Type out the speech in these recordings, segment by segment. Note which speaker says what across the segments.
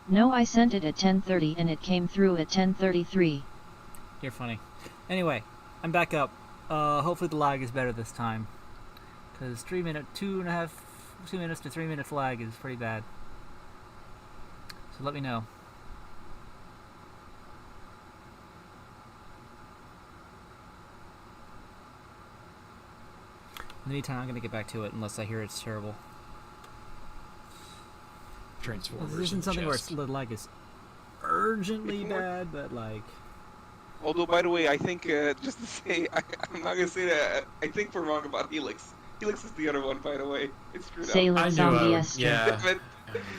Speaker 1: No, I sent it at 10:30 and it came through at 10:33.
Speaker 2: You're funny. Anyway, I'm back up. Hopefully the lag is better this time. Because 2 minutes to 3 minutes lag is pretty bad. So let me know. In the meantime, I'm going to get back to it unless I hear it's terrible.
Speaker 3: Transformers.
Speaker 2: This isn't something where the lag is urgently bad, but like...
Speaker 4: Although, by the way, I think, just to say, I'm not going to say that, I think we're wrong about Helix. Helix is the other one, by the way. It's screwed up.
Speaker 1: Sailor Zombie Esther.
Speaker 3: Yeah.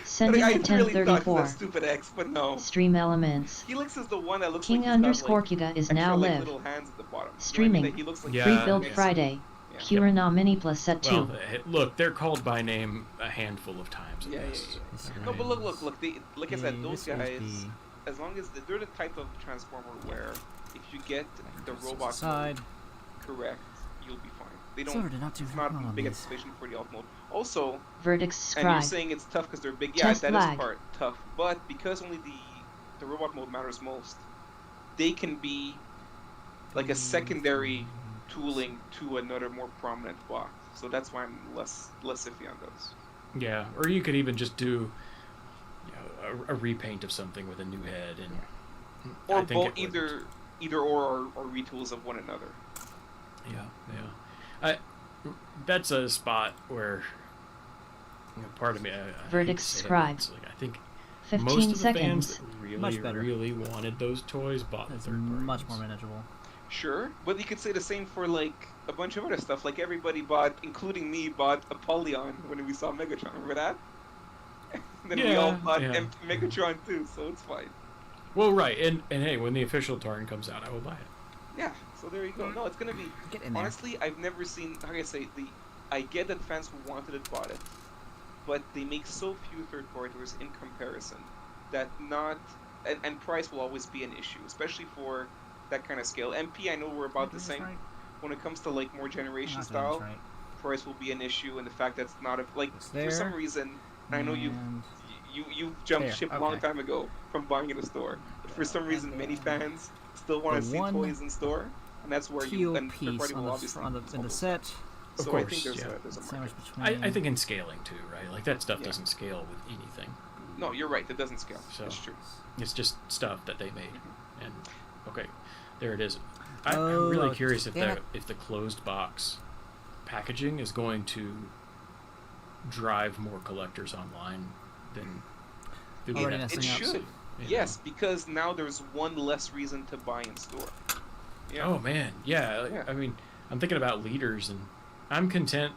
Speaker 1: Sending
Speaker 4: I
Speaker 1: at
Speaker 4: really thought
Speaker 1: 10:34.
Speaker 4: that stupid X, but no.
Speaker 1: Stream elements.
Speaker 4: Helix is the one that looks
Speaker 1: King
Speaker 4: like he's got, like,
Speaker 1: Kuga is
Speaker 4: extra,
Speaker 1: now
Speaker 4: like,
Speaker 1: live.
Speaker 4: little hands at the bottom.
Speaker 1: Streaming.
Speaker 4: You know what I mean? That he looks like
Speaker 3: Yeah.
Speaker 1: Rebuild
Speaker 3: yeah.
Speaker 1: Friday.
Speaker 4: Yeah.
Speaker 1: Kyurenoh Minipla set 2.
Speaker 3: Well, look, they're called by name a handful of times.
Speaker 4: Yeah,
Speaker 3: Yeah.
Speaker 4: No, but look. They, like I said, those
Speaker 2: this was
Speaker 4: guys, as long as they're the type of transformer where if you get the robot
Speaker 2: side
Speaker 4: mode correct, you'll be fine. They
Speaker 2: Silver
Speaker 4: don't.
Speaker 2: did not do
Speaker 4: It's
Speaker 2: very
Speaker 4: not
Speaker 2: well on
Speaker 4: big
Speaker 2: these.
Speaker 4: anticipation for the alt mode. Also,
Speaker 1: Verdict's
Speaker 4: and you're
Speaker 1: scribe.
Speaker 4: saying it's tough because they're big. Yeah,
Speaker 1: Test
Speaker 4: that
Speaker 1: lag.
Speaker 4: is part tough. But because only the robot mode matters most, they can be like a secondary tooling to another more prominent box. So that's why I'm less iffy on those.
Speaker 3: Yeah, or you could even just do a repaint of something with a new head, and
Speaker 4: Or
Speaker 3: I think
Speaker 4: both, either or retools of one another.
Speaker 3: Yeah. That's a spot where part of me. I
Speaker 1: Verdict's
Speaker 3: hate to say it,
Speaker 1: scribe.
Speaker 3: it's like, I think
Speaker 1: 15
Speaker 3: most of the
Speaker 1: seconds.
Speaker 3: fans that
Speaker 2: Much
Speaker 3: really,
Speaker 2: better.
Speaker 3: really wanted those toys bought the
Speaker 2: It's
Speaker 3: third party
Speaker 2: much
Speaker 3: ones.
Speaker 2: more manageable.
Speaker 4: Sure, but you could say the same for like a bunch of other stuff. Like everybody bought, including me, bought Apollyon when we saw Megatron. Remember that? And then we all bought Megatron too, so it's fine.
Speaker 3: Well, right, and hey, when the official Tarn comes out, I will buy it.
Speaker 4: Yeah, so there you go. No, it's gonna be.
Speaker 2: Get in there.
Speaker 4: Honestly, I've never seen. How can I say I get that fans who wanted it bought it, but they make so few third-party toys in comparison that not and price will always be an issue, especially for that kind of scale. MP, I know we're about the same.
Speaker 2: Right.
Speaker 4: When it comes to like more generation
Speaker 2: Not doing this
Speaker 4: style,
Speaker 2: right.
Speaker 4: price will be an issue, and the fact that it's not a like
Speaker 2: It's
Speaker 4: for some
Speaker 2: there,
Speaker 4: reason. And I know you
Speaker 2: and
Speaker 4: jumped
Speaker 2: there,
Speaker 4: ship a long
Speaker 2: okay.
Speaker 4: time ago from buying in a store, but for some reason many fans still want to
Speaker 2: The
Speaker 4: see
Speaker 2: one
Speaker 4: toys in store, and that's where you
Speaker 2: teal
Speaker 4: and third
Speaker 2: piece
Speaker 4: party
Speaker 2: on
Speaker 4: will
Speaker 2: the,
Speaker 4: obviously
Speaker 2: in the
Speaker 4: follow.
Speaker 2: set.
Speaker 3: Of
Speaker 4: So
Speaker 3: course,
Speaker 4: I think there's
Speaker 3: yeah.
Speaker 4: a
Speaker 2: Sandwich
Speaker 4: market.
Speaker 2: between.
Speaker 3: I think in scaling too, right? Like that stuff
Speaker 4: Yeah.
Speaker 3: doesn't scale with anything.
Speaker 4: No, you're right. That doesn't scale.
Speaker 3: So-
Speaker 4: That's true.
Speaker 3: It's just stuff that they made. And okay, there it is.
Speaker 2: Oh,
Speaker 3: I'm really curious if
Speaker 2: damn
Speaker 3: the closed box packaging is going to drive more collectors online than through
Speaker 2: Already
Speaker 3: the
Speaker 2: messing
Speaker 4: It
Speaker 2: up.
Speaker 4: should.
Speaker 3: you know.
Speaker 4: Yes, because now there's one less reason to buy in store. Yeah.
Speaker 3: Oh man, yeah.
Speaker 4: Yeah.
Speaker 3: I mean, I'm thinking about leaders, and I'm content.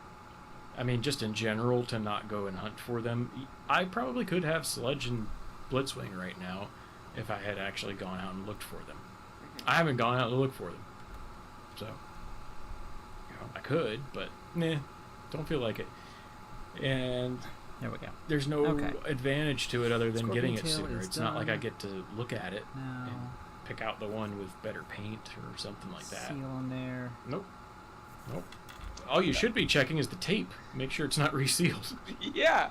Speaker 3: I mean, just in general, to not go and hunt for them. I probably could have Sludge and Blitzwing right now if I had actually gone out and looked for them. I haven't gone out to look for them, so I could, but nah, don't feel like it. And
Speaker 2: There we go.
Speaker 3: there's no
Speaker 2: Okay.
Speaker 3: advantage to it other than
Speaker 2: Scorpion
Speaker 3: getting it
Speaker 2: tail
Speaker 3: sooner.
Speaker 2: is
Speaker 3: It's not like I
Speaker 2: done.
Speaker 3: get to look at it
Speaker 2: Now,
Speaker 3: and pick out the one with better paint or something like that.
Speaker 2: seal on there.
Speaker 3: Nope. All you should be checking is the tape. Make sure it's not resealed.
Speaker 4: Yeah.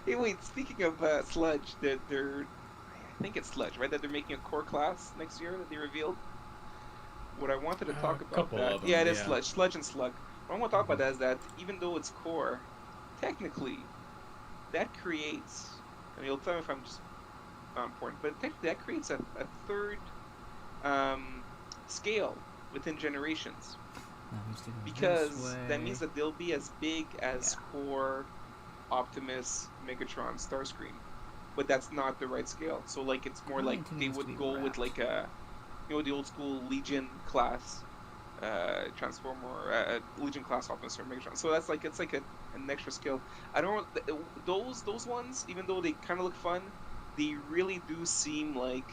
Speaker 4: Hey, wait. Speaking of Sludge, they're I think it's Sludge, right? That they're making a core class next year that they revealed. What I wanted to talk
Speaker 3: A
Speaker 4: about
Speaker 3: couple
Speaker 4: that.
Speaker 3: of them,
Speaker 4: Yeah, it is
Speaker 3: yeah.
Speaker 4: Sludge and Slug. What I want to talk about that is that even though it's core, technically, that creates. And you'll tell me if I'm just not important, but technically that creates a third scale within generations.
Speaker 2: Now he's doing this
Speaker 4: Because that
Speaker 2: way.
Speaker 4: means that they'll be as big as
Speaker 2: Yeah.
Speaker 4: Core, Optimus, Megatron, Starscream, but that's not the right scale. So like it's more like
Speaker 2: Everything
Speaker 4: they
Speaker 2: needs to
Speaker 4: would
Speaker 2: be
Speaker 4: go with
Speaker 2: wrapped.
Speaker 4: like a, the old school Legion class, Transformer, Legion class Optimus or Megatron. So that's like it's like an extra scale. I don't those ones, even though they kind of look fun, they really do seem like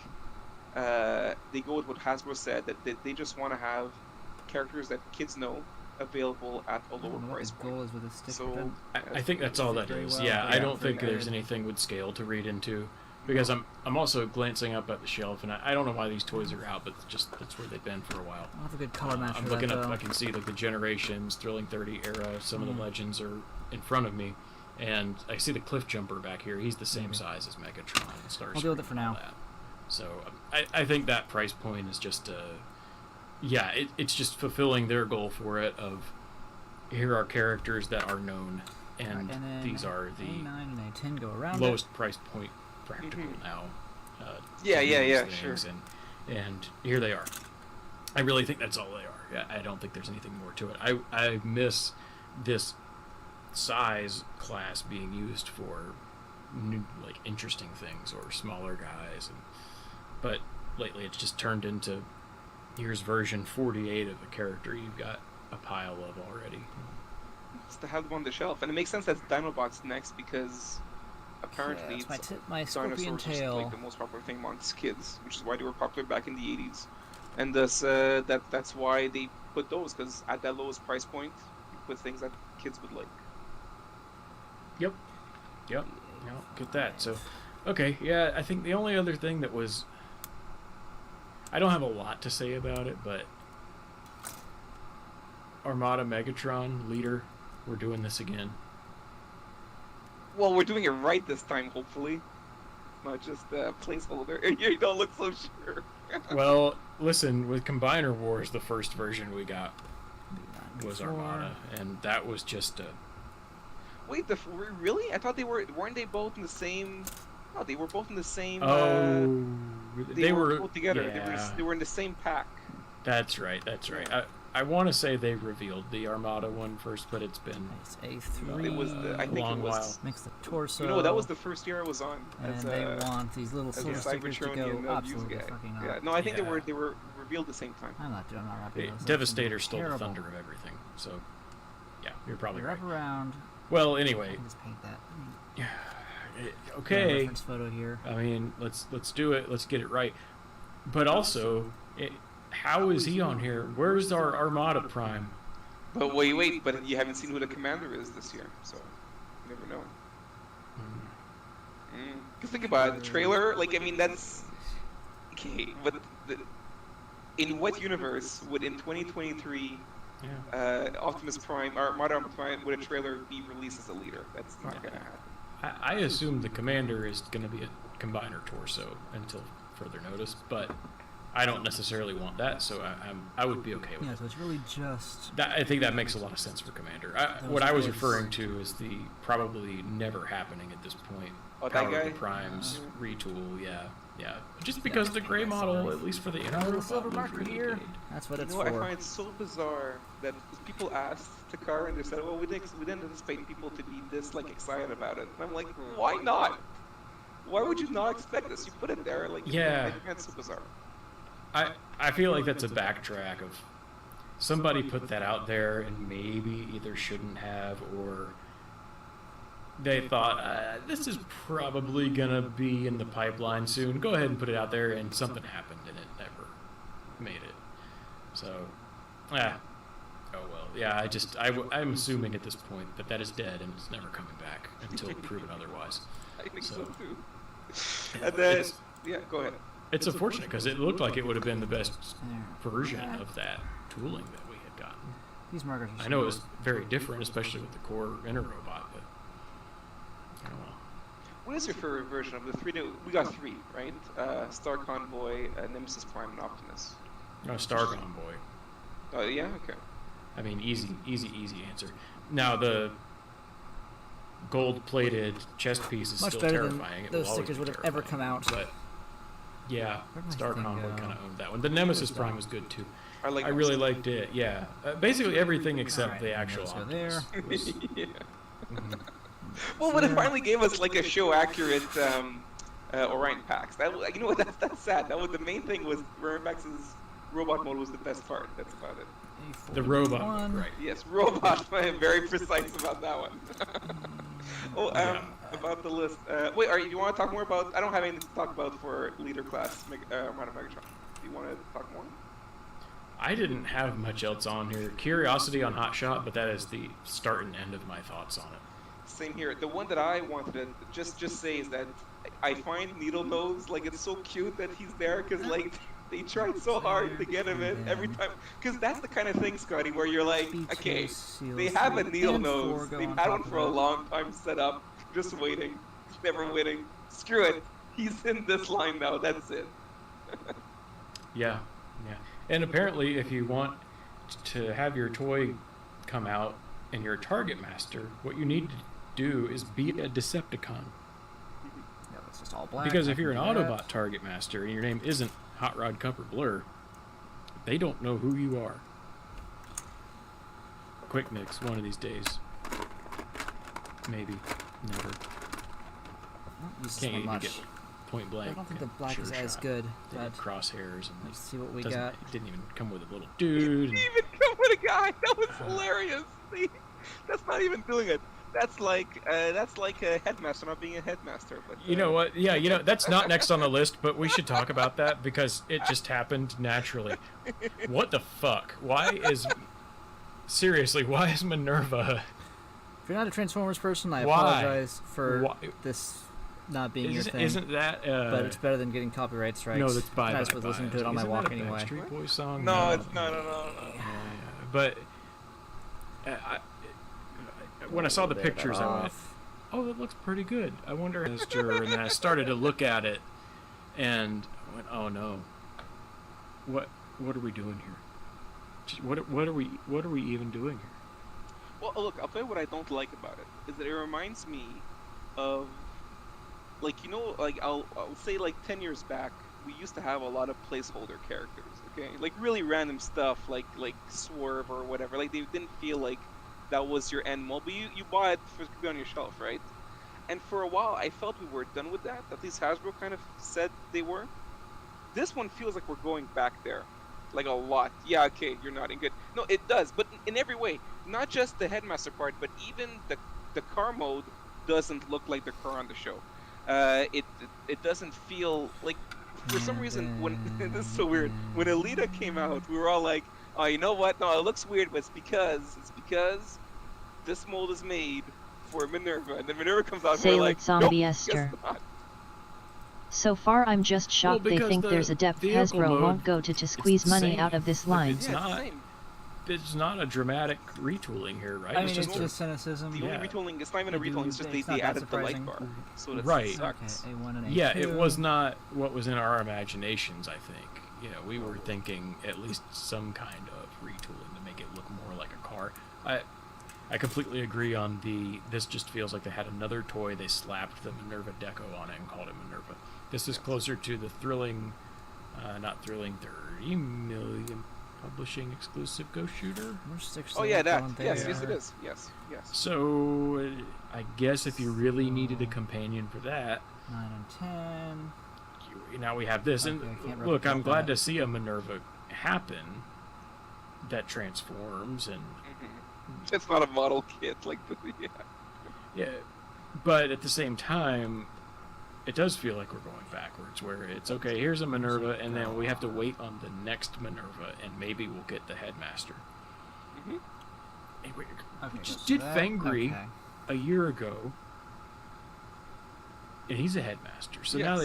Speaker 4: they go with what Hasbro said that they just want to have characters that kids know available at a
Speaker 2: I
Speaker 4: lower
Speaker 2: don't know what
Speaker 4: price
Speaker 2: the
Speaker 4: point.
Speaker 2: goal is with this stick.
Speaker 4: So
Speaker 3: I think that's all that
Speaker 2: Very
Speaker 3: is.
Speaker 2: well.
Speaker 3: Yeah, I
Speaker 4: Yeah,
Speaker 3: don't think
Speaker 4: very
Speaker 3: there's
Speaker 4: good.
Speaker 3: anything with scale to read into. Because I'm also glancing up at the shelf, and I don't know why these toys are out, but that's where they've been for a while.
Speaker 2: I'll have a good color match
Speaker 3: I'm
Speaker 2: for
Speaker 3: looking
Speaker 2: that,
Speaker 3: up,
Speaker 2: though.
Speaker 3: I can see like the Generations, Thrilling 30 era, some of the Legends are in front of me, And I see the Cliff Jumper back here. He's the same size as Megatron. And
Speaker 2: I'll deal with it for now.
Speaker 3: That. So I think that price point is just it's just fulfilling their goal for it of here are characters that are known, and these are the
Speaker 2: A9 and A10 go around
Speaker 3: lowest price point practical now.
Speaker 4: Sure.
Speaker 3: And here they are. I really think that's all they are. Yeah, I don't think there's anything more to it. I miss this size class being used for new, like, interesting things or smaller guys, but lately it's just turned into here's version 48 of a character you've got a pile of already.
Speaker 4: It's to have them on the shelf, and it makes sense that Dinobot's next because apparently
Speaker 2: it's my scorpion
Speaker 4: dinosaurs
Speaker 2: tail.
Speaker 4: is like the most popular thing amongst kids, which is why they were popular back in the 80s, and thus that's why they put those, because at that lowest price point you put things that kids would like.
Speaker 3: Yep. Get that. So, okay, yeah, I think the only other thing that was... I don't have a lot to say about it, but... Armada Megatron, leader, we're doing this again.
Speaker 4: Well, we're doing it right this time, hopefully. Not just a placeholder. You don't look so sure.
Speaker 3: Well, listen, with Combiner Wars, the first version we got was
Speaker 2: Before.
Speaker 3: Armada, and that was just a...
Speaker 4: Wait, really? I thought weren't they both in the same... No, they were both in the same...
Speaker 3: they were
Speaker 4: both together.
Speaker 3: Yeah.
Speaker 4: They were in the same pack.
Speaker 3: That's right. I want to say they revealed the Armada one first, but it's been
Speaker 2: Nice A3.
Speaker 4: It was I think
Speaker 3: long
Speaker 4: it was...
Speaker 3: while.
Speaker 2: Makes the torso.
Speaker 4: You know, that was the first year I was on.
Speaker 2: And
Speaker 4: as
Speaker 2: they want these little
Speaker 4: as a
Speaker 2: silver stickers to
Speaker 4: Cybertronian
Speaker 2: go
Speaker 4: news
Speaker 2: absolutely
Speaker 4: guy.
Speaker 2: fucking
Speaker 4: Yeah,
Speaker 2: up.
Speaker 4: no, I think
Speaker 3: Yeah.
Speaker 4: they were revealed at the same time.
Speaker 2: I'm not wrapping those up.
Speaker 3: Devastator stole the
Speaker 2: Terrible.
Speaker 3: thunder of everything. So, yeah, you're probably
Speaker 2: Wrap
Speaker 3: right.
Speaker 2: around.
Speaker 3: Well,
Speaker 2: I
Speaker 3: anyway,
Speaker 2: can just paint that.
Speaker 3: okay.
Speaker 2: Reference photo here.
Speaker 3: I mean, let's do it. Let's get it right. But also, how is he on here? Where's our Armada Prime?
Speaker 4: But wait, but you haven't seen who the commander is this year, so you never know. Cause think about it, the trailer. Like, I mean, that's okay. But in what universe would in 2023 Optimus Prime or Armada Prime would a trailer be released as a leader? That's not gonna happen.
Speaker 3: I assume the commander is going to be a combiner torso until further notice, but I don't necessarily want that, so I would be okay with
Speaker 2: Yeah,
Speaker 3: it.
Speaker 2: so it's really just...
Speaker 3: I think that makes a lot of sense for commander. What I was referring to is the probably never happening at this point.
Speaker 4: Oh, that
Speaker 3: Power of
Speaker 4: guy?
Speaker 3: the Primes retool, yeah. Just because the gray model, at least for the inner
Speaker 2: little
Speaker 3: robot,
Speaker 2: silver
Speaker 3: was
Speaker 2: marker
Speaker 3: really
Speaker 2: here.
Speaker 3: good.
Speaker 2: That's what
Speaker 4: You
Speaker 2: it's
Speaker 4: know what I
Speaker 2: for.
Speaker 4: find so bizarre that people asked Takara and they said, "Well, we didn't anticipate people to be this like excited about it." And I'm like, why not? Why would you not expect this? You put it there, like
Speaker 3: Yeah.
Speaker 4: I find it so bizarre.
Speaker 3: I feel like that's a backtrack of somebody put that out there and maybe either shouldn't have, or they thought this is probably gonna be in the pipeline soon. Go ahead and put it out there, and something happened and it never made it. So, oh well. Yeah, I'm assuming at this point that is dead and it's never coming back until proven otherwise.
Speaker 4: I think so,
Speaker 3: So,
Speaker 4: too.
Speaker 3: yeah,
Speaker 4: And then,
Speaker 3: it's-
Speaker 4: yeah, go ahead.
Speaker 3: It's unfortunate because it looked like it would have been the best
Speaker 2: There.
Speaker 3: version of that tooling that we had gotten.
Speaker 2: These markers are
Speaker 3: I know it was very different, especially with the core inner robot, but I don't know.
Speaker 4: What is your favorite version of the three? We got three, right? Star Convoy, Nemesis Prime, and Optimus.
Speaker 3: No, Star Convoy.
Speaker 4: Oh yeah, okay.
Speaker 3: I mean, easy answer. Now the gold-plated chest piece is
Speaker 2: much
Speaker 3: still
Speaker 2: better
Speaker 3: terrifying.
Speaker 2: than
Speaker 3: It will
Speaker 2: those
Speaker 3: always
Speaker 2: stickers
Speaker 3: be
Speaker 2: would have ever come
Speaker 3: terrifying,
Speaker 2: out.
Speaker 3: But yeah,
Speaker 2: Where'd my
Speaker 3: Star
Speaker 2: thing
Speaker 3: Convoy
Speaker 2: go?
Speaker 3: kind of owned that one. The Nemesis Prime was good too.
Speaker 4: I like.
Speaker 3: I really liked it. Yeah, basically everything except
Speaker 2: Alright,
Speaker 3: the actual
Speaker 2: let's go
Speaker 3: Optimus
Speaker 2: there.
Speaker 3: was-
Speaker 4: yeah.
Speaker 3: Mhm.
Speaker 4: Well, but it finally gave us like a show accurate Orion packs. That, you know what? That's sad. That was the main thing. Was Orion Max's robot mode was the best part. That's about it.
Speaker 3: The robot,
Speaker 2: A41.
Speaker 3: right?
Speaker 4: Yes, robot. I'm very precise about that one.
Speaker 3: Yeah.
Speaker 4: About the list. Wait, you want to talk more about? I don't have anything to talk about for leader class Armada Megatron. Do you want to talk more?
Speaker 3: I didn't have much else on here. Curiosity on Hot Shot, but that is the start and end of my thoughts on it.
Speaker 4: Same here. The one that I wanted to just say is that I find Needle Nose, like, it's so cute that he's there, because like They tried so hard to get him in every time. Because that's the kind of thing, Scotty, where you're like, okay, they have a needle nose. They've had one for a long time set up, just waiting, never winning. Screw it. He's in this line now. That's it.
Speaker 3: Yeah. And apparently, if you want to have your toy come out and you're a target master, what you need to do is be a Decepticon.
Speaker 2: Yeah, that's just all black.
Speaker 3: Because if you're an Autobot target master and your name isn't Hot Rod Cupper Blur, they don't know who you are. Quick Nix, one of these days. Maybe. Never. Can't even get point blank.
Speaker 2: I don't think the black is as good. But
Speaker 3: crosshairs and
Speaker 2: let's see what we got.
Speaker 3: It didn't even come with a little dude.
Speaker 4: It didn't even come with a guy. That was hilarious. See? That's not even doing it. That's like a headmaster not being a headmaster. But
Speaker 3: you know what? Yeah, that's not next on the list, but we should talk about that because it just happened naturally. What the fuck? Seriously, why is Minerva?
Speaker 2: If you're not a Transformers person, I
Speaker 3: Why?
Speaker 2: apologize for this not being your thing.
Speaker 3: Isn't that?
Speaker 2: But it's better than getting copyright strikes.
Speaker 3: No, that's by.
Speaker 2: I was listening to it on my walk anyway.
Speaker 3: Backstreet Boys song?
Speaker 4: No, it's no.
Speaker 3: Yeah. But when I saw the pictures, I went, "Oh, that looks pretty good." I wonder, and then I started to look at it, and I went, "Oh no, what are we doing here? What are we even doing here?"
Speaker 4: Well, look, I'll tell you what I don't like about it is that it reminds me of, like, I'll say like 10 years back, we used to have a lot of placeholder characters, okay? Like really random stuff, like Swerve or whatever. Like they didn't feel like that was your end mold, but you bought it to be on your shelf, right? And for a while, I felt we were done with that. At least Hasbro kind of said they were. This one feels like we're going back there. Like a lot. Yeah, okay, you're nodding. Good. No, it does, but in every way. Not just the headmaster part, but even the car mode doesn't look like the car on the show. It doesn't feel like, for some reason, when this is so weird. When Alita came out, we were all like, "Oh, you know what? No, it looks weird, but it's because this mold is made for Minerva." And then Minerva comes out, and we're like,
Speaker 1: Zombie
Speaker 4: "Nope,
Speaker 1: Esther.
Speaker 4: guess not."
Speaker 1: So far I'm just shocked they think there's a depth Hasbro won't go to squeeze money out of this line.
Speaker 3: It's not a dramatic retooling here, right?
Speaker 2: I mean, it's just cynicism.
Speaker 4: The only retooling, it's not even a retooling, it's just they added the light bar. So that's
Speaker 3: right.
Speaker 4: sucks.
Speaker 2: Okay, A1 and A2.
Speaker 3: Yeah, it was not what was in our imaginations, I think. We were thinking at least some kind of retooling to make it look more like a car. I completely agree on this just feels like they had another toy, they slapped the Minerva deco on it and called it Minerva. This is closer to the thrilling, not thrilling, 30 million publishing exclusive Ghost Shooter.
Speaker 4: Oh yeah, that. Yes, it is. Yes.
Speaker 3: So, I guess if you really needed a companion for that,
Speaker 2: 9 and 10.
Speaker 3: Now we have this,
Speaker 2: Okay,
Speaker 3: and look, I'm glad to see a Minerva happen that transforms and.
Speaker 4: It's not a model kit like the
Speaker 3: Yeah, but at the same time, it does feel like we're going backwards. Where it's okay, here's a Minerva, and then we have to wait on the next Minerva, and maybe we'll get the headmaster. Hey, we just did Fengri a year ago, and he's a headmaster. So now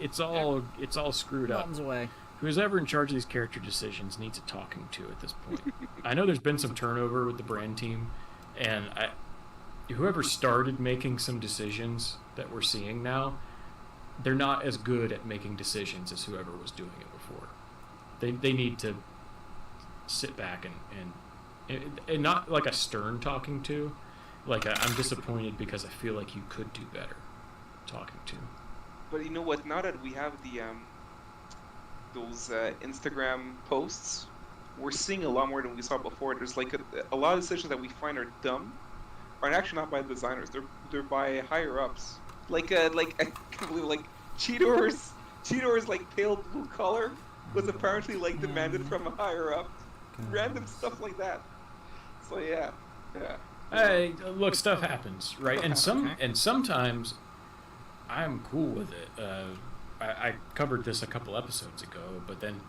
Speaker 3: it's all screwed up.
Speaker 2: Away.
Speaker 3: Who's ever in charge of these character decisions needs a talking to at this point. I know there's been some turnover with the brand team, and whoever started making some decisions that we're seeing now, they're not as good at making decisions as whoever was doing it before. They need to sit back and not like a stern talking to, like I'm disappointed because I feel like you could do better talking to.
Speaker 4: But you know what? Now that we have those Instagram posts, we're seeing a lot more than we saw before. There's like a lot of decisions that we find are dumb are actually not by the designers. They're by higher ups. Like I can't believe like Cheetor's like pale blue color was apparently like demanded from a higher up. Random stuff like that. So yeah.
Speaker 3: Hey, look, stuff happens, right? And sometimes I'm cool with it. I covered this a couple episodes ago, but then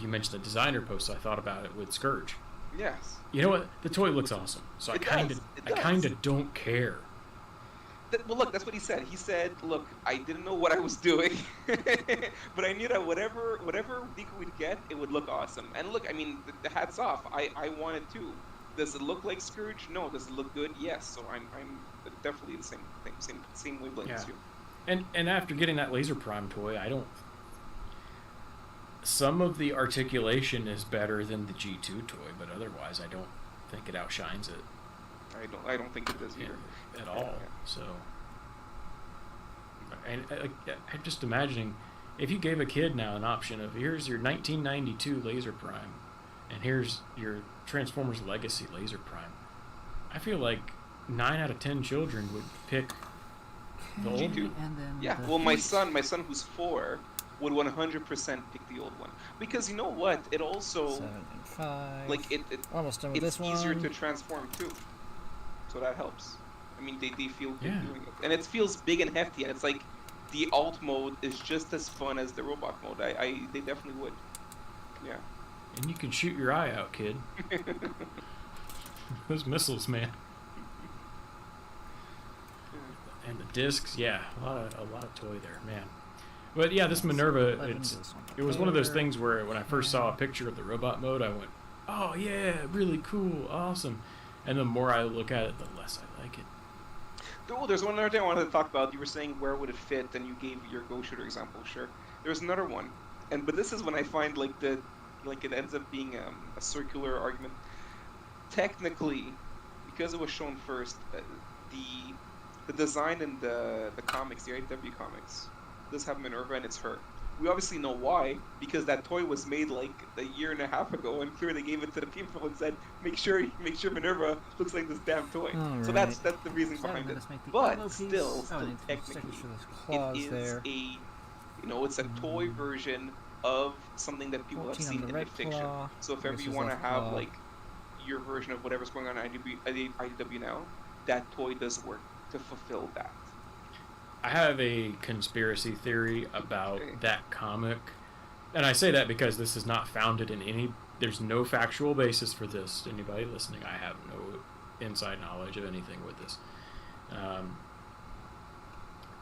Speaker 3: you mentioned the designer post, so I thought about it with Scourge.
Speaker 4: Yes.
Speaker 3: You know what? The toy looks awesome, so I kind of don't care.
Speaker 4: Well, look, that's what he said. He said, "Look, I didn't know what I was doing, but I knew that whatever vehicle we'd get, it would look awesome." And look, I mean, the hats off. I wanted to. Does it look like Scourge? No. Does it look good? Yes. So I'm definitely the same thing, same wavelength as you.
Speaker 3: And after getting that Laser Prime toy, I don't. Some of the articulation is better than the G2 toy, but otherwise, I don't think it outshines it.
Speaker 4: I don't think it does either.
Speaker 3: At all. Yeah. So, and I'm just imagining if you gave a kid now an option of here's your 1992 Laser Prime, and here's your Transformers Legacy Laser Prime. I feel like 9 out of 10 children would pick the old
Speaker 4: G2.
Speaker 2: And then
Speaker 4: Yeah. Well, my son who's 4 would 100% pick the old one because you know what? It also
Speaker 2: 7 and 5.
Speaker 4: like it
Speaker 2: Almost done with
Speaker 4: it's
Speaker 2: this one.
Speaker 4: easier to transform too, so that helps. I mean, they feel good
Speaker 3: Yeah.
Speaker 4: doing it, and it feels big and hefty, and it's like the alt mode is just as fun as the robot mode. They definitely would. Yeah.
Speaker 3: And you can shoot your eye out, kid. Those missiles, man. And the discs, yeah, a lot of toy there, man. But yeah, this Minerva, it was one of those things where when I first saw a picture of the robot mode, I went, "Oh yeah, really cool, awesome." And the more I look at it, the less I like it.
Speaker 4: Oh, there's one other thing I wanted to talk about. You were saying where would it fit, and you gave your Go Shooter example. Sure. There's another one, but this is when I find like it ends up being a circular argument. Technically, because it was shown first, the design in the comics, the IDW comics, does have Minerva and it's her. We obviously know why, because that toy was made like a year and a half ago, and clearly they gave it to the people and said, make sure Minerva looks like this damn toy.
Speaker 2: All
Speaker 4: So
Speaker 2: right.
Speaker 4: that's the reason behind it. But still technically, it is it's a toy version of something that people have seen in the fiction.
Speaker 2: claw.
Speaker 4: So if ever you want to have like your version of whatever's going on in IDW now, that toy does work to fulfill that.
Speaker 3: I have a conspiracy theory about that comic, and I say that because this is not founded in any. There's no factual basis for this. Anybody listening, I have no inside knowledge of anything with this.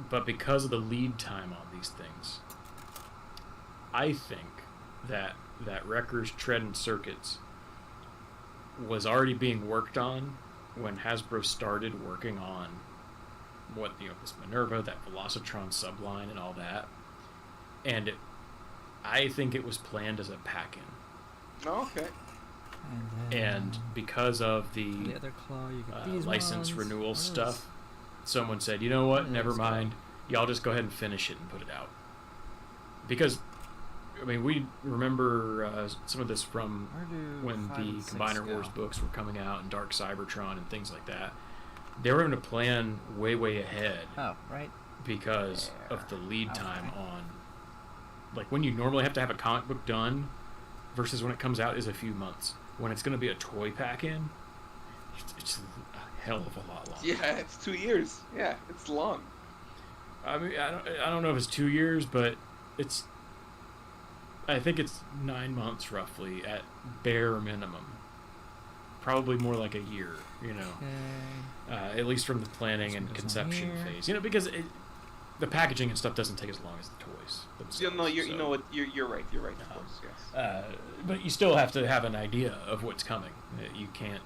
Speaker 3: But because of the lead time on these things, I think that Wrecker's Tread and Circuits was already being worked on when Hasbro started working on this Minerva, that Velocitron subline and all that. And I think it was planned as a pack-in.
Speaker 4: Oh, okay.
Speaker 3: And because of the
Speaker 2: other claw, you got these
Speaker 3: license
Speaker 2: ones.
Speaker 3: renewal stuff, someone said, you know what, never mind. Y'all just go ahead and finish it and put it out. Because, I mean, we remember some of this from when the Combiner Wars books were coming out and Dark Cybertron and things like that. They were going to plan way ahead.
Speaker 2: Oh, right.
Speaker 3: Because of the lead time on, like, when you normally have to have a comic book done versus when it comes out is a few months. When it's going to be a toy pack-in, it's a hell of a lot longer.
Speaker 4: Yeah, it's 2 years. Yeah, it's long.
Speaker 3: I mean, I don't know if it's 2 years, but I think it's 9 months roughly at bare minimum. Probably more like a year, at least from the planning and conception phase. Because the packaging and stuff doesn't take as long as the toys themselves.
Speaker 4: No, you know what? You're right. You're right. Of course, yes.
Speaker 3: But you still have to have an idea of what's coming. You can't,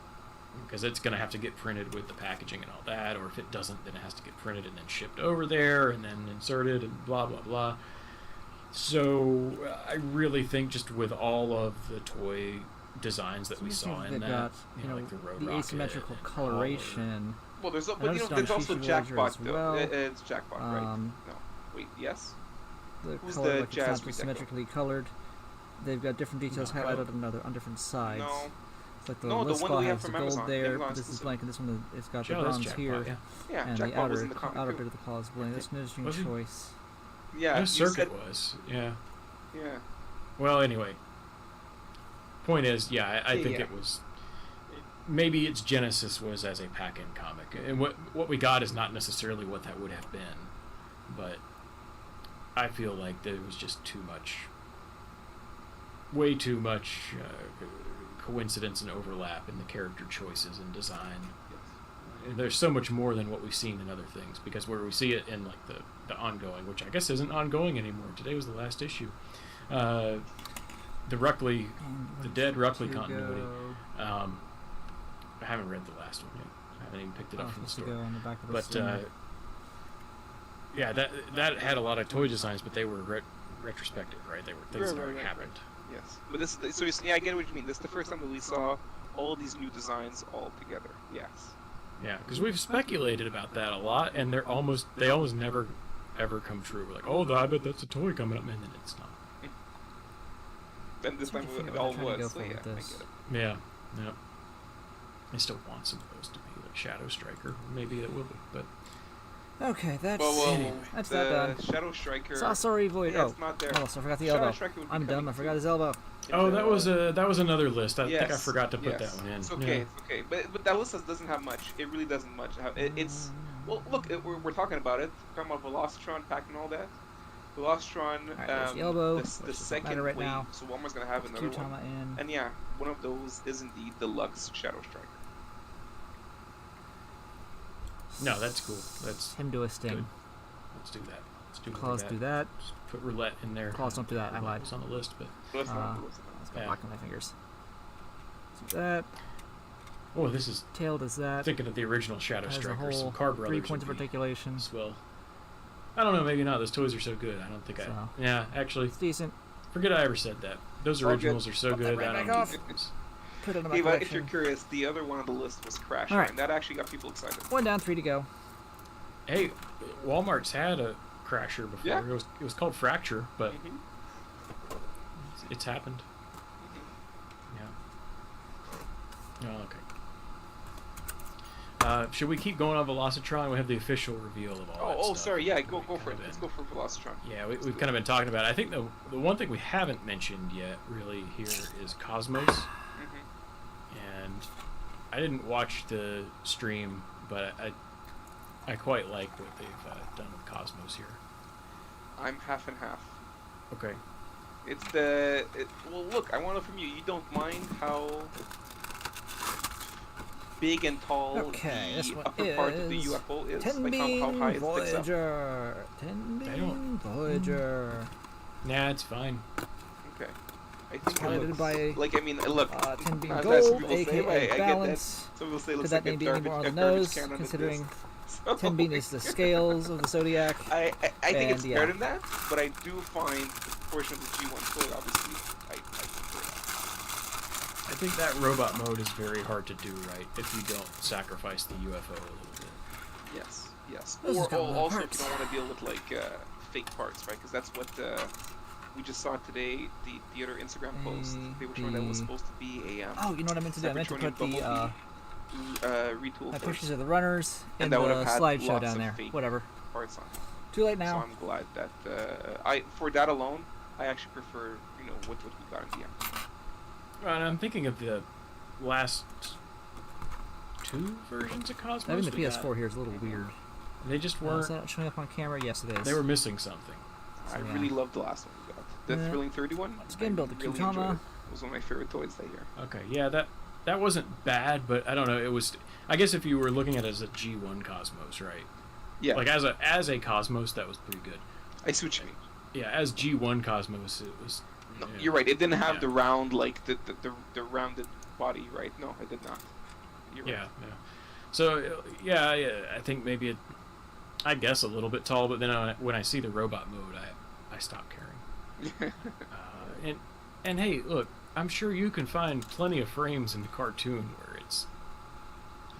Speaker 3: because it's going to have to get printed with the packaging and all that. Or if it doesn't, then it has to get printed and then shipped over there and then inserted and blah blah blah. So I really think just with all of the toy designs that we saw in that,
Speaker 2: got,
Speaker 3: like the Road
Speaker 2: the
Speaker 3: Rocket
Speaker 2: asymmetrical
Speaker 3: and
Speaker 2: coloration.
Speaker 4: Well, there's
Speaker 2: noticed
Speaker 4: also
Speaker 2: on Washi
Speaker 4: Jackbot
Speaker 2: Voyagers
Speaker 4: though.
Speaker 2: well.
Speaker 4: It's Jackbot, right? No, wait, yes.
Speaker 2: The
Speaker 4: Who's
Speaker 2: color,
Speaker 4: the
Speaker 2: like,
Speaker 4: Jazz
Speaker 2: it's not symmetrically colored. They've got different details highlighted on different sides.
Speaker 4: No.
Speaker 2: It's like the
Speaker 4: No, the
Speaker 2: list
Speaker 4: one
Speaker 2: claw
Speaker 4: we have
Speaker 2: has the
Speaker 4: from
Speaker 2: gold
Speaker 4: Amazon.
Speaker 2: there,
Speaker 4: Amazon
Speaker 2: but this is
Speaker 4: exclusive.
Speaker 2: blank, and this one it's got the
Speaker 3: Yeah, that's
Speaker 2: bronze
Speaker 3: Jackpot,
Speaker 2: here,
Speaker 4: Yeah,
Speaker 2: and
Speaker 4: Jackbot
Speaker 2: the outer
Speaker 4: was in the comic
Speaker 2: outer
Speaker 4: too.
Speaker 2: bit of the claw is blank. That's an interesting
Speaker 3: Was he?
Speaker 2: choice.
Speaker 4: Yeah,
Speaker 3: No, Circuit was. Yeah.
Speaker 4: Yeah.
Speaker 3: Well, anyway. Point is, I think it was. Maybe its genesis was as a pack-in comic, and what we got is not necessarily what that would have been, but I feel like there was just way too much coincidence and overlap in the character choices and design. there's so much more than what we've seen in other things, because where we see it in like the ongoing, which I guess isn't ongoing anymore. Today was the last issue. The Dead Ruckley continuity. I haven't read the last one yet. I haven't even picked it up from the store. But yeah, that had a lot of toy designs, but they were retrospective, right? They were things that already happened.
Speaker 4: Yes, but this, yeah, I get what you mean. This is the first time that we saw all these new designs all together. Yes.
Speaker 3: Yeah, because we've speculated about that a lot, and they almost never ever come true. We're like, oh, I bet that's a toy coming up, and then it's not.
Speaker 4: And this time it all was. So yeah, I get it.
Speaker 3: Yeah. I still want some of those to be like Shadow Striker. Maybe it will be, but
Speaker 2: okay, that's that's
Speaker 4: the
Speaker 2: that done.
Speaker 4: Shadow Striker.
Speaker 2: Sasori Void.
Speaker 4: Yeah, it's not there.
Speaker 2: Oh, so I forgot the elbow. I'm dumb. I forgot his elbow.
Speaker 3: Oh, that was another list. I think I forgot to put that one in.
Speaker 4: It's okay. It's okay. But that list doesn't have much. It really doesn't much. It's well, look, we're talking about it. We're talking about Velocitron pack and all that. Velocitron,
Speaker 2: the elbow,
Speaker 4: the second
Speaker 2: right
Speaker 4: wave.
Speaker 2: now.
Speaker 4: So Walmart's gonna have another one. And yeah, one of those is indeed Deluxe Shadow Striker.
Speaker 3: No, that's cool. That's
Speaker 2: him do a sting.
Speaker 3: Good. Let's do that. Let's do
Speaker 2: Claws do that.
Speaker 3: Just put roulette in there.
Speaker 2: Claws don't do that. I lied.
Speaker 3: It's on the list, but
Speaker 2: let's go black on my fingers. Let's do that.
Speaker 3: Oh, this is
Speaker 2: tail does that.
Speaker 3: Thinking of the original Shadow Striker, some Car Brothers.
Speaker 2: 3 points of articulation.
Speaker 3: As well. I don't know, maybe not. Those toys are so good. I don't think yeah, actually.
Speaker 2: It's decent.
Speaker 3: Forget I ever said that. Those originals are so good.
Speaker 2: Right
Speaker 3: I
Speaker 2: back off. Put it on my collection.
Speaker 4: If you're curious, the other one on the list was Crasher,
Speaker 2: right.
Speaker 4: and that actually got people excited.
Speaker 2: 1 down, 3 to go.
Speaker 3: Hey, Walmart's had a Crasher before.
Speaker 4: Yeah.
Speaker 3: It was called Fracture, but it's happened. Yeah. Oh, okay. Should we keep going on Velocitron? We have the official reveal of all that stuff.
Speaker 4: Sorry. Yeah, go for it. Let's go for Velocitron.
Speaker 3: Yeah, we've kind of been talking about it. I think the one thing we haven't mentioned yet really here is Cosmos. And I didn't watch the stream, but I quite like what they've done with Cosmos here.
Speaker 4: I'm half and half.
Speaker 3: Okay.
Speaker 4: It's well, look, I want to know from you. You don't mind how big and tall the upper part of the UFO is?
Speaker 2: Tenbin
Speaker 4: like how high it sticks
Speaker 2: Voyager. Tenbin Voyager.
Speaker 3: Nah, it's fine.
Speaker 4: Okay. I think
Speaker 2: piloted by
Speaker 4: look.
Speaker 2: Tenbin Gold, aka Balance.
Speaker 4: Some people say it
Speaker 2: could
Speaker 4: looks
Speaker 2: that
Speaker 4: like
Speaker 2: name be any more on the nose, considering Tenbin is the scales of the Zodiac?
Speaker 4: I think it's better than that, but I do find the portion of the G1 toy, obviously, I prefer that.
Speaker 3: I think that robot mode is very hard to do right if you don't sacrifice the UFO a little bit.
Speaker 4: Yes.
Speaker 2: Those
Speaker 4: Or also
Speaker 2: parts.
Speaker 4: if you don't want to deal with like fake parts, right? Because that's what we just saw today. The other Instagram post, they were showing that was supposed to be a.
Speaker 2: Oh, you know what I meant to do? I meant to put the
Speaker 4: retool
Speaker 2: my pictures of the runners in
Speaker 4: and
Speaker 2: the
Speaker 4: that would have had
Speaker 2: slideshow down there. Whatever.
Speaker 4: Parts on.
Speaker 2: Too late now.
Speaker 4: So I'm glad that for that alone, I actually prefer what we got in the end.
Speaker 3: And I'm thinking of the last 2 versions of Cosmos.
Speaker 2: Having the PS4 here is a little weird.
Speaker 3: They just weren't.
Speaker 2: Is that showing up on camera? Yes, it is.
Speaker 3: They were missing something.
Speaker 4: I really loved the last one we got. The Thrilling 31.
Speaker 2: Again, built the Kyurenoh.
Speaker 4: It was one of my favorite toys that year.
Speaker 3: Okay, yeah, that wasn't bad, but I don't know. It was. I guess if you were looking at it as a G1 Cosmos, right?
Speaker 4: Yeah.
Speaker 3: Like as a Cosmos, that was pretty good.
Speaker 4: I see what you mean.
Speaker 3: Yeah, as G1 Cosmos, it was.
Speaker 4: No, you're right. It didn't have the round, like the rounded body, right? No, it did not. You're right.
Speaker 3: Yeah. So yeah, I think maybe I guess a little bit tall, but then when I see the robot mode, I stop caring. And hey, look, I'm sure you can find plenty of frames in the cartoon where it's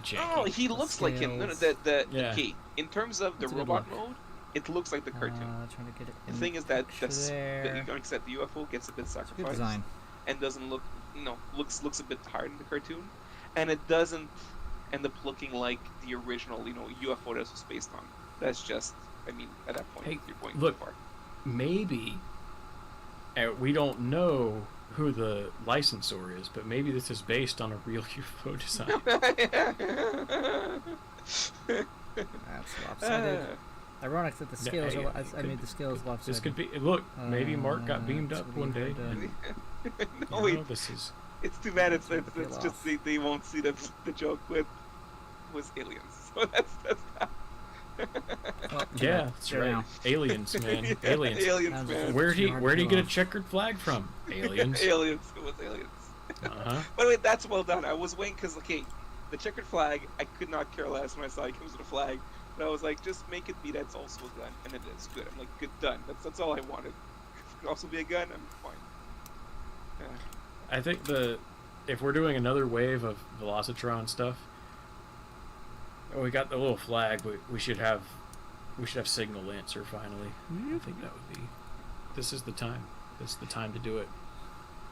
Speaker 3: janky.
Speaker 4: Oh, he looks like him. No, okay. In terms of the robot mode, it looks like the cartoon.
Speaker 2: Trying to get it
Speaker 4: the thing is that the UFO gets a bit sacrificed and doesn't look, looks a bit higher than the cartoon, and it doesn't end up looking like the original, UFO that was based on. That's just, I mean, at that point, you're going too far.
Speaker 3: Maybe we don't know who the licensor is, but maybe this is based on a real UFO design.
Speaker 2: That's lopsided. Ironic that the scales are. I made the scales lopsided.
Speaker 3: This could be. Look, maybe Mark got beamed up one day.
Speaker 4: No, this is. It's too bad. It's just they won't see the joke with. was aliens. So that's that.
Speaker 2: Well,
Speaker 3: Yeah, that's
Speaker 2: there
Speaker 3: right.
Speaker 2: now.
Speaker 3: Aliens, man. Aliens.
Speaker 4: Aliens, man.
Speaker 3: Where do
Speaker 2: Hard
Speaker 3: you
Speaker 2: to
Speaker 3: get a
Speaker 2: off.
Speaker 3: checkered flag from? Aliens.
Speaker 4: Aliens. It was aliens.
Speaker 3: Uh-huh.
Speaker 4: By the way, that's well done. I was waiting because, okay, the checkered flag, I could not care less when I saw it comes with a flag. But I was like, just make it be that's also a gun, and it is good. I'm like, good, done. That's all I wanted. If it could also be a gun, I'm fine. Yeah.
Speaker 3: I think if we're doing another wave of Velocitron stuff, we got the little flag, but we should have Signal Lancer finally. I think that would be. This is the time. This is the time to do it.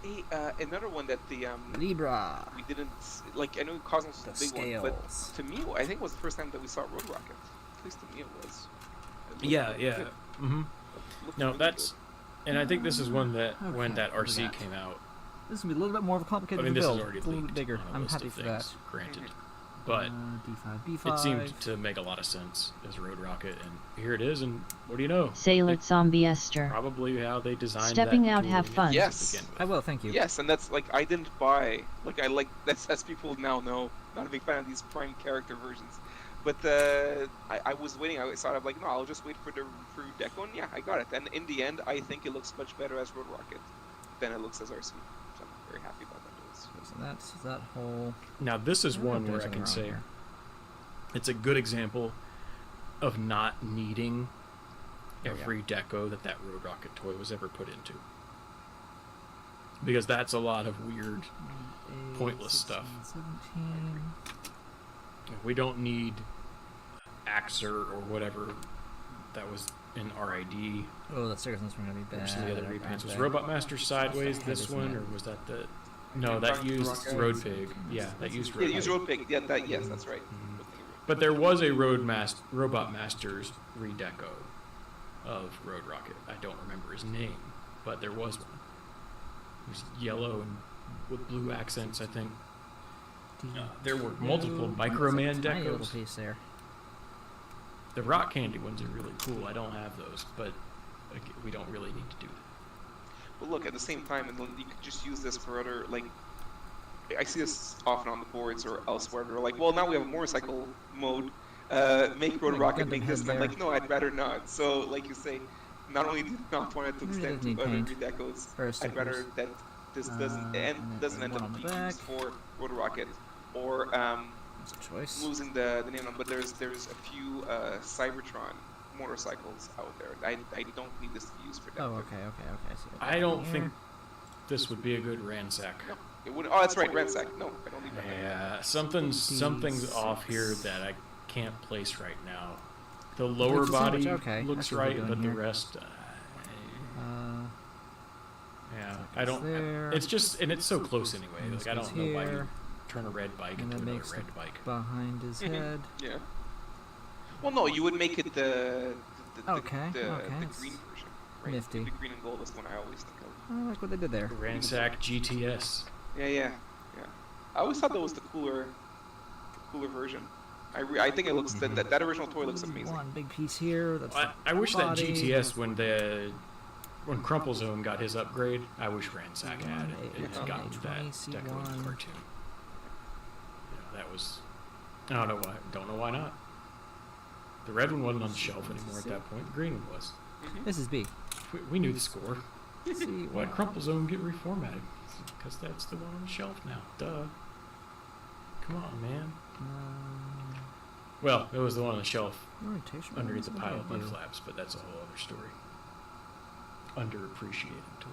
Speaker 4: Hey, another one that the
Speaker 2: Libra.
Speaker 4: we didn't like. I know Cosmos was
Speaker 2: The
Speaker 4: a big one,
Speaker 2: scales.
Speaker 4: but to me, I think it was the first time that we saw Road Rocket. At least to me, it was. It looked
Speaker 3: Yeah,
Speaker 4: really
Speaker 3: yeah.
Speaker 4: good.
Speaker 3: Mm-hmm.
Speaker 4: Looked
Speaker 3: No,
Speaker 4: really
Speaker 3: that's, and I think this is one that
Speaker 2: Okay,
Speaker 3: when that
Speaker 2: what do we
Speaker 3: RC
Speaker 2: got?
Speaker 3: came out.
Speaker 2: This is gonna be a little bit more of a complicated
Speaker 3: I mean, this is
Speaker 2: build.
Speaker 3: already
Speaker 2: It's a little
Speaker 3: leaked
Speaker 2: bit bigger.
Speaker 3: on a
Speaker 2: I'm
Speaker 3: list
Speaker 2: happy
Speaker 3: of
Speaker 2: for that.
Speaker 3: things, granted, but
Speaker 2: D5, B5.
Speaker 3: it seemed to make a lot of sense as Road Rocket, and here it is. And what do you know?
Speaker 1: Sailor
Speaker 3: It's
Speaker 1: Zombie Esther.
Speaker 3: probably how they designed
Speaker 1: Stepping
Speaker 3: that
Speaker 1: out,
Speaker 3: tool
Speaker 1: have
Speaker 3: to
Speaker 1: fun.
Speaker 4: Yes.
Speaker 3: begin with.
Speaker 2: I will, thank you.
Speaker 4: Yes, and that's like I didn't buy like I like that's as people now know. Not a big fan of these prime character versions, but I was waiting. I thought I'm like no, I'll just wait for the improved deco, and yeah, I got it. And in the end, I think it looks much better as Road Rocket than it looks as RC. So I'm very happy about that.
Speaker 2: So that's that whole.
Speaker 3: Now this is
Speaker 2: I don't know
Speaker 3: one
Speaker 2: if
Speaker 3: where
Speaker 2: there's
Speaker 3: I can
Speaker 2: something
Speaker 3: say
Speaker 2: wrong
Speaker 3: it's a good example of not needing
Speaker 2: There we go.
Speaker 3: every deco that Road Rocket toy was ever put into. Because that's a lot of weird.
Speaker 2: here.
Speaker 3: Pointless
Speaker 2: 16,
Speaker 3: stuff.
Speaker 2: 17.
Speaker 3: We don't need Axer or whatever that was in RID.
Speaker 2: Oh, that second one's gonna be bad.
Speaker 3: Or some of the other
Speaker 2: I
Speaker 3: repaints. Was
Speaker 2: bet.
Speaker 3: Robot Master Sideways this
Speaker 2: Heavy
Speaker 3: one,
Speaker 2: Smack.
Speaker 3: or was that the? No, that used Road Pig. Yeah, that used
Speaker 4: Yeah,
Speaker 3: Road
Speaker 4: use
Speaker 3: Pig.
Speaker 4: Road Pig. Yeah, that yes, that's right.
Speaker 3: But there was a Robot Masters redeco of Road Rocket. I don't remember his name, but there was one. It was yellow and with blue accents, I think. There were multiple Microman
Speaker 2: Tiny little
Speaker 3: decos.
Speaker 2: piece there.
Speaker 3: The rock candy ones are really cool. I don't have those, but like, we don't really need to do that.
Speaker 4: But look, at the same time, and you could just use this for other like. I see this often on the boards or elsewhere. They're like, well, now we have a motorcycle mode. Make Road Rocket, make this. And I'm like, no, I'd rather not. So, like you say, not only do you not want it to
Speaker 2: Maybe it
Speaker 4: extend
Speaker 2: doesn't
Speaker 4: to other
Speaker 2: need paint.
Speaker 4: redecos,
Speaker 2: Or
Speaker 4: I'd rather
Speaker 2: stickers.
Speaker 4: that this
Speaker 2: And then
Speaker 4: doesn't end
Speaker 2: one
Speaker 4: up
Speaker 2: on the
Speaker 4: being
Speaker 2: back.
Speaker 4: used for Road Rocket, or
Speaker 2: That's a choice.
Speaker 4: losing the name of. But there's a few Cybertron motorcycles out there. I don't need this to be used for that.
Speaker 2: Oh, okay. I see what
Speaker 3: I
Speaker 2: they're
Speaker 3: don't
Speaker 2: doing
Speaker 3: think
Speaker 2: here.
Speaker 3: this would be a good ransack.
Speaker 4: No, it wouldn't. Oh, that's right, ransack. No, I don't need that.
Speaker 3: Yeah, something's off here that I can't place right now. The lower
Speaker 2: Looks so much
Speaker 3: body
Speaker 2: okay.
Speaker 3: looks
Speaker 2: That's what we're
Speaker 3: right,
Speaker 2: doing
Speaker 3: but
Speaker 2: here.
Speaker 3: the rest, yeah, I
Speaker 2: it's
Speaker 3: don't.
Speaker 2: there.
Speaker 3: It's just, and it's so close anyway.
Speaker 2: And
Speaker 3: Like
Speaker 2: this
Speaker 3: I
Speaker 2: goes
Speaker 3: don't know why you
Speaker 2: here.
Speaker 3: turn a red bike
Speaker 2: And
Speaker 3: into
Speaker 2: that
Speaker 3: another
Speaker 2: makes the
Speaker 3: red bike.
Speaker 2: behind his
Speaker 4: Mhm.
Speaker 2: head.
Speaker 4: Yeah. Well, no, you would make it the
Speaker 2: Okay,
Speaker 4: the
Speaker 2: it's
Speaker 4: green version, right?
Speaker 2: nifty.
Speaker 4: The green and gold is the one I always think of.
Speaker 2: I like what they did there.
Speaker 3: Ransack GTS.
Speaker 4: Yeah. I always thought that was the cooler version. I think it looks that original toy looks amazing.
Speaker 2: One big piece here. That's
Speaker 3: I wish that
Speaker 2: body.
Speaker 3: GTS when Crumple Zone got his upgrade, I wish Ransack had it. It
Speaker 2: C1,
Speaker 3: got
Speaker 2: A20,
Speaker 3: that
Speaker 2: C1.
Speaker 3: deco in the cartoon. Yeah, that was. I don't know why. Don't know why not. The red one wasn't on the shelf anymore at that point. The green one was.
Speaker 2: This is B.
Speaker 3: We knew the score.
Speaker 2: C
Speaker 3: Why did Crumple Zone get reformatted? Because that's the one on the shelf now. Duh. Come on, man. Well, it was the one on the shelf
Speaker 2: Orientation.
Speaker 3: underneath the
Speaker 2: what
Speaker 3: pile
Speaker 2: do
Speaker 3: of
Speaker 2: I
Speaker 3: mud
Speaker 2: do?
Speaker 3: flaps, but that's a whole other story. Underappreciated toy.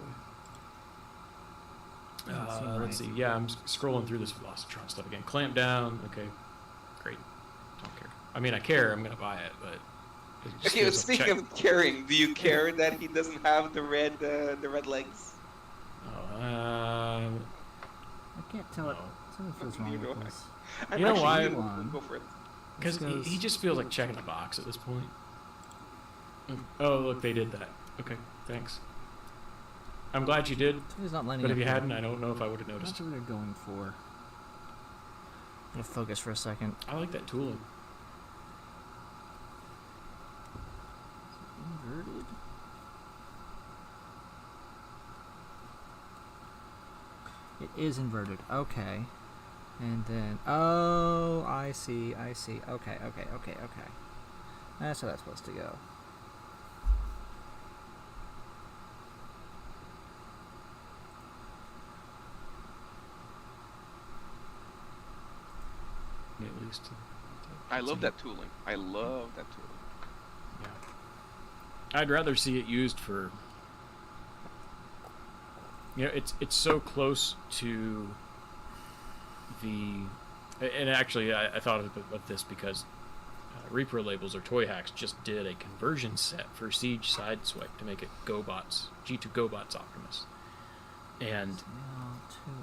Speaker 3: Let's see. Yeah, I'm scrolling through this Velocitron stuff again. Clamp down. Okay, great. Don't care. I mean, I care. I'm gonna buy it, but. It just
Speaker 4: Okay, but
Speaker 3: feels like
Speaker 4: speaking of caring, do you care that he doesn't have the red legs?
Speaker 3: Oh,
Speaker 2: I can't tell it.
Speaker 3: No.
Speaker 2: Something feels wrong
Speaker 4: You know,
Speaker 2: with this.
Speaker 4: I'm
Speaker 3: You know
Speaker 4: actually-
Speaker 3: why?
Speaker 4: Go for it.
Speaker 3: because
Speaker 2: This
Speaker 3: he
Speaker 2: goes-
Speaker 3: just feels like checking the box at this point. Oh, look, they did that. Okay, thanks. I'm glad you did,
Speaker 2: Something's not lining
Speaker 3: but if
Speaker 2: up
Speaker 3: you
Speaker 2: here.
Speaker 3: hadn't, I don't know if I would have noticed.
Speaker 2: That's what they're going for. I'm gonna focus for a second.
Speaker 3: I like that tooling.
Speaker 2: Inverted. It is inverted. Okay. And then, oh, I see. Okay. That's how that's supposed to go.
Speaker 3: At least.
Speaker 4: I love that tooling. I love that tooling.
Speaker 3: Yeah. I'd rather see it used for. You know, it's so close to the. And actually, I thought of this because Repro Labels or Toy Hacks just did a conversion set for Siege Sideswipe to make it GoBots, G2 GoBots Optimus. And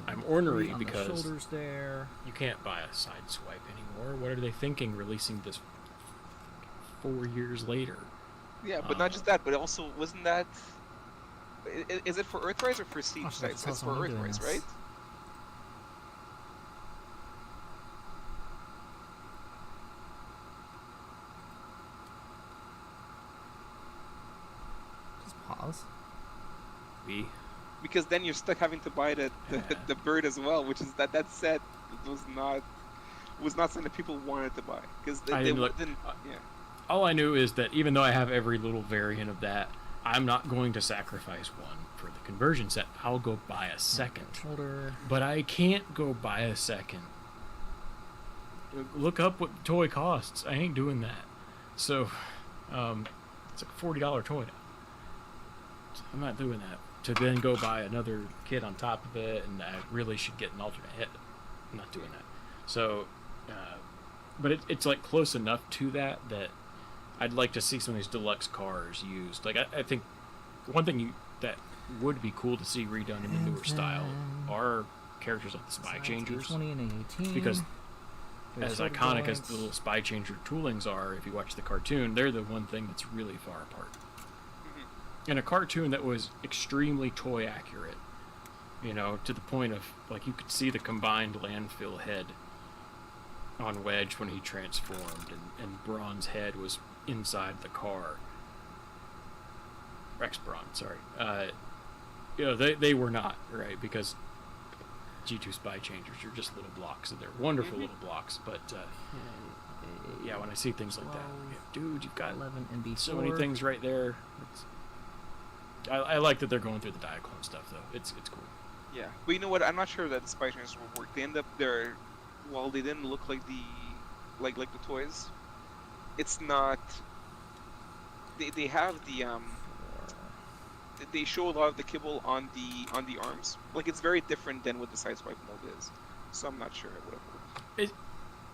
Speaker 3: I'm ornery because
Speaker 2: shoulders there.
Speaker 3: You can't buy a Sideswipe anymore. What are they thinking releasing this 4 years later?
Speaker 4: Yeah, but not just that, but also, wasn't that... Is it for Earthrise or for Siege Sites? It's for Earthrise, right?
Speaker 2: Just pause.
Speaker 4: Because then you're stuck having to buy the bird as well, which is that set was not something that people wanted to buy because they didn't. Yeah.
Speaker 3: All I knew is that even though I have every little variant of that, I'm not going to sacrifice one for the conversion set. I'll go buy a second.
Speaker 2: Shoulder.
Speaker 3: But I can't go buy a second. Look up what the toy costs. I ain't doing that. So, it's like a $40 toy now. So I'm not doing that. To then go buy another kit on top of it, and I really should get an alternate head. I'm not doing that. So, but it's like close enough to that I'd like to see some of these deluxe cars used. Like I think one thing that would be cool to see redone in the newer style are characters like the Spy Changers.
Speaker 2: 20 and 18.
Speaker 3: Because as iconic as the little Spy Changer toolings are, if you watch the cartoon, they're the one thing that's really far apart. In a cartoon that was extremely toy accurate, you know, to the point of, like, you could see the combined landfill head on Wedge when he transformed, and Braun's head was inside the car. Rex Braun, sorry. You know, they were not, right, because G2 Spy Changers are just little blocks, and they're wonderful little blocks, but, yeah, when I see things like that, dude, you've got
Speaker 2: 11 and
Speaker 3: so many things right there. I like that they're going through the Diaclone stuff, though. It's cool.
Speaker 4: Yeah, but you know what? I'm not sure that the Spy Changers will work. They end up there. While they didn't look like the toys, it's not. They have the They show a lot of the kibble on the arms. Like, it's very different than what the Sideswipe mode is. So I'm not sure it would have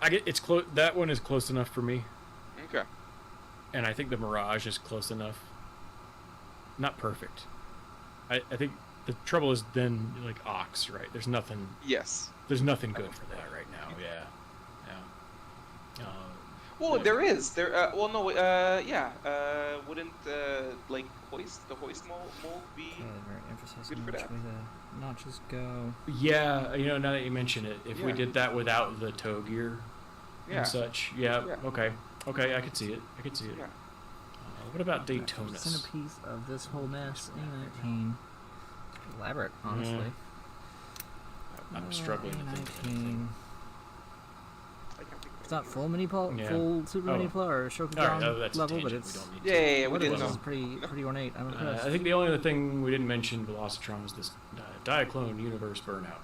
Speaker 4: worked.
Speaker 3: It's close. That one is close enough for me.
Speaker 4: Okay.
Speaker 3: And I think the Mirage is close enough. Not perfect. I think the trouble is then, like, Ox, right? There's nothing.
Speaker 4: Yes.
Speaker 3: There's nothing good for that right now. Yeah.
Speaker 4: Well, there is. Well, no. Yeah. Wouldn't like the hoist mold be good for that?
Speaker 2: The notches go.
Speaker 3: Yeah. You know, now that you mention it, if we did that without the toe gear and such, okay. I could see it.
Speaker 4: Yeah.
Speaker 3: What about Daytona?
Speaker 2: Centerpiece of this whole mess. 19. Elaborate, honestly.
Speaker 3: Yeah. I'm struggling to think of anything.
Speaker 2: It's not full full Super Minipla or Shoki level, but it's
Speaker 4: we didn't know.
Speaker 2: It's pretty ornate. I'm impressed.
Speaker 3: I think the only other thing we didn't mention, Velocitron, was this Diaclone Universe Burnout.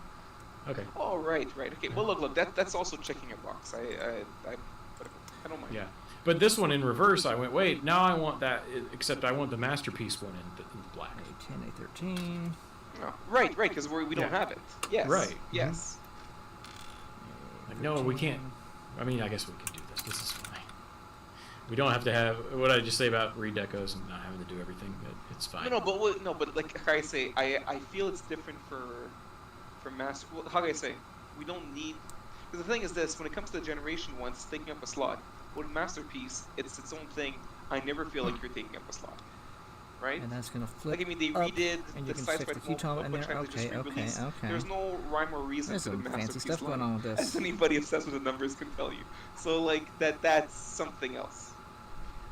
Speaker 3: Okay.
Speaker 4: Oh, right. Okay. Well, look. That's also checking a box. I don't mind.
Speaker 3: Yeah. But this one in reverse, I went, wait, now I want that, except I want the Masterpiece one in the black.
Speaker 2: A10, A13.
Speaker 4: Oh, right, because we don't have it. Yes.
Speaker 3: Right.
Speaker 4: Yes.
Speaker 3: Like, no, we can't. I mean, I guess we can do this. This is fine. We don't have to have what I just say about redecos and not having to do everything. It's fine.
Speaker 4: But like I say, I feel it's different for master. Well, how do I say? We don't need. Because the thing is this: when it comes to the generation ones, it's taking up a slot. With Masterpiece, it's its own thing. I never feel like you're taking up a slot, right?
Speaker 2: And that's gonna flip.
Speaker 4: Like, I mean, they redid
Speaker 2: the Sideswipe mode, okay.
Speaker 4: There's no rhyme or reason
Speaker 2: There's
Speaker 4: to the
Speaker 2: some fancy
Speaker 4: Masterpiece
Speaker 2: stuff
Speaker 4: line,
Speaker 2: going on with this.
Speaker 4: as anybody obsessed with the numbers can tell you. So, like, that's something else.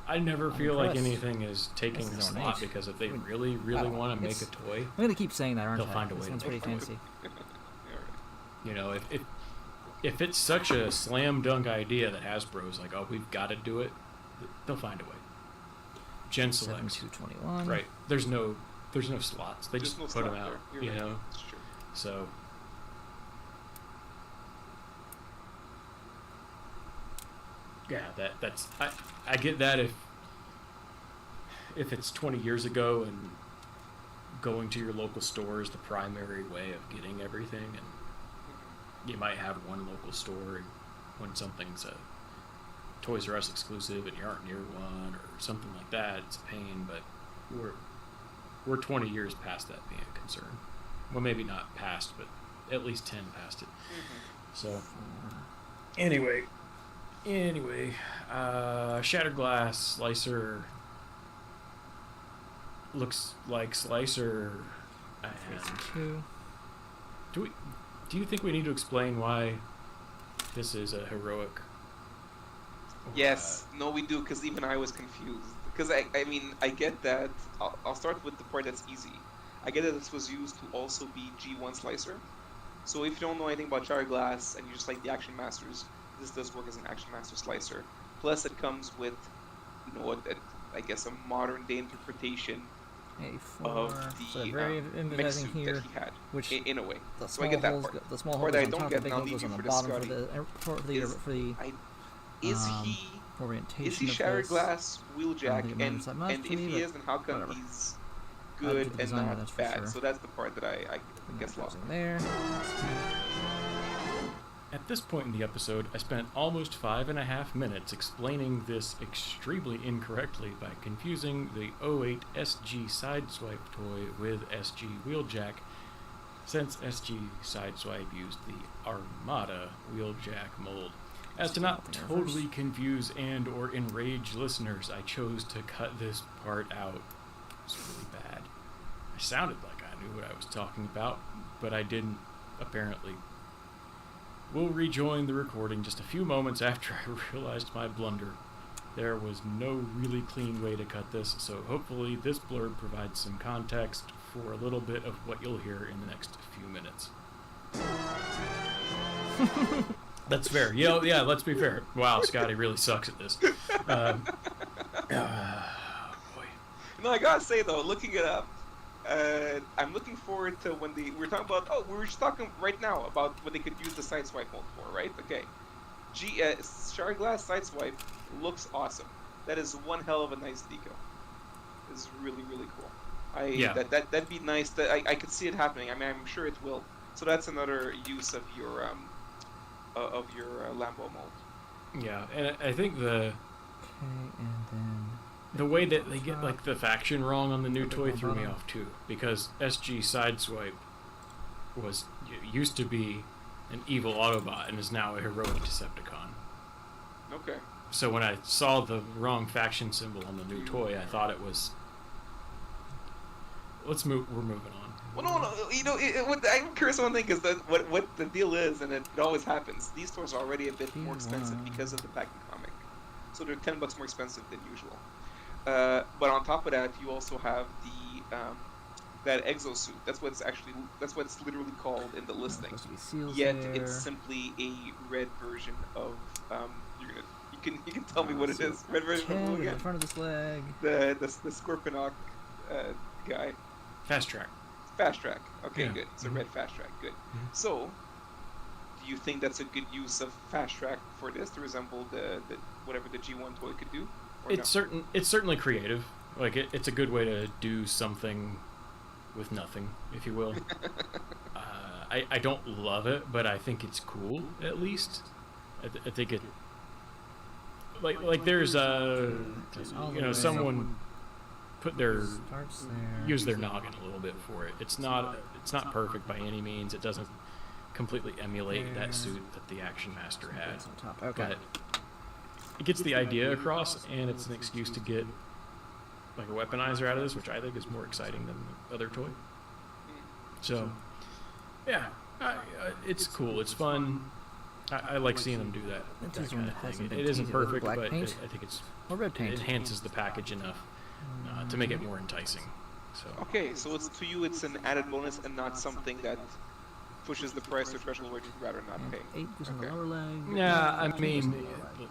Speaker 3: I never feel like anything is taking a slot because if they really want to make a toy,
Speaker 2: I'm gonna keep saying that, aren't I?
Speaker 3: They'll find a way.
Speaker 2: This one's pretty fancy.
Speaker 3: You know, if if it's such a slam dunk idea that Hasbro's like, oh, we've got to do it, they'll find a way. Gen selects.
Speaker 2: 7221.
Speaker 3: Right. There's no slots. They
Speaker 4: There's
Speaker 3: just
Speaker 4: no
Speaker 3: put them
Speaker 4: slot
Speaker 3: out.
Speaker 4: there. You're
Speaker 3: You
Speaker 4: right.
Speaker 3: know.
Speaker 4: It's true.
Speaker 3: So. Yeah, that's I get that if it's 20 years ago and going to your local store is the primary way of getting everything, and you might have one local store, and when something's a Toys R Us exclusive and you aren't near one or something like that, it's a pain. But we're 20 years past that being a concern. Well, maybe not past, but at least 10 past it. So anyway, Shattered Glass Slicer looks like Slicer. And do you think we need to explain why this is a heroic?
Speaker 4: Yes, no, we do, because even I was confused. Because I mean, I get that. I'll start with the part that's easy. I get that this was used to also be G1 Slicer. So if you don't know anything about Shattered Glass and you just like the Action Masters, this does work as an Action Master Slicer. Plus, it comes with, you know, I guess a modern day interpretation of the mech suit
Speaker 2: here,
Speaker 4: that he had,
Speaker 2: which
Speaker 4: in a way.
Speaker 2: the
Speaker 4: So I get that
Speaker 2: holes
Speaker 4: part.
Speaker 2: the small
Speaker 4: Part
Speaker 2: hole
Speaker 4: I
Speaker 2: goes on
Speaker 4: don't
Speaker 2: top,
Speaker 4: get,
Speaker 2: the big
Speaker 4: and I'll
Speaker 2: hole
Speaker 4: leave
Speaker 2: goes
Speaker 4: you
Speaker 2: on the
Speaker 4: for
Speaker 2: bottom for
Speaker 4: Scotty,
Speaker 2: the
Speaker 4: is he
Speaker 2: orientation
Speaker 4: is he
Speaker 2: of
Speaker 4: Shattered
Speaker 2: this.
Speaker 4: Glass Wheeljack,
Speaker 2: think it matters that much
Speaker 4: and
Speaker 2: to
Speaker 4: if
Speaker 2: me,
Speaker 4: he
Speaker 2: but
Speaker 4: is, then how come
Speaker 2: whatever.
Speaker 4: he's
Speaker 2: I like
Speaker 4: good
Speaker 2: the
Speaker 4: and
Speaker 2: designer, that's
Speaker 4: not
Speaker 2: for
Speaker 4: bad?
Speaker 2: sure.
Speaker 4: So that's the part that I guess lost.
Speaker 2: There.
Speaker 3: At this point in the episode, I spent almost 5.5 minutes explaining this extremely incorrectly by confusing the 08 SG Sideswipe toy with SG Wheeljack, since SG Sideswipe used the Armada Wheeljack mold. As to not totally confuse and or enrage listeners, I chose to cut this part out. It's really bad. I sounded like I knew what I was talking about, but I didn't, apparently. We'll rejoin the recording just a few moments after I realized my blunder. There was no really clean way to cut this, so hopefully this blurb provides some context for a little bit of what you'll hear in the next few minutes. That's fair. Yeah, let's be fair. Wow, Scotty really sucks at this. Boy.
Speaker 4: No, I gotta say though, looking it up, I'm looking forward to when we're talking about. Oh, we were just talking right now about what they could use the Sideswipe mode for, right? Okay, Shattered Glass Sideswipe looks awesome. That is one hell of a nice decal. It's really cool. That'd be nice. That I could see it happening. I mean, I'm sure it will. So that's another use of your Lambo mold.
Speaker 3: Yeah, and I think
Speaker 2: Okay, and then
Speaker 3: the way that they get like the faction wrong on the new toy threw me off too, because SG Sideswipe used to be an evil Autobot and is now a heroic Decepticon.
Speaker 4: Okay.
Speaker 3: So when I saw the wrong faction symbol on the new toy, I thought it was. We're moving on.
Speaker 4: Well, no. You know, I'm curious on one thing, because what the deal is, and it always happens. These toys are already a bit more expensive because of the packing comic, so they're $10 more expensive than usual. But on top of that, you also have the that exosuit. That's what it's literally called in the listing. Yet it's simply a red version of you can tell me what it is. Red version of who again?
Speaker 2: In front of this leg.
Speaker 4: The Scorponok guy.
Speaker 3: Fast Track.
Speaker 4: Fast Track. Okay,
Speaker 3: Yeah.
Speaker 4: good. It's a red Fast Track. Good. So, do you think that's a good use of Fast Track for this to resemble the whatever the G1 toy could do? Or
Speaker 3: It's certainly creative. Like it's a good way to do something with nothing, if you will. I don't love it, but I think it's cool at least. I think it. Like there's someone put use their noggin a little bit for it. It's not perfect by any means. It doesn't completely emulate that suit that the Action Master had.
Speaker 2: Okay.
Speaker 3: But it gets the idea across, and it's an excuse to get like a weaponizer out of this, which I think is more exciting than the other toy. So, yeah, it's cool. It's fun. I like seeing them do that kind of thing. It isn't perfect, but I think it enhances the package enough to make it more enticing. So
Speaker 4: Okay, so to you it's an added bonus and not something that pushes the price to a threshold where you'd rather not
Speaker 2: And
Speaker 4: pay.
Speaker 2: 8 goes on the
Speaker 4: Okay.
Speaker 2: lower leg.
Speaker 3: Yeah, I
Speaker 2: 9 goes
Speaker 3: mean,
Speaker 2: on the lower leg.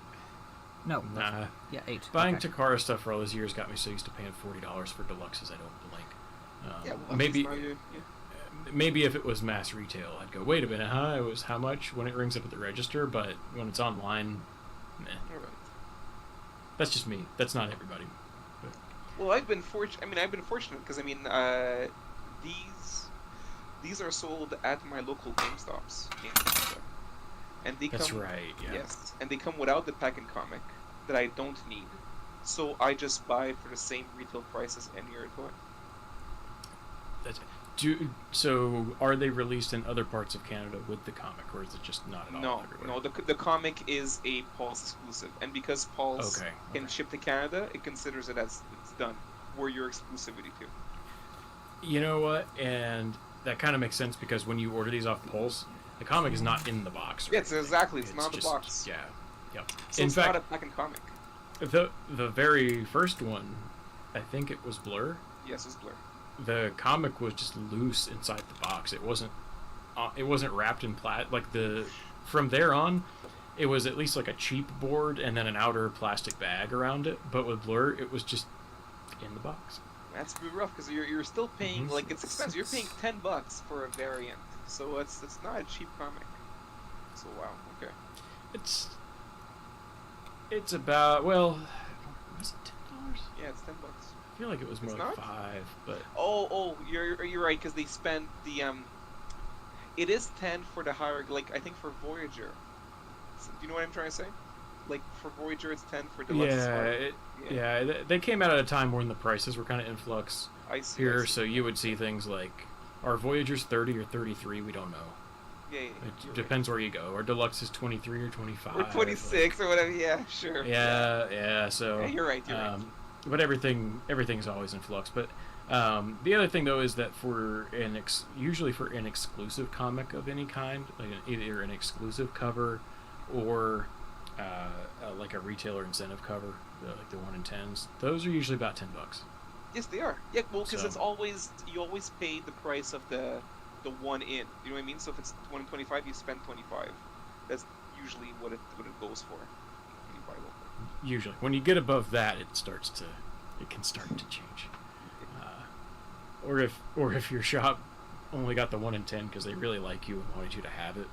Speaker 2: No.
Speaker 3: nah.
Speaker 2: Yeah, 8.
Speaker 3: Buying
Speaker 2: okay.
Speaker 3: Takara stuff for all those years got me so used to paying $40 for deluxes. I don't blink.
Speaker 4: Yeah, well,
Speaker 3: Maybe.
Speaker 4: that's not you- yeah.
Speaker 3: Maybe if it was mass retail, I'd go, wait a minute, huh? It was how much when it rings up at the register, but when it's online, meh.
Speaker 4: All right.
Speaker 3: That's just me. That's not everybody.
Speaker 4: Well, I've been fortunate because these are sold at my local GameStops in Canada, and they
Speaker 3: That's
Speaker 4: come
Speaker 3: right, yeah.
Speaker 4: yes, and they come without the pack and comic that I don't need, so I just buy for the same retail price as any other toy.
Speaker 3: So are they released in other parts of Canada with the comic, or is it just not at all
Speaker 4: No,
Speaker 3: everywhere?
Speaker 4: no, the comic is a Paul's exclusive, and because Paul's can ship to Canada, it considers it as it's done. We're your exclusivity to.
Speaker 3: You know what? And that kind of makes sense because when you order these off Pulse, the comic is not in the box. Right?
Speaker 4: Yeah, it's exactly. It's not in the
Speaker 3: just,
Speaker 4: box.
Speaker 3: Yeah. Yep.
Speaker 4: So
Speaker 3: in
Speaker 4: it's
Speaker 3: fact,
Speaker 4: not a pack and comic.
Speaker 3: the very first one, I think it was Blur.
Speaker 4: Yes, it's Blur.
Speaker 3: The comic was just loose inside the box. It wasn't wrapped in from there on, it was at least like a cheap board and then an outer plastic bag around it. But with Blur, it was just in the box.
Speaker 4: That's pretty rough because you're still paying like it's expensive. You're paying $10 for a variant, so it's not a cheap comic. So wow, okay.
Speaker 3: It's about was it $10?
Speaker 4: Yeah, it's $10.
Speaker 3: I feel like it was more like $5, but
Speaker 4: Oh, you're right because they spent the It is 10 for the higher, like I think for Voyager. So, do you know what I'm trying to say? Like for Voyager, it's 10 for deluxe.
Speaker 3: They came out at a time when the prices were kind of in flux
Speaker 4: I see.
Speaker 3: here, so you would see things like, are Voyagers 30 or 33? We don't know.
Speaker 4: Yeah,
Speaker 3: It depends where you go. Our deluxe is 23 or 25.
Speaker 4: or 26 or whatever. Yeah, sure.
Speaker 3: Yeah. So
Speaker 4: Yeah, you're right.
Speaker 3: but everything's always in flux. But the other thing though is that usually for an exclusive comic of any kind, like either an exclusive cover or like a retailer incentive cover, like the 1 in 10s, those are usually about $10.
Speaker 4: Yes, they are. Yeah, well, because
Speaker 3: So-
Speaker 4: it's always you always pay the price of the 1 in. You know what I mean? So if it's 1 in 25, you spend 25. That's usually what it goes for. When you buy local.
Speaker 3: Usually, when you get above that, it can start to change. Or if your shop only got the 1 in 10 because they really like you and wanted you to have it,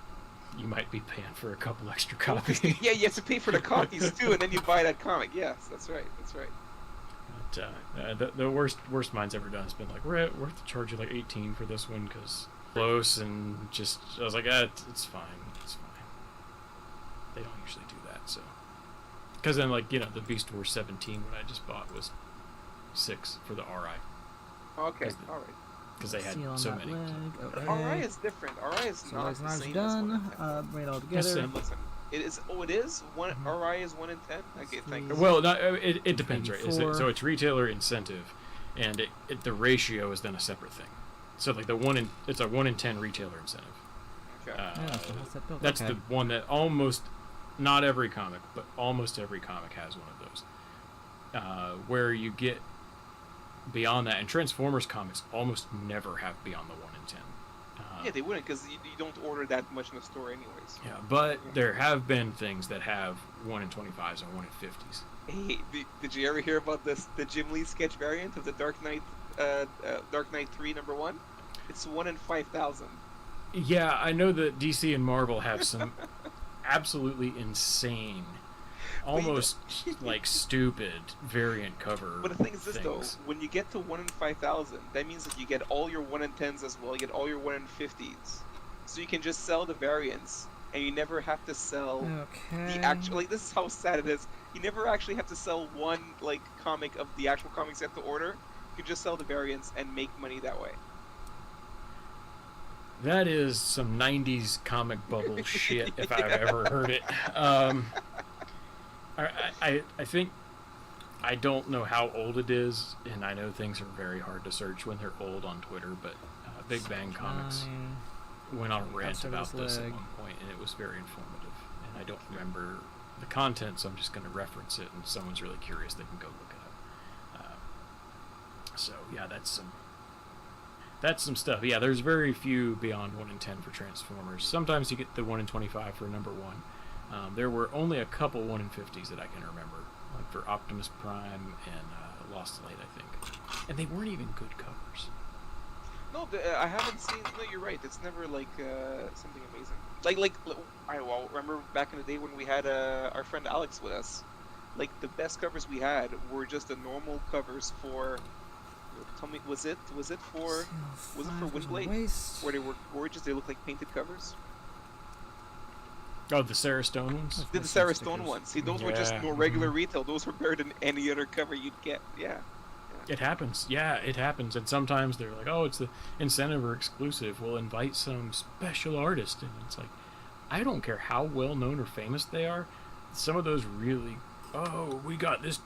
Speaker 3: you might be paying for a couple extra copies.
Speaker 4: Yeah, you have to pay for the copies too, and then you buy that comic. Yes, that's right. That's right.
Speaker 3: But the worst mine's ever done has been like, we're to charge you like 18 for this one because close, and just I was like, it's fine. They don't usually do that, so because then like the Beast Wars 17 what I just bought was $6 for the RI.
Speaker 4: Okay, all right.
Speaker 3: Because they had
Speaker 2: Seal on
Speaker 3: so
Speaker 2: that
Speaker 3: many.
Speaker 2: leg. Okay.
Speaker 4: RI is different. RI is
Speaker 2: So
Speaker 4: not
Speaker 2: legs
Speaker 4: the
Speaker 2: and arms
Speaker 4: same
Speaker 2: done.
Speaker 4: as 1 in 10.
Speaker 2: Bring it all
Speaker 3: Yes,
Speaker 2: together.
Speaker 3: Sam.
Speaker 4: Listen, it is. Oh, it is. RI is 1 in 10. Okay, thank you.
Speaker 3: Well, it depends, right?
Speaker 2: 84.
Speaker 3: So it's retailer incentive, and the ratio is then a separate thing. So like it's a 1 in 10 retailer incentive.
Speaker 4: Okay.
Speaker 2: Yeah, so that's that built.
Speaker 3: That's
Speaker 2: okay.
Speaker 3: the one that not every comic, but almost every comic has one of those. Where you get beyond that, and Transformers comics almost never have beyond the 1 in 10.
Speaker 4: Yeah, they wouldn't because you don't order that much in the store anyways.
Speaker 3: Yeah, but there have been things that have 1 in 25s and 1 in 50s.
Speaker 4: Hey, did you ever hear about the Jim Lee sketch variant of the Dark Knight 3 #1? It's 1 in 5,000.
Speaker 3: Yeah, I know that DC and Marvel have some absolutely insane, almost like stupid variant cover.
Speaker 4: But the thing is this though,
Speaker 3: things.
Speaker 4: when you get to 1 in 5,000, that means that you get all your 1 in 10s as well. You get all your 1 in 50s, so you can just sell the variants, and you never have to sell
Speaker 2: Okay.
Speaker 4: the actual. Like this is how sad it is. You never actually have to sell one like comic of the actual comics you have to order. You can just sell the variants and make money that way.
Speaker 3: That is some 90s comic bubble shit, if I've ever heard it. I think, I don't know how old it is, and I know things are very hard to search when they're old on Twitter, but Big Bang Comics went on a rant about this at one point, and it was very informative. And I don't remember the content, so I'm just going to reference it, and if someone's really curious, they can go look it up. So, yeah, that's some... That's some stuff. Yeah, there's very few beyond 1 in 10 for Transformers. Sometimes you get the 1 in 25 for number 1. There were only a couple 1 in 50s that I can remember, like for Optimus Prime and Lost Light, I think. And they weren't even good covers.
Speaker 4: No, I haven't seen. No, you're right. It's never like something amazing. I remember back in the day when we had our friend Alex with us. Like the best covers we had were just the normal covers for. Tell me, was it for Windblade? Where they were gorgeous. They looked like painted covers.
Speaker 3: Oh, the Sarah Stone ones?
Speaker 4: The Sarah Stone ones. See, those were just no regular retail. Those were better than any other cover you'd get. Yeah.
Speaker 3: It happens. Yeah, it happens. And sometimes they're like, oh, it's the incentive or exclusive. We'll invite some special artist. And it's like, I don't care how well known or famous they are. Some of those really, oh, we got this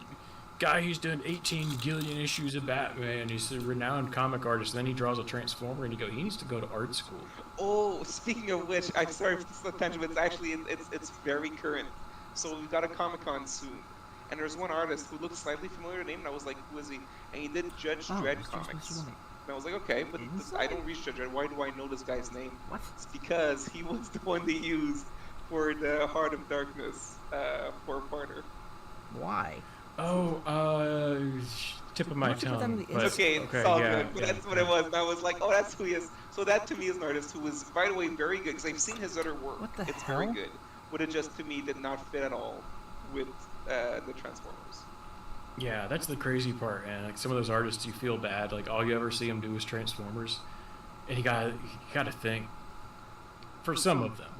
Speaker 3: guy who's done 18 gillion issues of Batman. He's a renowned comic artist. And then he draws a Transformer and he needs to go to art school.
Speaker 4: Oh, speaking of which, I'm sorry for this tangent, but it's actually, it's very current. So we've got a Comic-Con soon. And there's one artist who looked slightly familiar name, and I was like, who is he? And he did Judge Dredd comics. And I was like, okay, but I don't reach Judge Dredd. Why do I know this guy's name?
Speaker 2: What?
Speaker 4: It's because he was the one they used for the Heart of Darkness for Parter.
Speaker 2: Why?
Speaker 3: Oh, tip of my tongue.
Speaker 4: Okay, it's all good, but that's what it was. And I was like, oh, that's who he is. So that to me is an artist who is, by the way, very good, because I've seen his other work.
Speaker 2: What the
Speaker 4: It's
Speaker 2: hell?
Speaker 4: very good. But it just, to me, did not fit at all with the Transformers.
Speaker 3: Yeah, that's the crazy part. And like some of those artists, you feel bad. Like all you ever see them do is Transformers, and you gotta think. For some of them,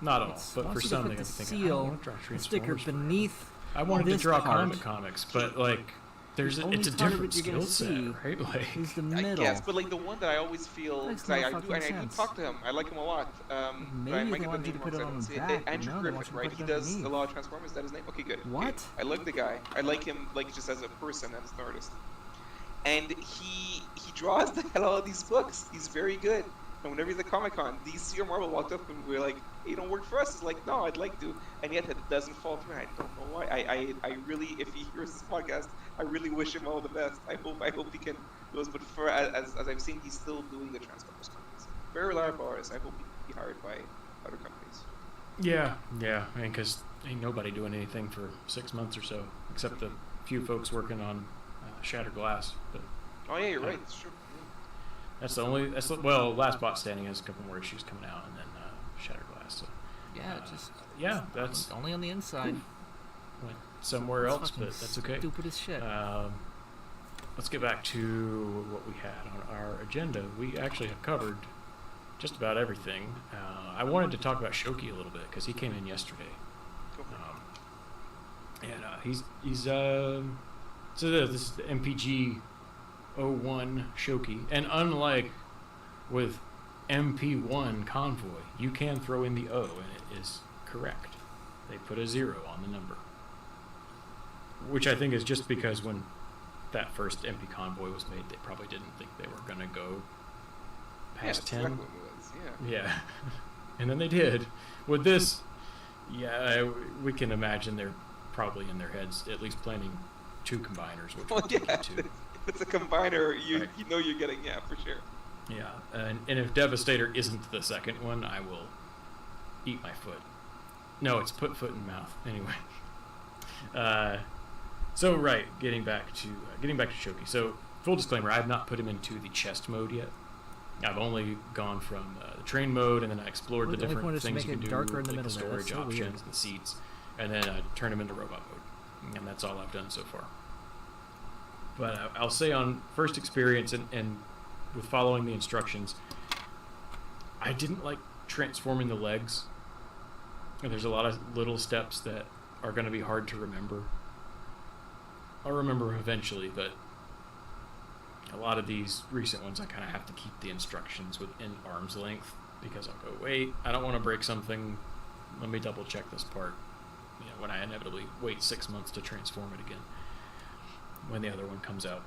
Speaker 3: not all, but for some, they got to think. I want to draw Transformers.
Speaker 2: Sticker beneath.
Speaker 3: I wanted to draw
Speaker 2: part.
Speaker 3: comics, but like, it's a different skill set, right? Like,
Speaker 2: is the
Speaker 4: I
Speaker 2: middle.
Speaker 4: guess, but like the one that I always feel,
Speaker 2: Makes
Speaker 4: because
Speaker 2: no
Speaker 4: I do
Speaker 2: fucking sense.
Speaker 4: talk to him. I like him a lot. But I
Speaker 2: Maybe
Speaker 4: might
Speaker 2: they
Speaker 4: get
Speaker 2: want
Speaker 4: the
Speaker 2: you
Speaker 4: name
Speaker 2: to put it
Speaker 4: wrong,
Speaker 2: on
Speaker 4: so I
Speaker 2: the
Speaker 4: don't
Speaker 2: back,
Speaker 4: say
Speaker 2: but
Speaker 4: Andrew
Speaker 2: no, they want
Speaker 4: Griffith,
Speaker 2: you to
Speaker 4: right?
Speaker 2: put
Speaker 4: He
Speaker 2: it
Speaker 4: does
Speaker 2: underneath.
Speaker 4: a lot of Transformers. Is that his name? Okay, good.
Speaker 2: What?
Speaker 4: Okay. I like the guy. I like him like just as a person, as an artist. And he draws the hell out of these books. He's very good. And whenever he's at Comic-Con, DC or Marvel walked up and we were like, hey, you don't work for us. It's like, no, I'd like to. And yet it doesn't fall through. I don't know why. I really, if he hears this podcast, I really wish him all the best. I hope he can do this. But for as I've seen, he's still doing the Transformers comics. Very reliable artist. I hope he be hired by other companies.
Speaker 3: yeah, I mean, because ain't nobody doing anything for 6 months or so, except a few folks working on Shattered Glass. But
Speaker 4: Oh yeah, you're right. It's true.
Speaker 3: that's the only. Well, Last Bot Standing has a couple more issues coming out, and then Shattered Glass. So,
Speaker 2: Yeah, just
Speaker 3: yeah, that's
Speaker 2: only on the inside.
Speaker 3: went somewhere
Speaker 2: That's
Speaker 3: else,
Speaker 2: fucking
Speaker 3: but that's okay.
Speaker 2: Stupid as shit.
Speaker 3: Let's get back to what we had on our agenda. We actually have covered just about everything. I wanted to talk about Shoki a little bit because he came in yesterday, and he's so this is the Mpg01 Shoki, and unlike with MP1 Convoy, you can throw in the O and it is correct. They put a 0 on the number, which I think is just because when that first MP Convoy was made, they probably didn't think they were going to go past 10.
Speaker 4: Exactly what it was.
Speaker 3: Yeah. And then they did. With this, yeah, we can imagine they're probably in their heads at least planning 2 combiners, which
Speaker 4: Well,
Speaker 3: will
Speaker 4: yeah.
Speaker 3: take 2.
Speaker 4: If it's a combiner, you
Speaker 3: Right.
Speaker 4: you know you're getting for sure.
Speaker 3: Yeah, and if Devastator isn't the second one, I will eat my foot. No, it's put foot in mouth. Anyway. So right, getting back to Shoki. So full disclaimer, I have not put him into the chest mode yet. I've only gone from the train mode, and then I explored the
Speaker 2: The only
Speaker 3: different
Speaker 2: point is to
Speaker 3: things
Speaker 2: make
Speaker 3: you can
Speaker 2: it
Speaker 3: do,
Speaker 2: darker in the
Speaker 3: like the
Speaker 2: middle there. That's
Speaker 3: storage
Speaker 2: so weird.
Speaker 3: options, the seats, and then turn him into robot mode. And that's all I've done so far. But I'll say on first experience and with following the instructions, I didn't like transforming the legs. And there's a lot of little steps that are going to be hard to remember. I'll remember eventually, but a lot of these recent ones I kind of have to keep the instructions within arm's length because I'll go, wait, I don't want to break something. Let me double check this part. You know, when I inevitably wait 6 months to transform it again when the other one comes out.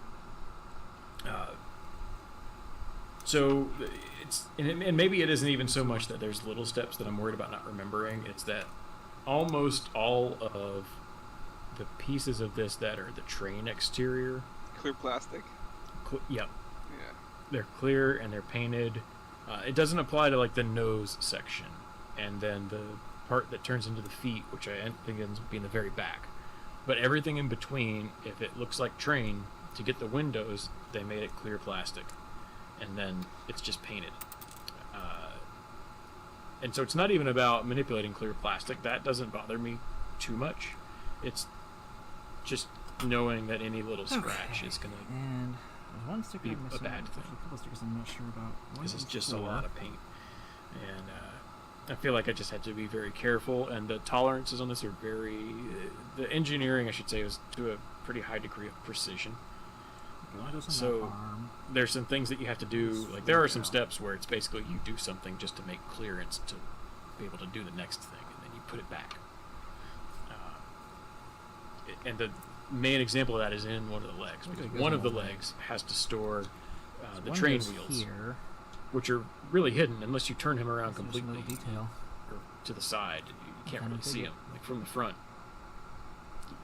Speaker 3: So it's and maybe it isn't even so much that there's little steps that I'm worried about not remembering. It's that almost all of the pieces of this that are the train exterior.
Speaker 4: Clear plastic.
Speaker 3: Yep.
Speaker 4: Yeah.
Speaker 3: they're clear and they're painted. It doesn't apply to like the nose section, and then the part that turns into the feet, which I think ends up being the very back. But everything in between, if it looks like train, to get the windows, they made it clear plastic, and then it's just painted. And so it's not even about manipulating clear plastic. That doesn't bother me too much. It's just knowing that any little scratch is going to
Speaker 2: and there's one sticker
Speaker 3: be
Speaker 2: I'm missing.
Speaker 3: a bad thing.
Speaker 2: A couple stickers I'm not sure about.
Speaker 3: Because it's just a lot of paint. And I feel like I just had to be very careful, and the tolerances on this are very... the engineering, I should say, was to a pretty high degree of precision. So there's some things that you have to do, like there are some steps where it's basically you do something just to make clearance to be able to do the next thing, and then you put it back. And the main example of that is in one of the legs, because one of the legs has to store the train wheels,
Speaker 2: here,
Speaker 3: which are really hidden unless you turn him around
Speaker 2: there's
Speaker 3: completely
Speaker 2: no detail.
Speaker 3: or to the side. You can't
Speaker 2: Kinda
Speaker 3: really see
Speaker 2: dig
Speaker 3: him. Like from the front,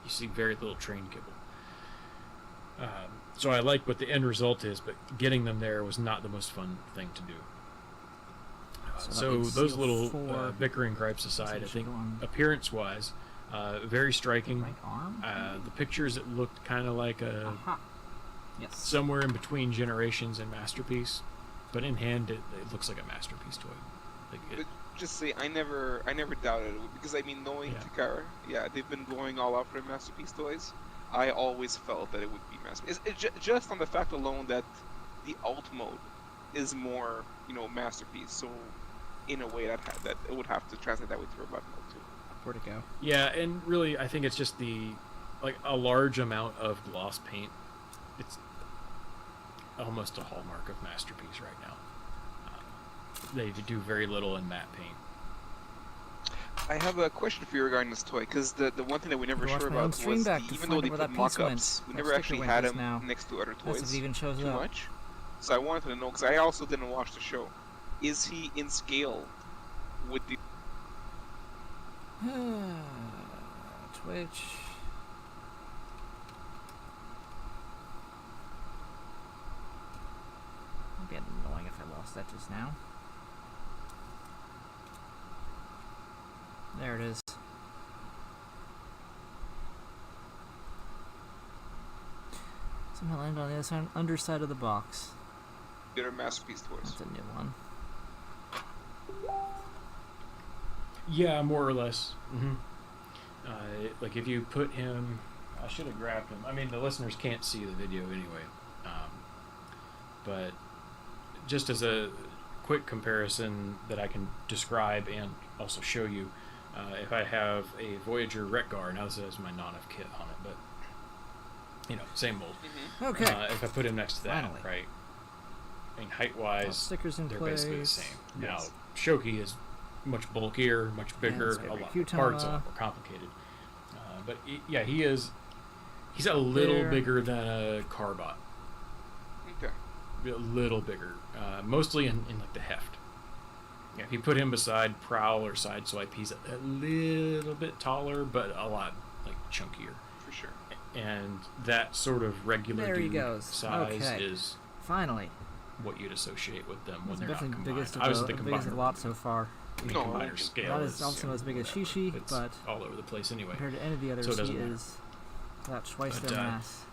Speaker 3: you see very little train kibble. So I like what the end result is, but getting them there was not the most fun thing to do. So those little bickering gripes aside, I think appearance-wise, very striking. The pictures, it looked kind of like a somewhere in between Generations and Masterpiece, but in hand it looks like a Masterpiece toy. Like
Speaker 4: just say I never doubted it, because I mean, knowing Takara, they've been blowing all out for their Masterpiece toys. I always felt that it would be Masterpiece. It's just on the fact alone that the alt mode is more, Masterpiece. So in a way that it would have to translate that way to robot mode too.
Speaker 2: Where'd it go?
Speaker 3: Yeah, and really I think it's just a large amount of gloss paint. It's almost a hallmark of Masterpiece right now. They do very little in matte paint.
Speaker 4: I have a question for you regarding this toy, because the one thing that we never sure about was even though they put mock-ups, we never actually had him next to other toys
Speaker 2: too
Speaker 4: much. So I wanted to know, because I also didn't watch the show, is he in scale with the...
Speaker 2: Twitch... It'd be annoying if I lost that just now. There it is. Somehow landed on the underside of the box.
Speaker 4: They're Masterpiece toys.
Speaker 2: That's a new one.
Speaker 3: Yeah, more or less. Like if you put him... I should have grabbed him. I mean, the listeners can't see the video anyway. But just as a quick comparison that I can describe and also show you, if I have a Voyager Retgar, now this has my non-of kit on it, but same mold.
Speaker 2: Okay.
Speaker 3: If I put him next to that, right? I mean, height-wise,
Speaker 2: stickers in
Speaker 3: they're
Speaker 2: place.
Speaker 3: basically the same.
Speaker 2: Yes.
Speaker 3: Now, Shoki is much bulkier, much bigger, a lot more parts, a lot more complicated. But he's a little bigger than a Carbot.
Speaker 4: Okay.
Speaker 3: A little bigger, mostly in like the heft. Yeah, if you put him beside Prowl or Sideswipe, he's a little bit taller, but a lot chunkier.
Speaker 4: For sure.
Speaker 3: And that sort of regular size is
Speaker 2: finally
Speaker 3: what you'd associate with them when they're
Speaker 2: definitely
Speaker 3: not combined.
Speaker 2: Biggest
Speaker 3: Obviously,
Speaker 2: the biggest of the lot so far.
Speaker 3: The combiner scale
Speaker 2: Not
Speaker 3: is
Speaker 2: also as big as Shishi,
Speaker 3: it's
Speaker 2: but
Speaker 3: all over the place anyway.
Speaker 2: compared to any of the others,
Speaker 3: So it doesn't
Speaker 2: he
Speaker 3: matter.
Speaker 2: is about twice their mass.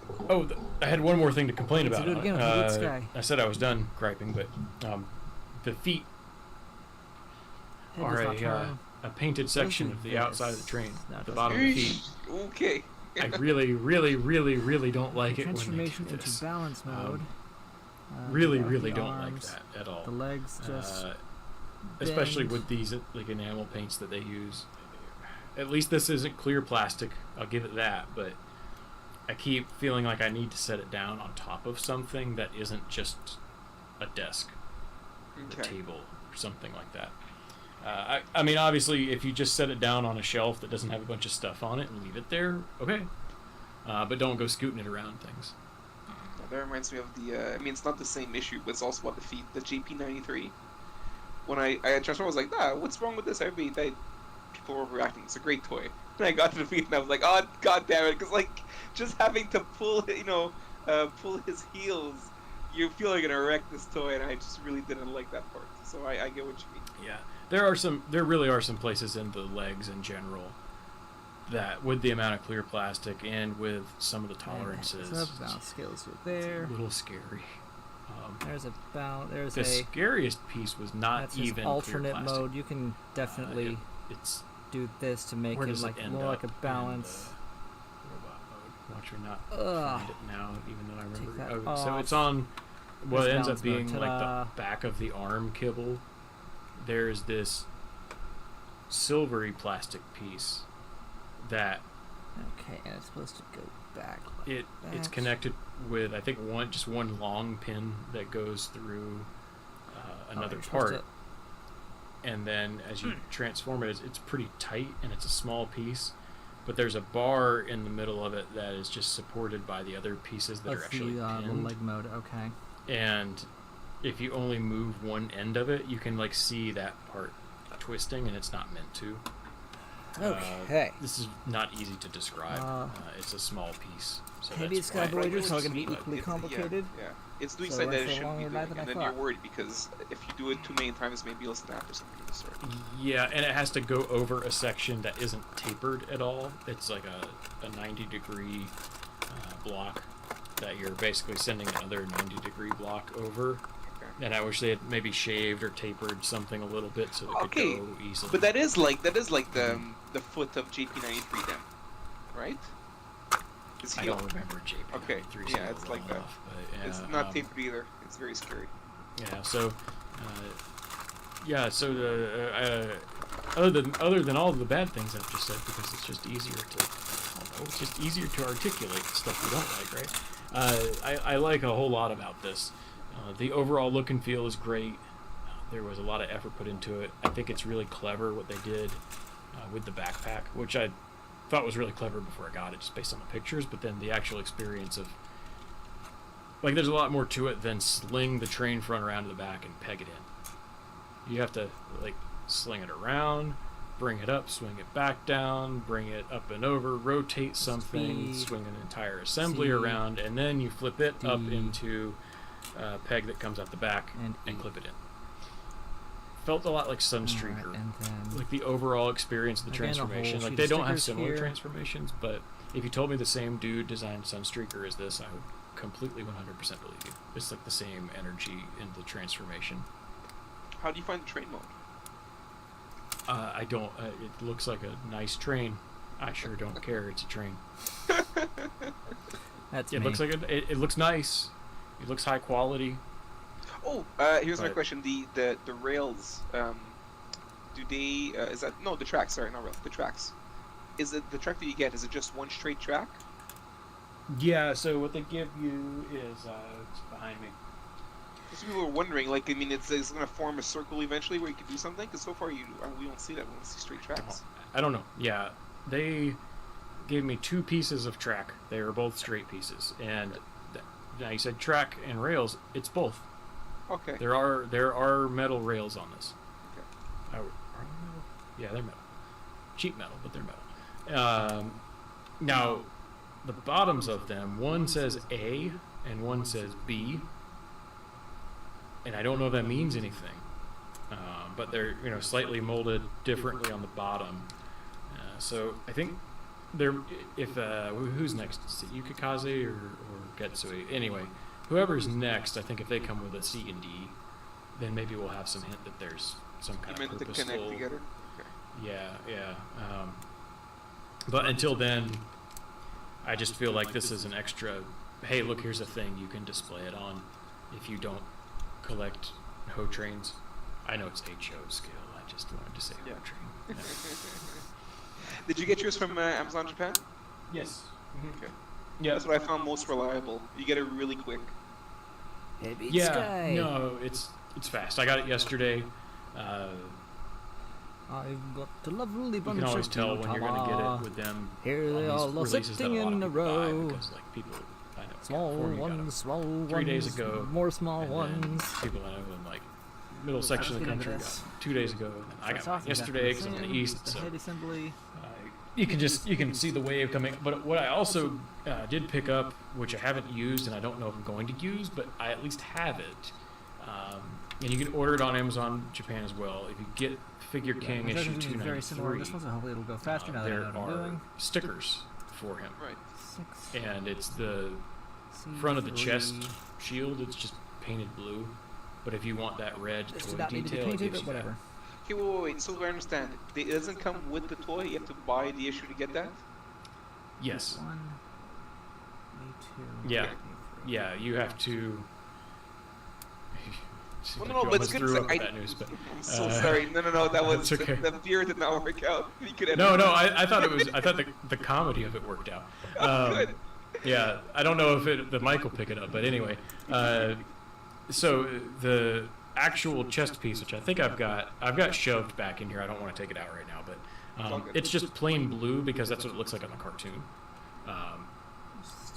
Speaker 3: I had one more thing to complain about.
Speaker 2: Do it again with Hebitsukai.
Speaker 3: I said I was done griping, but the feet
Speaker 2: Head
Speaker 3: are
Speaker 2: does not turn.
Speaker 3: a painted section of the outside of the train. The bottom of the feet.
Speaker 4: Okay.
Speaker 3: I really, really, really, really don't like it when they
Speaker 2: Transformation
Speaker 3: do
Speaker 2: into
Speaker 3: this.
Speaker 2: balance mode.
Speaker 3: Really,
Speaker 2: the
Speaker 3: really don't
Speaker 2: arms,
Speaker 3: like that at all.
Speaker 2: The legs just
Speaker 3: especially
Speaker 2: bend.
Speaker 3: with these enamel paints that they use. At least this isn't clear plastic. I'll give it that, but I keep feeling like I need to set it down on top of something that isn't just a desk, or a table, or something like that. I mean, obviously, if you just set it down on a shelf that doesn't have a bunch of stuff on it and leave it there, okay. But don't go scooting it around things.
Speaker 4: That reminds me of the, I mean, it's not the same issue, but it's also about the feet, the JP93. When I had transformed, I was like, nah, what's wrong with this? People were overreacting. It's a great toy. And I got to the feet and I was like, oh, god damn it. Because, just having to pull his heels you feel like you're gonna wreck this toy, and I just really didn't like that part. So I get what you mean.
Speaker 3: Yeah, there really are some places in the legs in general that, with the amount of clear plastic and with some of the tolerances,
Speaker 2: Balance scales are there.
Speaker 3: it's a little scary.
Speaker 2: There's a balance. There's
Speaker 3: The
Speaker 2: a.
Speaker 3: scariest piece was not
Speaker 2: That's his
Speaker 3: even
Speaker 2: alternate
Speaker 3: clear plastic.
Speaker 2: mode. You can definitely
Speaker 3: It's
Speaker 2: do this to make
Speaker 3: where
Speaker 2: it
Speaker 3: does
Speaker 2: like
Speaker 3: it end
Speaker 2: more
Speaker 3: up
Speaker 2: like a
Speaker 3: in
Speaker 2: balance.
Speaker 3: the robot mode? Watch me not
Speaker 2: Ugh.
Speaker 3: find it now, even though I remember.
Speaker 2: Take that
Speaker 3: So
Speaker 2: off.
Speaker 3: it's on what
Speaker 2: There's
Speaker 3: ends up
Speaker 2: balance
Speaker 3: being
Speaker 2: mode.
Speaker 3: like
Speaker 2: Ta-da.
Speaker 3: the back of the arm kibble. There's this silvery plastic piece that
Speaker 2: Okay, and it's supposed to go back.
Speaker 3: it's
Speaker 2: that.
Speaker 3: connected with, I think, one long pin that goes through another
Speaker 2: you're supposed
Speaker 3: part, and then as you transform it, it's pretty tight and it's a small piece, but there's a bar in the middle of it that is just supported by the other pieces that are
Speaker 2: That's
Speaker 3: actually
Speaker 2: the
Speaker 3: pinned.
Speaker 2: leg mode. Okay.
Speaker 3: And if you only move one end of it, you can like see that part twisting, and it's not meant to.
Speaker 2: Okay.
Speaker 3: This is not easy to describe. It's a small piece. So
Speaker 2: Maybe
Speaker 3: that's
Speaker 2: it's got
Speaker 3: why-
Speaker 2: Voyagers, so
Speaker 4: what
Speaker 2: it's
Speaker 4: you
Speaker 2: gonna be
Speaker 4: mean,
Speaker 2: equally
Speaker 4: but
Speaker 2: complicated.
Speaker 4: Yeah, it's doing
Speaker 2: So
Speaker 4: something that
Speaker 2: it's
Speaker 4: it
Speaker 2: a
Speaker 4: shouldn't be
Speaker 2: longer
Speaker 4: doing,
Speaker 2: ride than
Speaker 4: and
Speaker 2: I
Speaker 4: then you're
Speaker 2: thought.
Speaker 4: worried because if you do it too many times, maybe it'll snap or something of the sort.
Speaker 3: Yeah, and it has to go over a section that isn't tapered at all. It's like a 90-degree block that you're basically sending another 90-degree block over.
Speaker 4: Okay.
Speaker 3: And I wish they had maybe shaved or tapered something a little bit so it
Speaker 4: Okay,
Speaker 3: could go easily.
Speaker 4: But that is like the foot of JP93 then, right? It's
Speaker 3: I
Speaker 4: heel.
Speaker 3: don't remember JP.
Speaker 4: Okay, yeah, it's like that.
Speaker 3: But,
Speaker 4: It's not tapered either. It's very scary.
Speaker 3: Yeah, so other than all of the bad things I've just said, because it's just easier to, I don't know, it's just easier to articulate stuff you don't like, right? I like a whole lot about this. The overall look and feel is great. There was a lot of effort put into it. I think it's really clever what they did with the backpack, which I thought was really clever before I got it, just based on the pictures. But then the actual experience of, like, there's a lot more to it than sling the train front around to the back and peg it in. You have to, like, sling it around, bring it up, swing it back down, bring it up and over, rotate something, swing an entire assembly around, and then you flip it up into a peg that comes out the back and clip it in. Felt a lot like Sunstreaker.
Speaker 2: Alright, and then
Speaker 3: Like the overall experience of the
Speaker 2: again, a whole
Speaker 3: transformation. Like
Speaker 2: sheet
Speaker 3: they
Speaker 2: of
Speaker 3: don't have
Speaker 2: stickers
Speaker 3: similar
Speaker 2: here.
Speaker 3: transformations, but if you told me the same dude designed Sunstreaker as this, I would completely 100% believe you. It's like the same energy in the transformation.
Speaker 4: How do you find the train mode?
Speaker 3: I don't. It looks like a nice train. I sure don't care. It's a train.
Speaker 2: That's
Speaker 3: It
Speaker 2: me.
Speaker 3: looks like it looks nice. It looks high quality.
Speaker 4: Oh, here's my
Speaker 3: But-
Speaker 4: question: the rails, do they is that no the tracks? Sorry, not rails. The tracks. Is it the track that you get? Is it just one straight track?
Speaker 3: Yeah. So what they give you is it's behind me.
Speaker 4: Because people were wondering, like, I mean, it's going to form a circle eventually where you can do something. Because so far, we don't see that. We don't see straight tracks.
Speaker 3: I don't know. Yeah, they gave me two pieces of track. They were both straight pieces, and now you said track and rails. It's both.
Speaker 4: Okay.
Speaker 3: There are metal rails on this.
Speaker 4: Okay.
Speaker 3: Are they metal? Yeah, they're metal. Cheap metal, but they're metal. Now, the bottoms of them, one says A and one says B, and I don't know if that means anything. But they're slightly molded differently on the bottom. So I think they're who's next? Is it Yukikaze or Getsui? Anyway, whoever's next, I think if they come with a C and D, then maybe we'll have some hint that there's some kind
Speaker 4: You
Speaker 3: of
Speaker 4: meant to
Speaker 3: purposeful.
Speaker 4: connect together. Okay.
Speaker 3: Yeah. But until then, I just feel like this is an extra. Hey, look, here's a thing you can display it on. If you don't collect Ho trains, I know it's HO scale. I just wanted to say
Speaker 4: Yeah.
Speaker 3: Ho train. Yeah.
Speaker 4: Did you get yours from Amazon Japan?
Speaker 3: Yes.
Speaker 4: Okay.
Speaker 3: Yeah.
Speaker 4: That's what I found most reliable. You get it really quick.
Speaker 2: Hebitsukai.
Speaker 3: No, it's fast. I got it yesterday.
Speaker 2: I've got a lovely
Speaker 3: You
Speaker 2: bunch
Speaker 3: can always
Speaker 2: of
Speaker 3: tell when you're gonna get
Speaker 2: Utama.
Speaker 3: it with them.
Speaker 2: Here they
Speaker 3: on
Speaker 2: all
Speaker 3: these
Speaker 2: are
Speaker 3: releases that
Speaker 2: sitting
Speaker 3: a lot
Speaker 2: in
Speaker 3: of
Speaker 2: a
Speaker 3: people buy
Speaker 2: row.
Speaker 3: because, like, people, I know,
Speaker 2: Small
Speaker 3: California got
Speaker 2: ones,
Speaker 3: them
Speaker 2: small
Speaker 3: 3
Speaker 2: ones,
Speaker 3: days ago,
Speaker 2: more small
Speaker 3: and then
Speaker 2: ones.
Speaker 3: people I know in like middle section of the
Speaker 2: get into
Speaker 3: country got
Speaker 2: this.
Speaker 3: 2 days ago. And I got mine yesterday because I'm in the east.
Speaker 2: The
Speaker 3: So
Speaker 2: head assembly.
Speaker 3: you can see the wave coming. But what I also did pick up, which I haven't used and I don't know if I'm going to use, but I at least have it. And you can order it on Amazon Japan as well. If you get Figure King issue 293,
Speaker 2: very similar. This one, so hopefully it'll go faster now that I know
Speaker 3: there
Speaker 2: what I'm
Speaker 3: are
Speaker 2: doing.
Speaker 3: stickers for him.
Speaker 4: Right.
Speaker 2: 6,
Speaker 3: And it's the front of the chest shield. It's just painted blue. But if you want that red
Speaker 2: Just
Speaker 3: toy
Speaker 2: about needed to
Speaker 3: detail,
Speaker 2: be
Speaker 3: it
Speaker 2: painted,
Speaker 3: gives
Speaker 2: but
Speaker 3: you that.
Speaker 2: whatever.
Speaker 4: Okay, wait. So I understand. It doesn't come with the toy. You have to buy the issue to get that.
Speaker 3: Yes.
Speaker 2: 1, A2,
Speaker 3: Yeah.
Speaker 2: A3.
Speaker 3: Yeah, you have to.
Speaker 4: Well,
Speaker 3: You
Speaker 4: no, but it's
Speaker 3: almost
Speaker 4: good.
Speaker 3: threw
Speaker 4: 'Cause
Speaker 3: up with that news, but
Speaker 4: I'm so sorry. No. That was
Speaker 3: It's okay.
Speaker 4: the beer did not work out. You could
Speaker 3: no. I thought it was. I thought the comedy of it worked out.
Speaker 4: Good.
Speaker 3: Yeah, I don't know if the mic will pick it up, but anyway. So the actual chest piece, which I think I've got shoved back in here. I don't want to take it out right now, but it's just plain blue because that's what it looks like on the cartoon.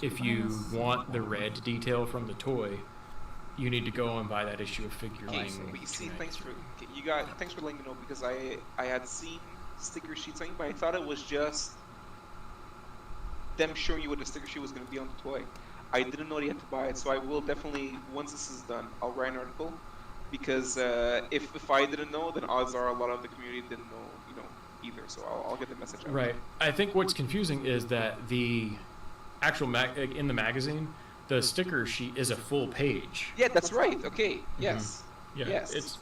Speaker 3: If you want the red detail from the toy, you need to go and buy that issue of Figure
Speaker 4: Okay,
Speaker 3: King.
Speaker 4: but you see, thanks for letting me know, because I had seen sticker sheets on it, but I thought it was just them showing you what the sticker sheet was going to be on the toy. I didn't know that you had to buy it, so I will definitely, once this is done, I'll write an article, because if I didn't know, then odds are a lot of the community didn't know, either. So I'll get the message out.
Speaker 3: Right. I think what's confusing is that the actual in the magazine, the sticker sheet is a full page.
Speaker 4: Yeah, that's right. Okay. Yes.
Speaker 3: Yeah.
Speaker 4: Yes.
Speaker 3: It's.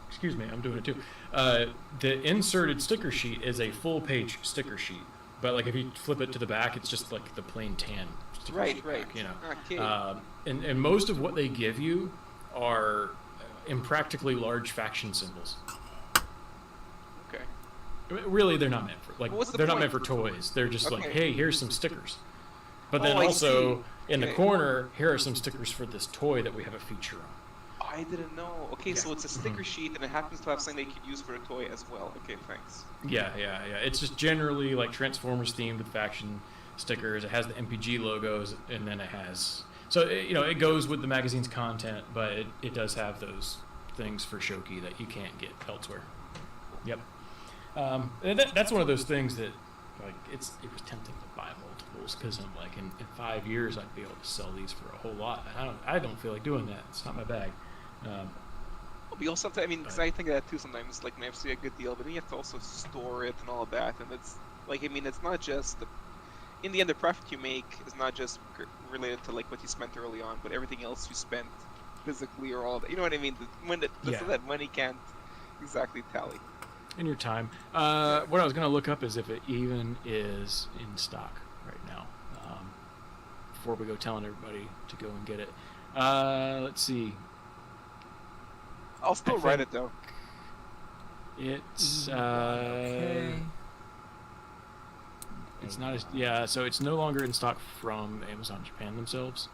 Speaker 3: Excuse me, I'm doing it too. The inserted sticker sheet is a full page sticker sheet, but like if you flip it to the back, it's just like the plain tan sticker
Speaker 4: Right.
Speaker 3: sheet
Speaker 4: Right.
Speaker 3: back, you know.
Speaker 4: Okay.
Speaker 3: And most of what they give you are impractically large faction symbols.
Speaker 4: Okay.
Speaker 3: Really, they're not meant for
Speaker 4: What's the
Speaker 3: they're not
Speaker 4: point?
Speaker 3: meant for toys. They're just like,
Speaker 4: Okay.
Speaker 3: hey, here's some stickers. But then
Speaker 4: Oh, I
Speaker 3: also
Speaker 4: see.
Speaker 3: in the
Speaker 4: Okay.
Speaker 3: corner, here are some stickers for this toy that we have a feature on.
Speaker 4: I didn't know. Okay, so it's a sticker sheet, and it happens to have something they could use for a toy as well. Okay, thanks.
Speaker 3: Yeah. It's just generally like Transformers themed with faction stickers. It has the MPG logos, and then it has it goes with the magazine's content, but it does have those things for Shoki that you can't get elsewhere. Yep. And that's one of those things that like it was tempting to buy multiples because I'm like in 5 years I'd be able to sell these for a whole lot. I don't feel like doing that. It's not my bag.
Speaker 4: But you also have to, I mean, because I think of that too sometimes, like, when I see a good deal, but then you have to also store it and all of that, and it's, like, I mean, it's not just, in the end, the profit you make is not just related to, like, what you spent early on, but everything else you spent physically or all that, you know what I mean? So that money can't exactly tally.
Speaker 3: In your time. What I was going to look up is if it even is in stock right now, before we go telling everybody to go and get it. Let's see.
Speaker 4: I'll still write it, though.
Speaker 3: It's
Speaker 2: Okay.
Speaker 3: it's not as so it's no longer in stock from Amazon Japan themselves,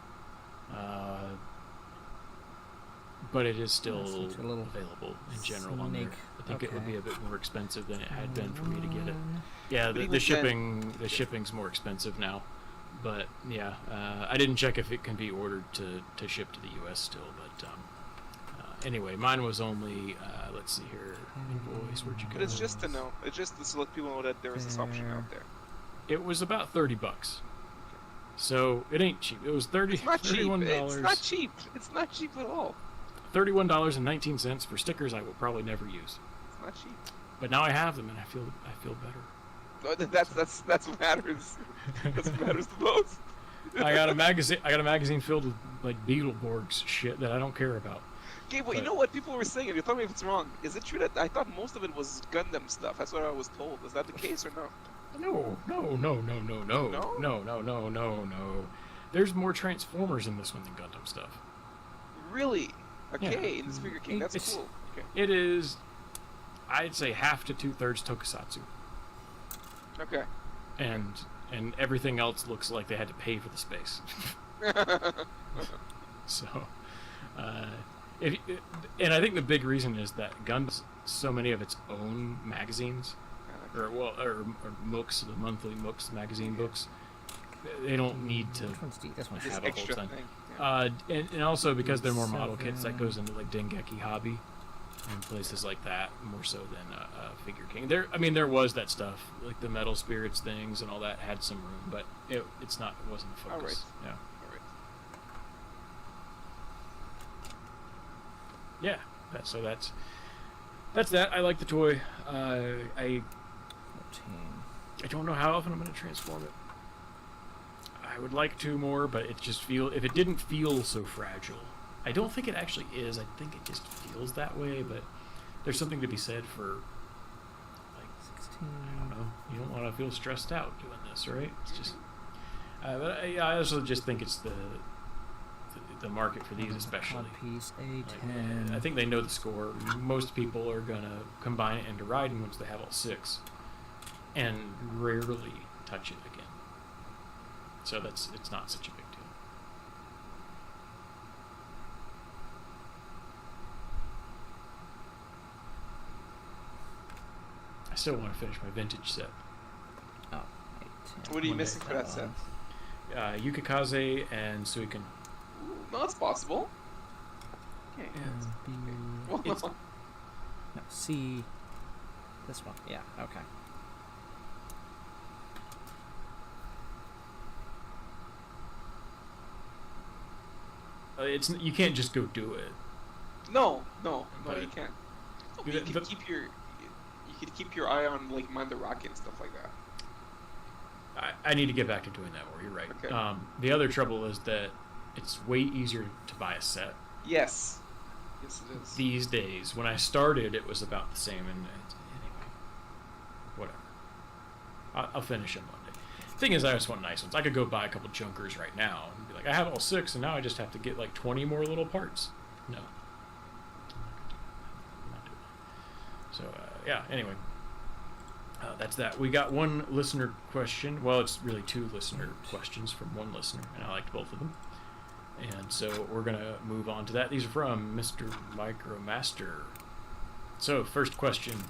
Speaker 3: but it is still
Speaker 2: That's such a little
Speaker 3: available in general on there.
Speaker 2: snake.
Speaker 3: I think it would be a bit more expensive than it had been for me to get it.
Speaker 2: 1.
Speaker 3: Yeah,
Speaker 4: But
Speaker 3: the
Speaker 4: even
Speaker 3: shipping's more expensive now, but yeah, I didn't check if it can be ordered to ship to the U.S. still, but anyway, mine was only let's see here, invoice, where'd you go?
Speaker 4: But it's just to know. It's just to let people know that there is this option out there.
Speaker 3: It was about $30, so it ain't cheap. It was
Speaker 4: It's not cheap.
Speaker 3: $31.
Speaker 4: It's not cheap. It's not cheap at all.
Speaker 3: $31.19 for stickers I will probably never use.
Speaker 4: It's not cheap.
Speaker 3: But now I have them and I feel better.
Speaker 4: No, that's what matters. That's what matters the most.
Speaker 3: I got a magazine filled with like Beetleborgs shit that I don't care about.
Speaker 4: Okay, but you know what people were saying, and you tell me if it's wrong. Is it true that I thought most of it was Gundam stuff? That's what I was told. Is that the case or no?
Speaker 3: No. There's more Transformers in this one than Gundam stuff.
Speaker 4: Really? Okay,
Speaker 3: Yeah.
Speaker 4: in this Figure King, that's
Speaker 3: It's-
Speaker 4: cool. Okay.
Speaker 3: It is, I'd say, half to 2/3 Tokusatsu,
Speaker 4: Okay.
Speaker 3: and everything else looks like they had to pay for the space. So, and I think the big reason is that Gundam, so many of its own magazines, or MOOCs, the monthly MOOCs magazine books, they don't need to
Speaker 2: Which one's D? This one's
Speaker 4: This
Speaker 3: have a whole
Speaker 4: extra
Speaker 3: ton.
Speaker 4: thing. Yeah.
Speaker 3: And also because they're more model kits, that goes into like Dengeki Hobby. and places like that more so than Figure King. There was that stuff like the Metal Spirits things and all that had some room, but it wasn't a focus.
Speaker 4: All right.
Speaker 3: Yeah.
Speaker 4: All right.
Speaker 3: Yeah. That's that. I like the toy. I
Speaker 2: 14.
Speaker 3: don't know how often I'm going to transform it. I would like to more, but if it didn't feel so fragile. I don't think it actually is. I think it just feels that way, but there's something to be said for, like,
Speaker 2: 16.
Speaker 3: I don't know. You don't want to feel stressed out doing this, right? It's just, but I also just think it's the market for these especially.
Speaker 2: Odd piece,
Speaker 3: Like,
Speaker 2: A10.
Speaker 3: I think they know the score. Most people are gonna combine it into riding once they have all 6, and rarely touch it again. So it's not such a big deal. I still want to finish my vintage set.
Speaker 2: Oh, 18.
Speaker 4: What are you
Speaker 3: One
Speaker 4: missing
Speaker 3: day.
Speaker 4: for that set?
Speaker 3: Yukikaze and Suiken.
Speaker 4: Ooh, no, that's possible. Okay.
Speaker 2: B.
Speaker 3: It's-
Speaker 2: No, C. This one. Yeah. Okay.
Speaker 3: You can't just go do it.
Speaker 4: No,
Speaker 3: But-
Speaker 4: you can't.
Speaker 3: The-
Speaker 4: You could
Speaker 3: the-
Speaker 4: keep your eye on like Mandarake and stuff like that.
Speaker 3: I need to get back to doing that more. You're right.
Speaker 4: Okay.
Speaker 3: The other trouble is that it's way easier to buy a set
Speaker 4: Yes. Yes, it is.
Speaker 3: these days. When I started, it was about the same. And anyway, whatever. I'll finish them one day. Thing is, I just want nice ones. I could go buy a couple junkers right now and be like, I have all 6, and now I just have to get like 20 more little parts. No. I'm not doing that. So yeah. Anyway. That's that. We got one listener question. Well, it's really 2 listener questions from one listener, and I liked both of them. And so we're going to move on to that. These are from Mr. Micromaster. So, first question.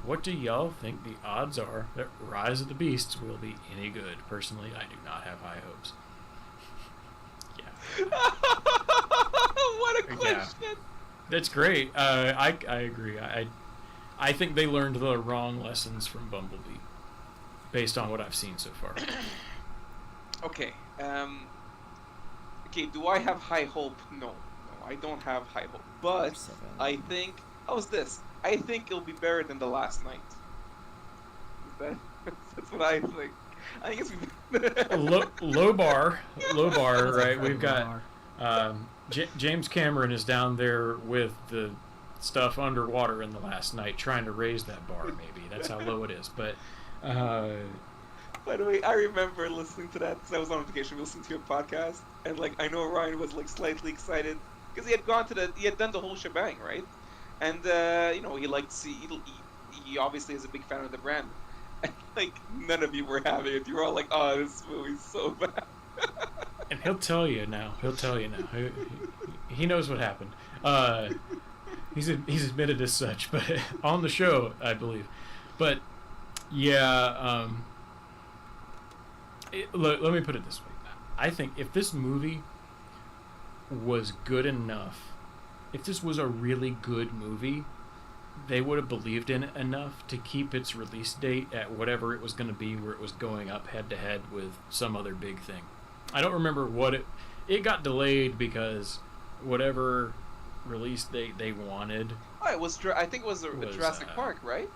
Speaker 3: What do y'all think the odds are that Rise of the Beasts will be any good? Personally, I do not have high hopes. Yeah.
Speaker 4: What a question!
Speaker 3: That's great. I agree. I think they learned the wrong lessons from Bumblebee, based on what I've seen so far.
Speaker 4: Okay. Okay. Do I have high hope? No, I don't have high hope. But
Speaker 2: 7.
Speaker 4: I think. How's this? I think it'll be better than the last night. That's what I think. I think it's
Speaker 3: low bar, right? We've got James Cameron is down there with the stuff underwater in the last night, trying to raise that bar. Maybe that's how low it is. But
Speaker 4: by the way, I remember listening to that because I was on vacation, listening to your podcast, and like I know Ryan was like slightly excited because he had done the whole shebang, right? And he liked to see. He obviously is a big fan of the brand. And like none of you were having it. You were all like, "Oh, this movie's so bad."
Speaker 3: and he'll tell you now. He knows what happened. He's admitted as such, but on the show, I believe. But yeah, let me put it this way. I think if this movie was good enough, if this was a really good movie, they would have believed in it enough to keep its release date at whatever it was going to be, where it was going up head to head with some other big thing. I don't remember what it got delayed because whatever release they wanted.
Speaker 4: Oh, it was. I think it was Jurassic Park, right?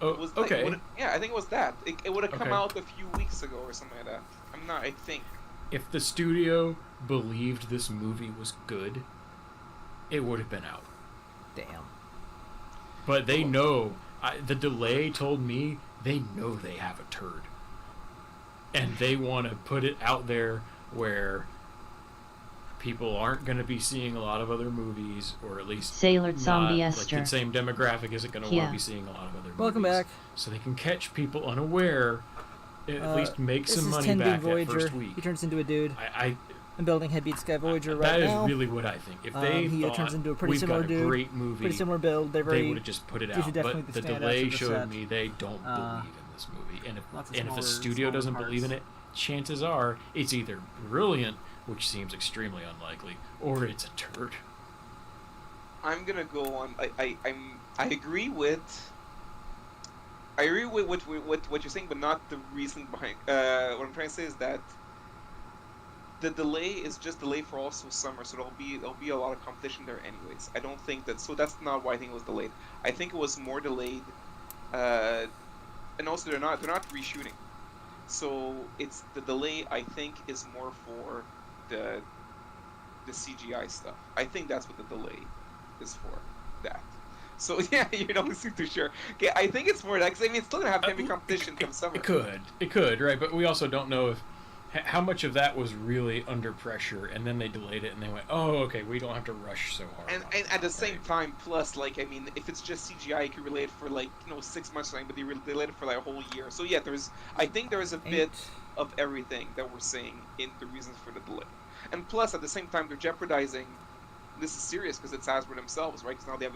Speaker 3: Oh,
Speaker 4: It was like,
Speaker 3: okay.
Speaker 4: I think it was that. It would have come
Speaker 3: Okay.
Speaker 4: out a few weeks ago or something like that. I think.
Speaker 3: If the studio believed this movie was good, it would have been out.
Speaker 2: Damn.
Speaker 3: But they know. The delay told me they know they have a turd. And they want to put it out there where people aren't going to be seeing a lot of other movies, or at least
Speaker 1: Sailor Zombie
Speaker 3: not,
Speaker 1: Esther.
Speaker 3: like the same demographic isn't going to want to be seeing a lot of other
Speaker 2: Welcome
Speaker 3: movies.
Speaker 2: back.
Speaker 3: So they can catch people unaware, at least make
Speaker 2: This
Speaker 3: some
Speaker 2: is
Speaker 3: money
Speaker 2: Tenbin
Speaker 3: back
Speaker 2: Voyager.
Speaker 3: that first week.
Speaker 2: He turns into a dude.
Speaker 3: I
Speaker 2: I'm building Hebitsukai Voyager right
Speaker 3: that is
Speaker 2: now.
Speaker 3: really what I think. If they
Speaker 2: he
Speaker 3: thought
Speaker 2: turns into a pretty
Speaker 3: we've
Speaker 2: similar
Speaker 3: got a
Speaker 2: dude,
Speaker 3: great movie,
Speaker 2: Pretty similar build. They're
Speaker 3: they
Speaker 2: very.
Speaker 3: would have just put it
Speaker 2: gives you
Speaker 3: out.
Speaker 2: definitely
Speaker 3: But
Speaker 2: the
Speaker 3: the
Speaker 2: standouts
Speaker 3: delay
Speaker 2: of the
Speaker 3: showed
Speaker 2: set.
Speaker 3: me they don't believe in this movie. And
Speaker 2: Lots of
Speaker 3: if the
Speaker 2: smaller-
Speaker 3: studio doesn't
Speaker 2: smaller
Speaker 3: believe in
Speaker 2: parts.
Speaker 3: it, chances are it's either brilliant, which seems extremely unlikely, or it's a turd.
Speaker 4: I'm gonna go on. I agree with. I agree with what you're saying, but not the reason behind. What I'm trying to say is that the delay is just delayed for also summer, so there'll be a lot of competition there anyways. I don't think that. So that's not why I think it was delayed. I think it was more delayed, and also they're not reshooting. So it's the delay. I think is more for the CGI stuff. I think that's what the delay is for. That. So yeah, you don't seem too sure. Okay, I think it's more that because I mean it's still gonna have heavy competition come summer.
Speaker 3: It could, right? But we also don't know if how much of that was really under pressure, and then they delayed it, and they went, "Oh, okay, we don't have to rush so hard."
Speaker 4: And at the same time, plus, like, I mean, if it's just CGI, you can relate it for like 6 months or something, but they delayed it for like a whole year. So yeah, I think there is a bit of everything that we're seeing in the reasons for the delay. And plus, at the same time, they're jeopardizing. This is serious because it's Hasbro themselves, right? Because now they have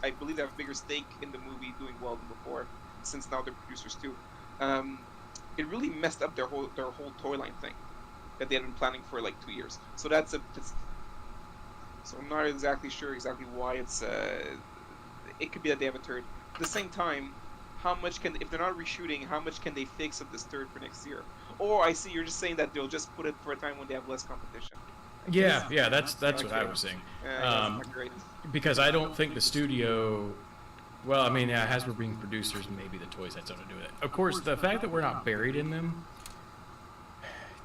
Speaker 4: I believe they have a bigger stake in the movie doing well than before, since now they're producers too. It really messed up their whole toy line thing that they had been planning for like 2 years. So so I'm not exactly sure why it's it could be that they have a third. At the same time, how much if they're not reshooting, how much can they fix of this third for next year? Or I see you're just saying that they'll just put it for a time when they have less competition.
Speaker 3: Yeah, that's what I was saying.
Speaker 4: Great.
Speaker 3: Because I don't think the studio. Well, I mean, yeah, Hasbro being producers, maybe the toys had something to do with it. Of course, the fact that we're not buried in them,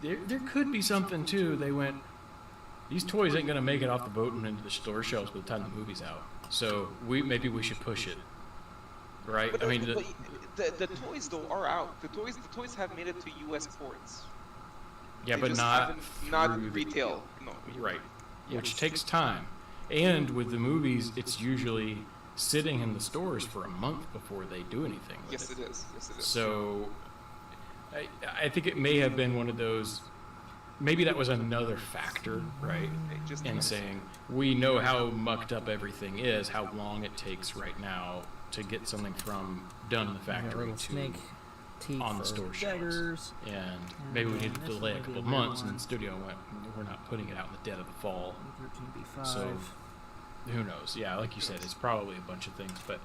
Speaker 3: there could be something too. They went, these toys ain't gonna make it off the boat and into the store shelves by the time the movie's out. So maybe we should push it, right?
Speaker 4: But
Speaker 3: I mean,
Speaker 4: the toys though are out. The toys have made it to U.S. ports.
Speaker 3: Yeah,
Speaker 4: They
Speaker 3: but
Speaker 4: just not retail. No,
Speaker 3: right, which takes time. And with the movies, it's usually sitting in the stores for a month before they do anything with
Speaker 4: Yes, it is. Yes, it is.
Speaker 3: So I think it may have been one of those. Maybe that was another factor, right? In saying we know how mucked up everything is, how long it takes right now to get something from done in the factory to on the store shelves, and maybe we need to delay a couple of months, and the studio went, we're not putting it out in the dead of the fall. So who knows? Yeah, like you said, it's probably a bunch of things, but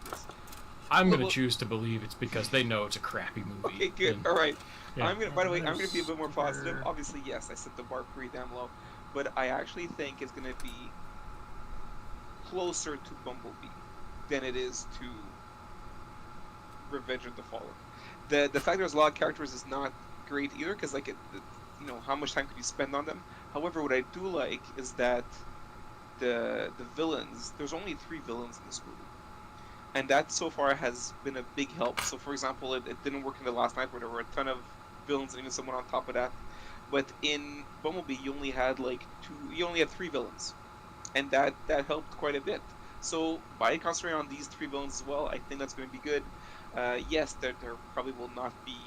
Speaker 3: I'm going to choose to believe it's because they know it's a crappy movie.
Speaker 4: Okay, good. All right.
Speaker 3: Yeah.
Speaker 4: By the way, I'm going to be a bit more positive. Obviously, yes, I set the bar pretty damn low, but I actually think it's going to be closer to Bumblebee than it is to Revenge of the Fallen. The fact there's a lot of characters is not great either, because like how much time could you spend on them? However, what I do like is that the villains, there's only 3 villains in this movie, and that so far has been a big help. So for example, it didn't work in the last night where there were a ton of villains and even someone on top of that, but in Bumblebee you only had 3 villains, and that helped quite a bit. So by concentrating on these 3 villains as well, I think that's going to be good. Yes, there probably will not be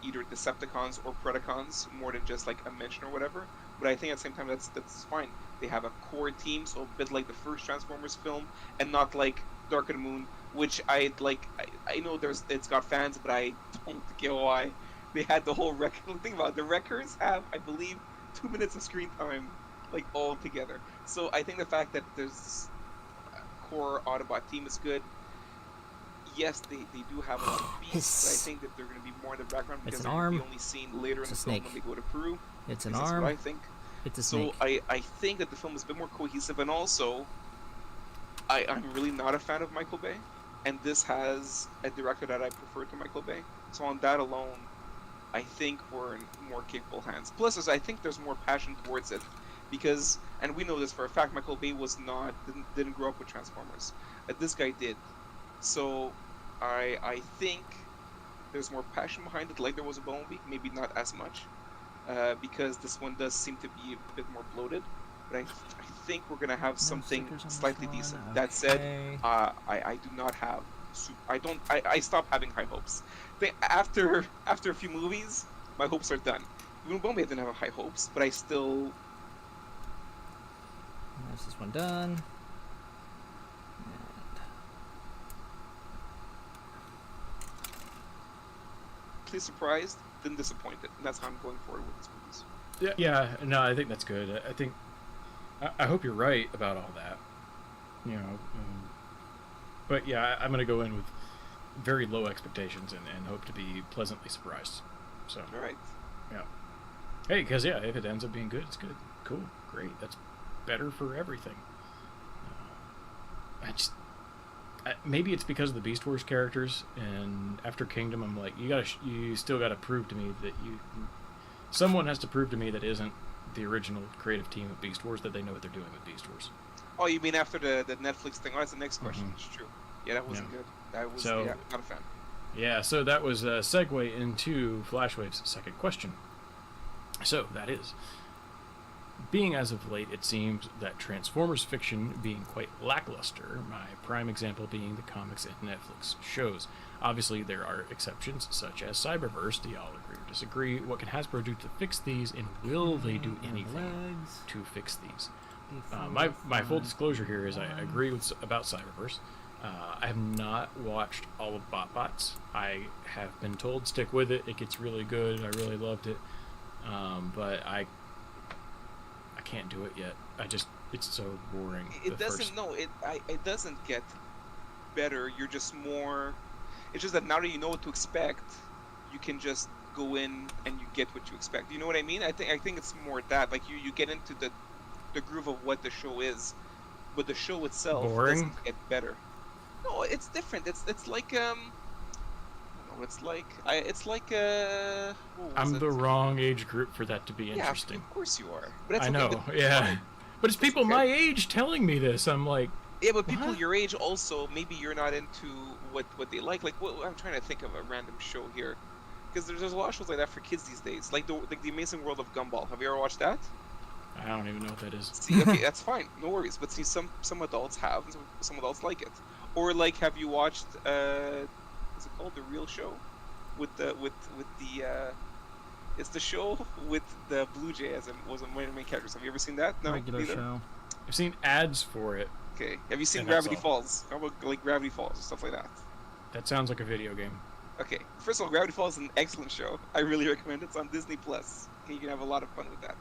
Speaker 4: either Decepticons or Predacons, more than just like a mention or whatever. But I think at the same time that's fine. They have a core team, so a bit like the first Transformers film, and not like Dark of the Moon, which I know it's got fans, but I don't get why they had the whole record. Think about it, the Wreckers have, I believe, 2 minutes of screen time, like all together. So I think the fact that there's a core Autobot team is good. Yes, they do have a lot of beasts, but I think that they're going to be more in the background because they're going to be only seen later in the film when they go to Peru.
Speaker 2: It's an
Speaker 4: arm.
Speaker 2: arm.
Speaker 4: What I think.
Speaker 2: It's a snake.
Speaker 4: So I think that the film is a bit more cohesive, and also I'm really not a fan of Michael Bay, and this has a director that I prefer to Michael Bay. So on that alone, I think we're in more capable hands. Plus, I think there's more passion towards it, because, and we know this for a fact, Michael Bay didn't grow up with Transformers. This guy did. So I think there's more passion behind it, like there was a Bumblebee, maybe not as much, because this one does seem to be a bit more bloated. But I think we're gonna have something slightly decent. Okay. That said, I do not have. I stopped having high hopes. After a few movies, my hopes are done. Even Bumblebee, I didn't have high hopes, but I still.
Speaker 2: There's this one done.
Speaker 4: Please surprised, then disappointed, and that's how I'm going forward with these movies.
Speaker 3: Yeah, no, I think that's good. I hope you're right about all that. you know. But yeah, I'm gonna go in with very low expectations and hope to be pleasantly surprised. So.
Speaker 4: All right.
Speaker 3: Yeah. Hey, because yeah, if it ends up being good, it's good. Cool, great. That's better for everything. Maybe it's because of the Beast Wars characters, and after Kingdom, I'm like, you still gotta prove to me that someone has to prove to me that isn't the original creative team of Beast Wars that they know what they're doing with Beast Wars.
Speaker 4: Oh, you mean after the Netflix thing? Oh, that's the next question. It's true. Yeah, that wasn't good. That was not a fan.
Speaker 3: Yeah, so that was a segue into Flashwave's second question. So that is, being as of late, it seems that Transformers fiction being quite lackluster, my prime example being the comics and Netflix shows. Obviously, there are exceptions, such as Cyberverse. Do y'all agree or disagree? What can Hasbro do to fix these, and will they do anything to fix these? My full disclosure here is I agree about Cyberverse. I have not watched all of BotBots. I have been told stick with it. It gets really good. I really loved it. But I can't do it yet. It's so boring.
Speaker 4: It doesn't get better. You're just more. It's just that now that you know what to expect, you can just go in and you get what you expect. You know what I mean? I think it's more that like you get into the groove of what the show is, but the show itself doesn't get better. No, it's different. It's like
Speaker 3: I'm the wrong age group for that to be interesting.
Speaker 4: Yeah, of course you are. But that's
Speaker 3: I know. Yeah, but it's people my age telling me this. I'm like.
Speaker 4: Yeah, but people your age also, maybe you're not into what they like. Like, I'm trying to think of a random show here, because there's a lot of shows like that for kids these days, like the Amazing World of Gumball. Have you ever watched that?
Speaker 3: I don't even know what that is.
Speaker 4: See, okay, that's fine, no worries. But see, some adults have, and some adults like it. Or like, have you watched? What's it called? The Real Show, with the it's the show with the Blue Jay as one of the main characters. Have you ever seen that? No,
Speaker 2: regular show.
Speaker 3: I've seen ads for it.
Speaker 4: Okay. Have you seen Gravity Falls? How about like Gravity Falls and stuff like that?
Speaker 3: That sounds like a video game.
Speaker 4: Okay. First of all, Gravity Falls is an excellent show. I really recommend it. It's on Disney Plus. You can have a lot of fun with that.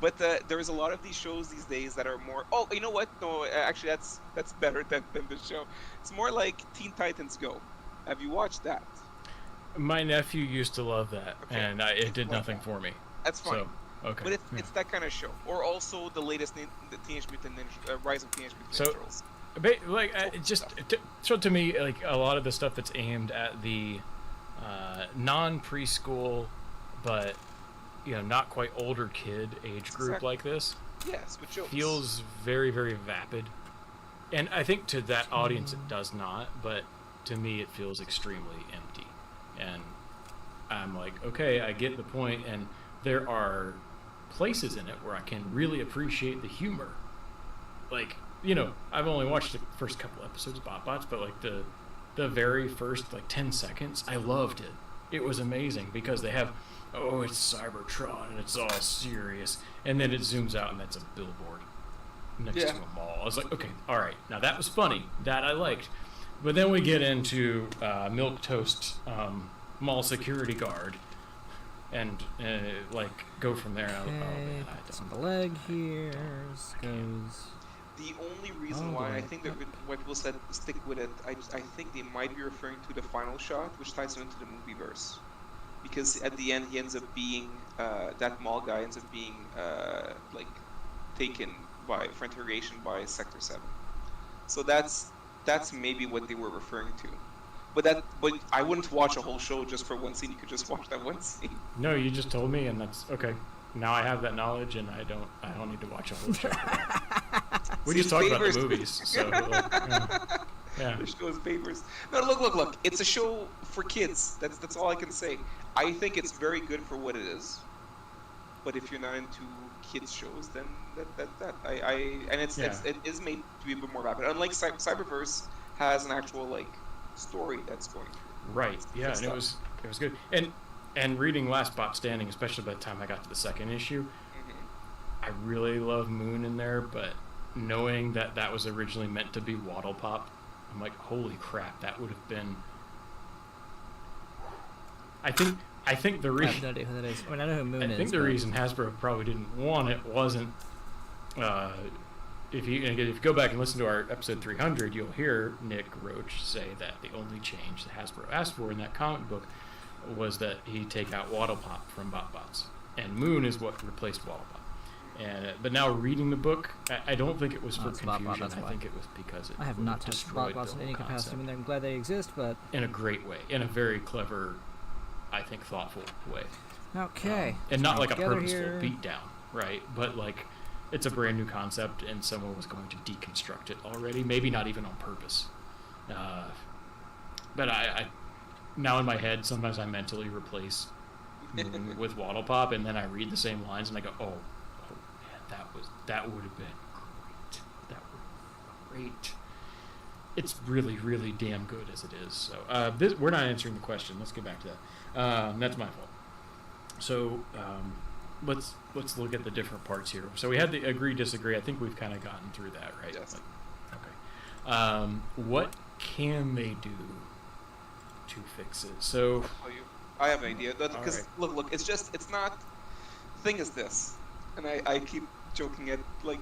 Speaker 4: But there's a lot of these shows these days that are more. Oh, you know what? No, actually, that's better than this show. It's more like Teen Titans Go. Have you watched that?
Speaker 3: My nephew used to love that, and it did nothing for me.
Speaker 4: That's fine.
Speaker 3: So, okay.
Speaker 4: But it's that kind of show. Or also the latest the Teenage Mutant Ninja Rise of Teenage Mutant Ninja Turtles.
Speaker 3: So to me, like a lot of the stuff that's aimed at the non-preschool, but not quite older kid age group like this,
Speaker 4: with jokes,
Speaker 3: feels very, very vapid. And I think to that audience it does not, but to me it feels extremely empty. And I'm like, okay, I get the point, and there are places in it where I can really appreciate the humor. Like, I've only watched the first couple episodes of BotBots, but like the very first like 10 seconds, I loved it. It was amazing because they have, it's Cybertron and it's all serious, and then it zooms out and that's a billboard next to a mall. I was like, okay, all right, now that was funny, that I liked. But then we get into milquetoast mall security guard. And go from there.
Speaker 2: It's on the leg here. Goes.
Speaker 4: The only reason why I think that why people said stick with it, I think they might be referring to the final shot, which ties into the movieverse, because at the end he ends up being that mall guy ends up being taken for interrogation by Sector 7. So that's maybe what they were referring to. But I wouldn't watch a whole show just for one scene. You could just watch that one scene.
Speaker 3: No, you just told me, and that's okay. Now I have that knowledge, and I don't need to watch a whole show. We just talked about the movies, so yeah.
Speaker 4: The show is papers. No, look. It's a show for kids. That's all I can say. I think it's very good for what it is. But if you're not into kids shows, then it is made to be a bit more rapid. Unlike Cyberverse has an actual story that's going through.
Speaker 3: Right. Yeah, and it was good. And reading Last Bot Standing, especially by the time I got to the second issue, I really love Moon in there, but knowing that was originally meant to be Waddle Pop, I'm like, holy crap, that would have been. I think the reason.
Speaker 2: I have no idea who that is. I mean, I know who Moon is.
Speaker 3: I think the reason Hasbro probably didn't want it wasn't if you go back and listen to our episode 300, you'll hear Nick Roach say that the only change that Hasbro asked for in that comic book was that he take out Waddle Pop from BotBots, and Moon is what replaced Waddle Pop. But now reading the book, I don't think it was for confusion. I think it was because
Speaker 2: I have not touched BotBots in any capacity. I mean, I'm glad they exist, but
Speaker 3: in a great way, in a very clever, I think, thoughtful way.
Speaker 2: Okay.
Speaker 3: And not like a purposeful beatdown, right? But like, it's a brand new concept, and someone was going to deconstruct it already. Maybe not even on purpose. But I now in my head, sometimes I mentally replace Moon with Waddle Pop, and then I read the same lines, and I go, oh man, that would have been great. That would be great. It's really, really damn good as it is. So we're not answering the question. Let's get back to that. That's my fault. So let's look at the different parts here. So we had the agree, disagree. I think we've kind of gotten through that, right?
Speaker 4: Yes.
Speaker 3: Okay. What can they do to fix it? So
Speaker 4: I have an idea. Because
Speaker 3: right.
Speaker 4: look, it's not. Thing is this, and I keep joking at like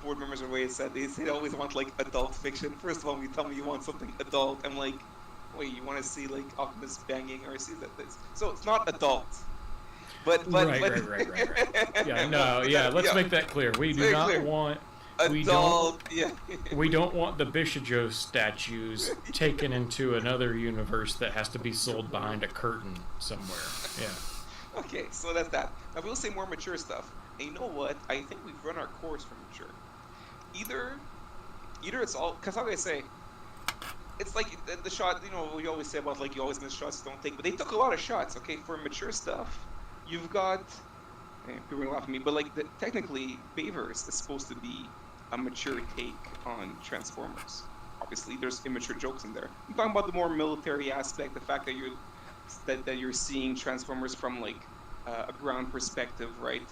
Speaker 4: board members are ways said they always want like adult fiction. First of all, you tell me you want something adult, I'm like, wait, you want to see like Optimus banging or see that this? So it's not adult. But right.
Speaker 3: Yeah, no, yeah. Let's make that clear. We do not want adult. We don't want the Bishajo statues taken into another universe that has to be sold behind a curtain somewhere. Yeah.
Speaker 4: Okay, so that's that. Now we'll say more mature stuff. And you know what? I think we've run our course for mature. Either it's all, because how do I say? It's like the shot. You know, we always say about like you always miss shots, don't take. But they took a lot of shots. Okay, for mature stuff. You've got, people are laughing at me, but like technically, Bayverse is supposed to be a mature take on Transformers. Obviously, there's immature jokes in there. I'm talking about the more military aspect, the fact that you're seeing Transformers from like a ground perspective, right?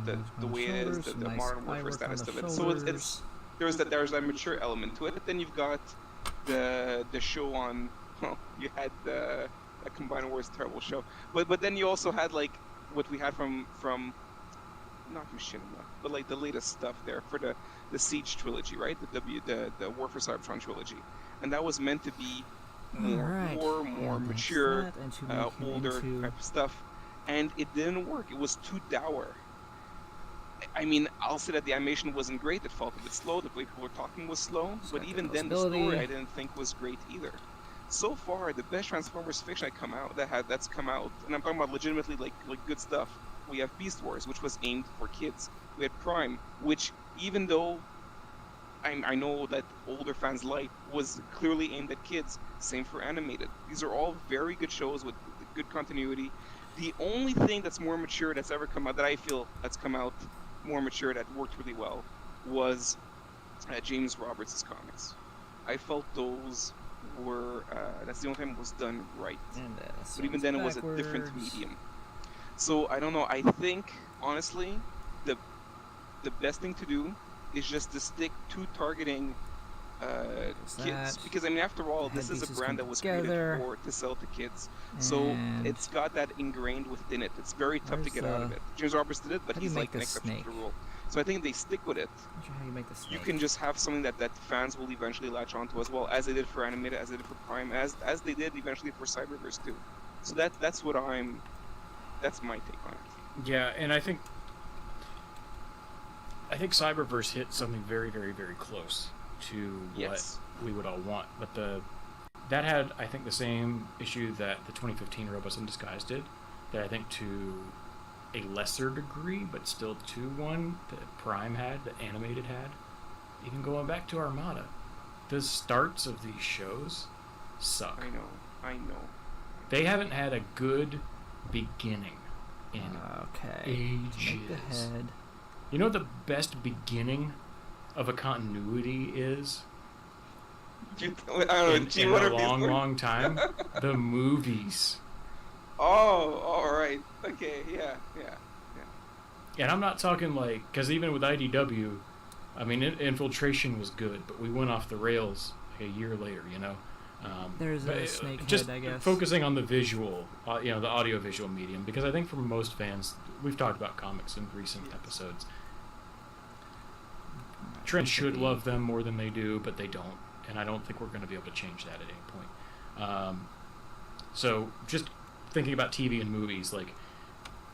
Speaker 4: The way it is, the modern warfare status of it. So there's that mature element to it. But then you've got the show on. Well, you had the Combined Wars terrible show, but then you also had like what we had from not Machinima, but like the latest stuff there for the Siege trilogy, right? The War for Cybertron trilogy, and that was meant to be more mature, older type of stuff, and it didn't work. It was too dour. I mean, I'll say that the animation wasn't great. It felt a bit slow. The way people were talking was slow, but even then, the story I didn't think was great either. So far, the best Transformers fiction that's come out, and I'm talking about legitimately like good stuff. We have Beast Wars, which was aimed for kids. We had Prime, which even though I know that older fans like, was clearly aimed at kids. Same for Animated. These are all very good shows with good continuity. The only thing that's more mature that's ever come out, that I feel that's come out more mature that worked really well, was James Roberts' comics. I felt those were that's the only time it was done right. But even then, it was a different medium. So I don't know. I think honestly, the best thing to do is just to stick to targeting kids, because I mean, after all, this is a brand that was created to sell to kids. So it's got that ingrained within it. It's very tough to get out of it. James Roberts did it, but he's like an exception to the rule. So I think they stick with it.
Speaker 2: How you make the snake.
Speaker 4: You can just have something that fans will eventually latch onto as well, as they did for Animated, as they did for Prime, as they did eventually for Cyberverse too. So that's my take on it.
Speaker 3: Yeah, and I think Cyberverse hit something very, very, very close to what we would all want. But that had, I think, the same issue that the 2015 Robots in Disguise did, that I think to a lesser degree, but still to one that Prime had, that Animated had. Even going back to Armada, the starts of these shows suck.
Speaker 4: I know.
Speaker 3: They haven't had a good beginning in ages. You know what the best beginning of a continuity is?
Speaker 4: I don't know.
Speaker 3: In a long time? The movies.
Speaker 4: Oh, all right. Okay, yeah.
Speaker 3: And I'm not talking like, because even with IDW, I mean, Infiltration was good, but we went off the rails like a year later, you know?
Speaker 2: There's a snakehead,
Speaker 3: just
Speaker 2: I guess.
Speaker 3: Focusing on the visual, the audio-visual medium, because I think for most fans, we've talked about comics in recent episodes. trends should love them more than they do, but they don't, and I don't think we're going to be able to change that at any point. So just thinking about TV and movies, like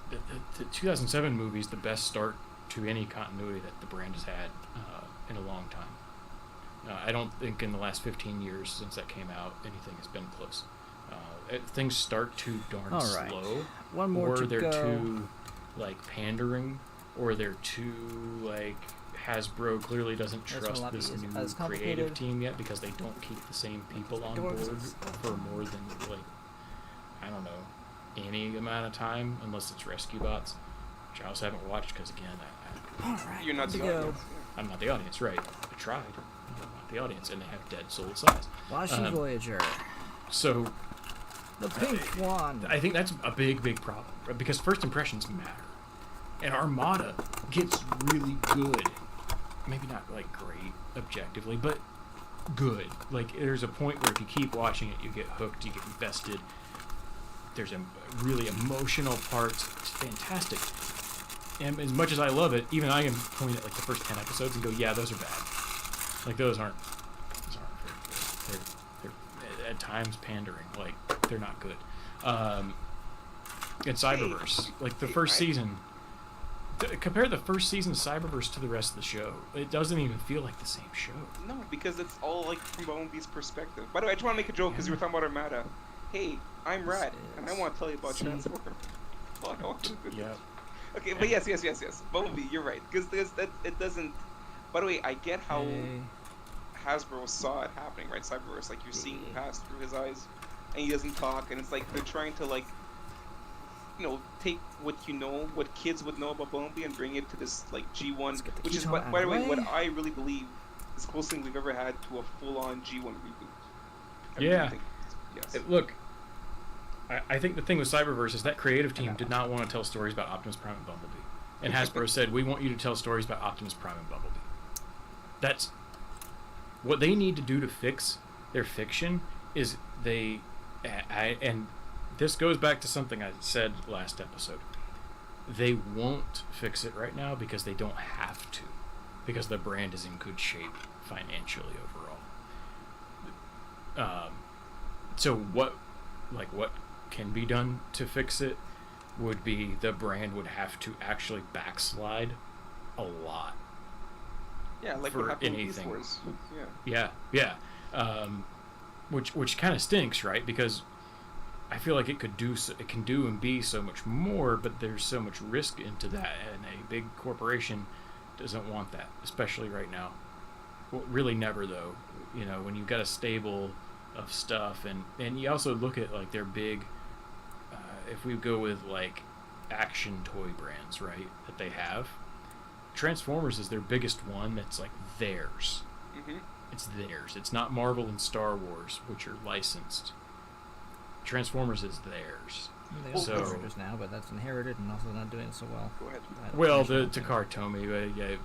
Speaker 3: the 2007 movie is the best start to any continuity that the brand has had in a long time. I don't think in the last 15 years since that came out, anything has been close. Things start too darn slow,
Speaker 2: One more
Speaker 3: or
Speaker 2: to
Speaker 3: they're
Speaker 2: go.
Speaker 3: too like pandering, or they're too like Hasbro clearly doesn't
Speaker 2: This will
Speaker 3: trust
Speaker 2: not be
Speaker 3: this
Speaker 2: as
Speaker 3: new
Speaker 2: complicated.
Speaker 3: creative team yet because they don't keep the same people on board for more than like I don't know any amount of time unless it's Rescue Bots, which I also haven't watched because again
Speaker 2: Alright,
Speaker 4: You're not
Speaker 2: good
Speaker 4: the
Speaker 2: to go.
Speaker 4: audience.
Speaker 3: I'm not the audience, right? I tried, I'm not the audience, and they have dead soul size.
Speaker 2: Washi Voyager.
Speaker 3: So
Speaker 2: The pink one.
Speaker 3: I think that's a big problem, right? Because first impressions matter. And Armada gets really good. Maybe not, like, great, objectively, but good. Like, there's a point where if you keep watching it, you get hooked, you get invested. There's a really emotional parts. It's fantastic. And as much as I love it, even I can point at, like, the first 10 episodes and go, yeah, those are bad. Like, those aren't very good. They're at times pandering. Like, they're not good. And Cyberverse, like the first season, compare the first season of Cyberverse to the rest of the show. It doesn't even feel like the same show.
Speaker 4: No, because it's all like from Bumblebee's perspective. By the way, I just want to make a joke because you were talking about Armada. Hey, I'm Rad, and I want to tell you about Transformer. Fuck, I want to do this.
Speaker 3: Yeah.
Speaker 4: Okay, but yes. Bumblebee, you're right. Because that it doesn't. By the way, I get how Hasbro saw it happening, right? Cyberverse, like you're seeing it pass through his eyes, and he doesn't talk, and it's like they're trying to like, you know, take what what kids would know about Bumblebee and bring it to this like G1, which is by the way what I really believe is the closest thing we've ever had to a full-on G1 reboot.
Speaker 3: Yeah.
Speaker 4: Yes.
Speaker 3: Look, I think the thing with Cyberverse is that creative team did not want to tell stories about Optimus Prime and Bumblebee. And Hasbro said, we want you to tell stories about Optimus Prime and Bumblebee. That's what they need to do to fix their fiction is and this goes back to something I said last episode. They won't fix it right now because they don't have to, because the brand is in good shape financially overall. So what can be done to fix it would be the brand would have to actually backslide a lot.
Speaker 4: Yeah, like
Speaker 3: for
Speaker 4: what happened with
Speaker 3: anything.
Speaker 4: Beast Wars.
Speaker 3: Yeah. Which kind of stinks, right? Because I feel like it can do and be so much more, but there's so much risk into that, and a big corporation doesn't want that, especially right now. Well, really never, though. You know, when you've got a stable of stuff, and you also look at like their big, if we go with like action toy brands, right, that they have, Transformers is their biggest one that's like theirs.
Speaker 4: Mm-hmm.
Speaker 3: It's theirs. It's not Marvel and Star Wars, which are licensed. Transformers is theirs.
Speaker 2: They also
Speaker 3: So-
Speaker 2: have Avengers now, but that's inherited and also not doing so well.
Speaker 4: Go ahead.
Speaker 3: Well, the Takar Tomy, yeah,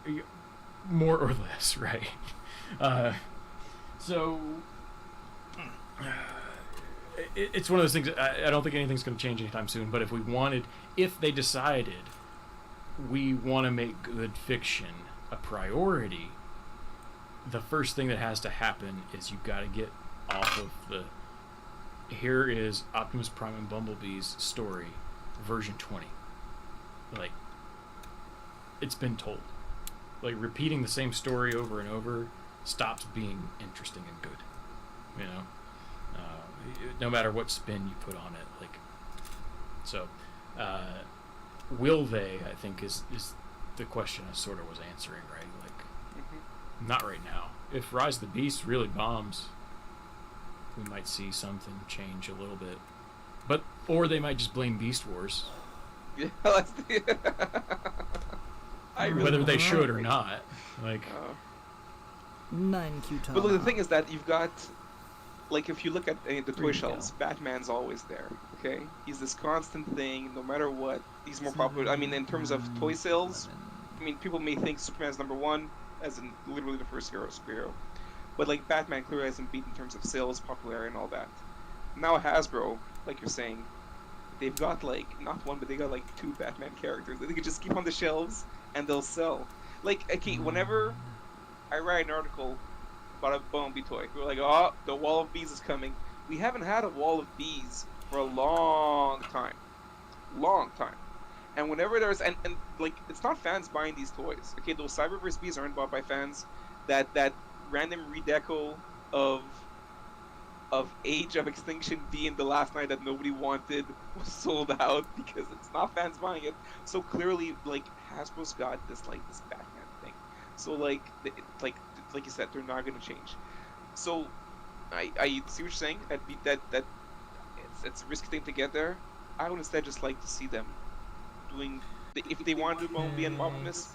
Speaker 4: Yeah.
Speaker 3: more or less, right? So it's one of those things. I don't think anything's going to change anytime soon. But if they decided we want to make good fiction a priority, the first thing that has to happen is you've got to get off of here is Optimus Prime and Bumblebee's story, version 20. Like, it's been told. Like, repeating the same story over and over stops being interesting and good. You know? No matter what spin you put on it. Like, so, will they, I think, is the question I sort of was answering, right? Like, not right now. If Rise of the Beast really bombs, we might see something change a little bit. Or they might just blame Beast Wars.
Speaker 4: Yeah, that's
Speaker 3: Whether they should or not. Like,
Speaker 2: 9 Q-Top.
Speaker 4: but look, the thing is that you've got, like, if you look at the toy
Speaker 2: you
Speaker 4: shelves,
Speaker 2: go.
Speaker 4: Batman's always there. Okay, he's this constant thing. No matter what, he's more popular. I mean, in terms of toy sales, I mean, people may think Superman's #1, as in literally the first superhero. But like Batman clearly hasn't beat in terms of sales, popularity, and all that. Now Hasbro, like you're saying, they've got like not one, but they got like 2 Batman characters that they could just keep on the shelves and they'll sell. Like, okay, whenever I write an article about a Bumblebee toy, we're like, oh, the wall of bees is coming. We haven't had a wall of bees for a long time. Long time. And whenever there's, and like, it's not fans buying these toys. Okay, those Cyberverse bees aren't bought by fans. That random redeco of Age of Extinction being the last night that nobody wanted was sold out because it's not fans buying it. So clearly, like, Hasbro's got this Batman thing. So like you said, they're not gonna change. So I see what you're saying. That it's a risky thing to get there. I would instead just like to see them doing if they want to do Bumblebee and Optimus.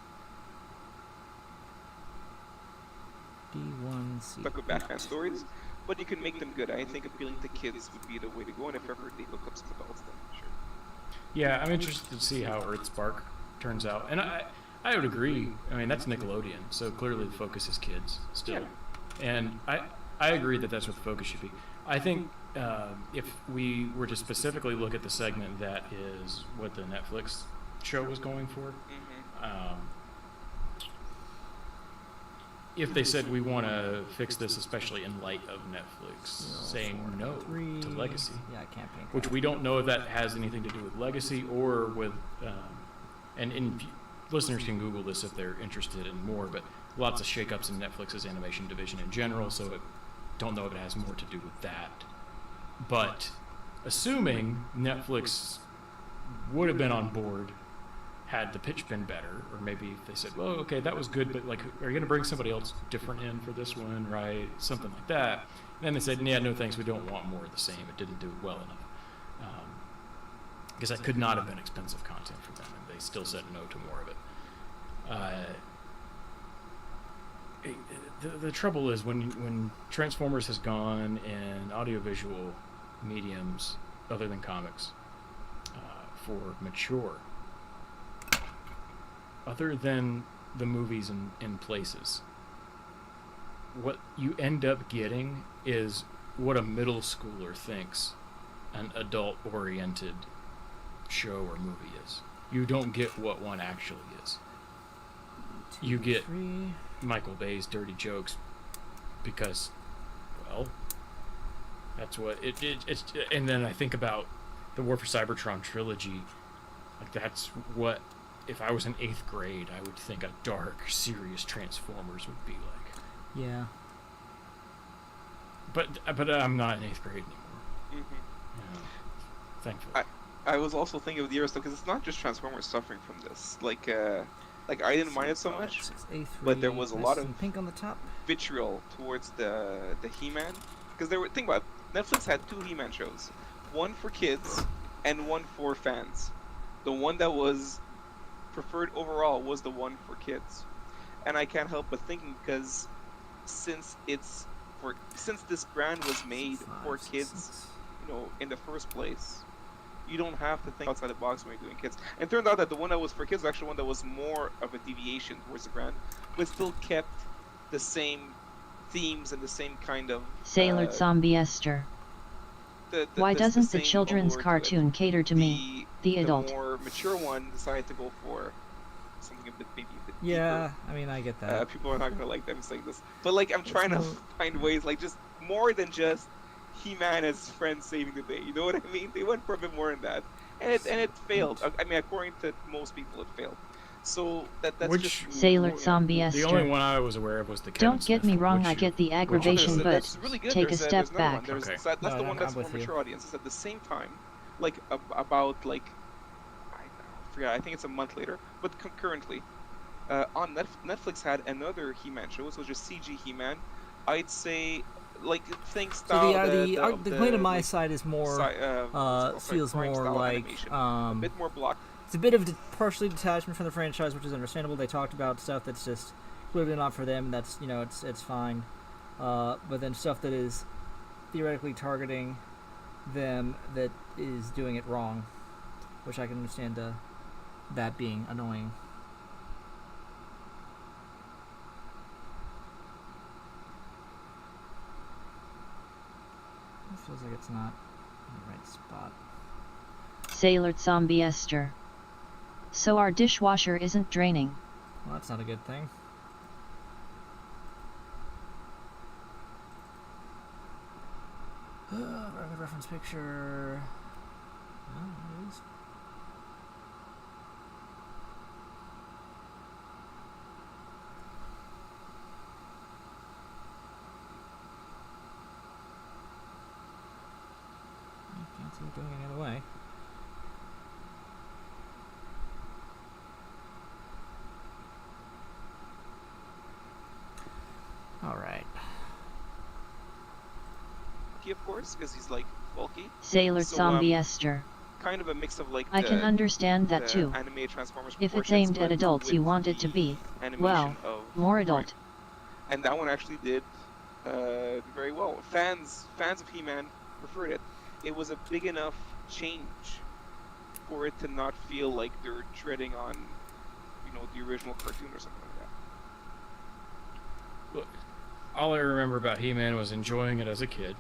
Speaker 2: D1
Speaker 4: Stuck with Batman stories. But you can make them good. I think appealing to kids would be the way to go, and if ever they hook up some adults, then sure.
Speaker 3: Yeah, I'm interested to see how Earthspark turns out, and I would agree. I mean, that's Nickelodeon, so clearly the focus is kids still, and I agree that that's what the focus should be. I think if we were to specifically look at the segment that is what the Netflix show was going for. If they said we want to fix this, especially in light of Netflix saying no to Legacy, which we don't know if that has anything to do with Legacy or with, and listeners can Google this if they're interested in more, but lots of shakeups in Netflix's animation division in general, so don't know if it has more to do with that. But assuming Netflix would have been on board had the pitch been better, or maybe if they said, well, okay, that was good, but like, are you going to bring somebody else different in for this one, right? Something like that. And then they said, yeah, no thanks, we don't want more of the same. It didn't do well enough. Because that could not have been expensive content for them, and they still said no to more of it. The trouble is when Transformers has gone in audiovisual mediums other than comics for mature, other than the movies in places, what you end up getting is what a middle schooler thinks an adult-oriented show or movie is. You don't get what one actually is. You get Michael Bay's dirty jokes because, well, that's what it's. And then I think about the War for Cybertron trilogy. Like, that's what, if I was in 8th grade, I would think a dark, serious Transformers would be like.
Speaker 2: Yeah.
Speaker 3: But I'm not in 8th grade anymore. Yeah, thankfully.
Speaker 4: I was also thinking of the era stuff because it's not just Transformers suffering from this. Like I didn't mind it so much, but there was a lot of
Speaker 2: pink on the top
Speaker 4: vitriol towards the He-Man, because think about it, Netflix had 2 He-Man shows, one for kids and one for fans. The one that was preferred overall was the one for kids, and I can't help but thinking, because since this brand was made for kids, in the first place, you don't have to think outside the box when you're doing kids. And it turned out that the one that was for kids was actually one that was more of a deviation towards the brand, but still kept the same themes and the same kind of
Speaker 1: Sailor Zombie Esther. Why doesn't the children's cartoon cater to me, the adult?
Speaker 4: The more mature one decided to go for something maybe a bit
Speaker 2: yeah,
Speaker 4: deeper.
Speaker 2: I mean, I get that.
Speaker 4: People are not gonna like them saying this, but like, I'm trying to find ways, like, just more than just He-Man as friend saving the day. You know what I mean? They went for a bit more than that, and it failed. I mean, according to most people, it failed. So that's just
Speaker 1: Sailor Zombie Esther.
Speaker 3: The only one I was aware of was the Kevin
Speaker 1: Don't get me wrong, I get the aggravation, but
Speaker 4: really good.
Speaker 1: take a step back.
Speaker 4: Okay. That's the one that's for mature audiences. At the same time, like about like I forget. I think it's a month later, but concurrently, on Netflix had another He-Man show. So just CG He-Man. I'd say, like, things style.
Speaker 2: So the point of my side is more feels more like
Speaker 4: a bit more block.
Speaker 2: It's a bit of partially detachment from the franchise, which is understandable. They talked about stuff that's just clearly not for them. That's it's fine. But then stuff that is theoretically targeting them that is doing it wrong, which I can understand that being annoying. It feels like it's not in the right spot.
Speaker 1: Sailor Zombie Esther. So our dishwasher isn't draining.
Speaker 2: Well, that's not a good thing. Reference picture. Oh, there it is. I can't see it going any other way. Alright.
Speaker 4: He, of course, because he's like bulky.
Speaker 1: Sailor
Speaker 4: So,
Speaker 1: Zombie Esther.
Speaker 4: Kind of a mix of like
Speaker 1: I can understand that
Speaker 4: the
Speaker 1: too.
Speaker 4: animated Transformers
Speaker 1: If it's
Speaker 4: proportions,
Speaker 1: aimed at
Speaker 4: but
Speaker 1: adults,
Speaker 4: with
Speaker 1: you want it to
Speaker 4: the
Speaker 1: be,
Speaker 4: animation
Speaker 1: well,
Speaker 4: of
Speaker 1: more
Speaker 4: Prime.
Speaker 1: adult.
Speaker 4: And that one actually did very well. Fans of He-Man preferred it. It was a big enough change for it to not feel like they're treading on, you know, the original cartoon or something like that.
Speaker 3: Look, all I remember about He-Man was enjoying it as a kid,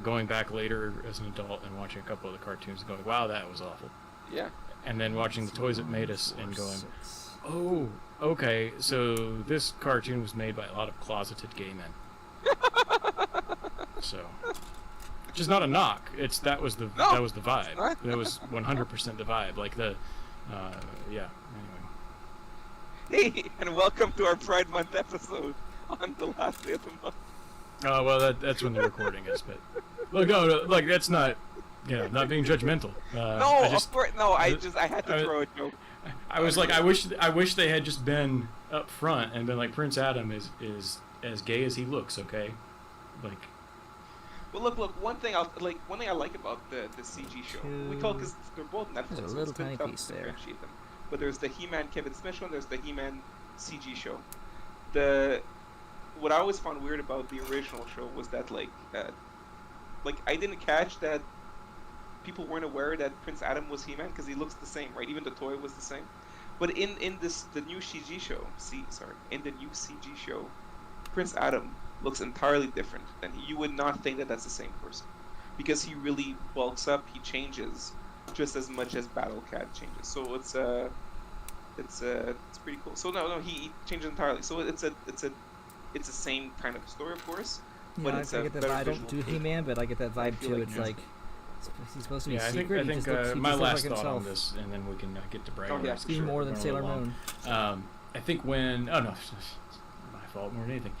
Speaker 3: going back later as an adult and watching a couple of the cartoons and going, wow, that was awful.
Speaker 4: Yeah.
Speaker 3: And then watching the Toys That Made Us and going, oh, okay, so this cartoon was made by a lot of closeted gay men. So, which is not a knock. That was the vibe. That was 100% the vibe. Like yeah. Anyway.
Speaker 4: Hey, and welcome to our Pride Month episode on the last day of the month.
Speaker 3: Oh well, that's when the recording is. But look, no, like that's not, not being judgmental.
Speaker 4: No, of course, no. I had to throw a joke.
Speaker 3: I was like, I wish they had just been up front and been like, Prince Adam is as gay as he looks. Okay, like.
Speaker 4: Well, look. One thing I like about the CG show, we call because they're both Netflix.
Speaker 2: There's a
Speaker 4: so
Speaker 2: little
Speaker 4: it's been
Speaker 2: tiny
Speaker 4: tough
Speaker 2: piece
Speaker 4: to
Speaker 2: there.
Speaker 4: differentiate them. But there's the He-Man Kevin Smith show, and there's the He-Man CG show. What I always found weird about the original show was that like I didn't catch that people weren't aware that Prince Adam was He-Man because he looks the same, right? Even the toy was the same. But in the new CG show, in the new CG show, Prince Adam looks entirely different. And you would not think that that's the same person, because he really bulks up. He changes just as much as Battle Cat changes. So it's pretty cool. So no, he changes entirely. So it's the same kind of story, of course. But
Speaker 2: Yeah,
Speaker 4: it's
Speaker 2: I get that. I don't do He-Man, but I get that vibe too. It's like he's supposed to be secret.
Speaker 3: I think
Speaker 2: he
Speaker 3: my
Speaker 2: just
Speaker 3: last
Speaker 2: looks like
Speaker 3: thought on
Speaker 2: himself.
Speaker 3: this, and then we can get to Brian.
Speaker 4: Oh, yeah.
Speaker 2: Even more than Sailor Moon.
Speaker 3: I think when my fault more than anything.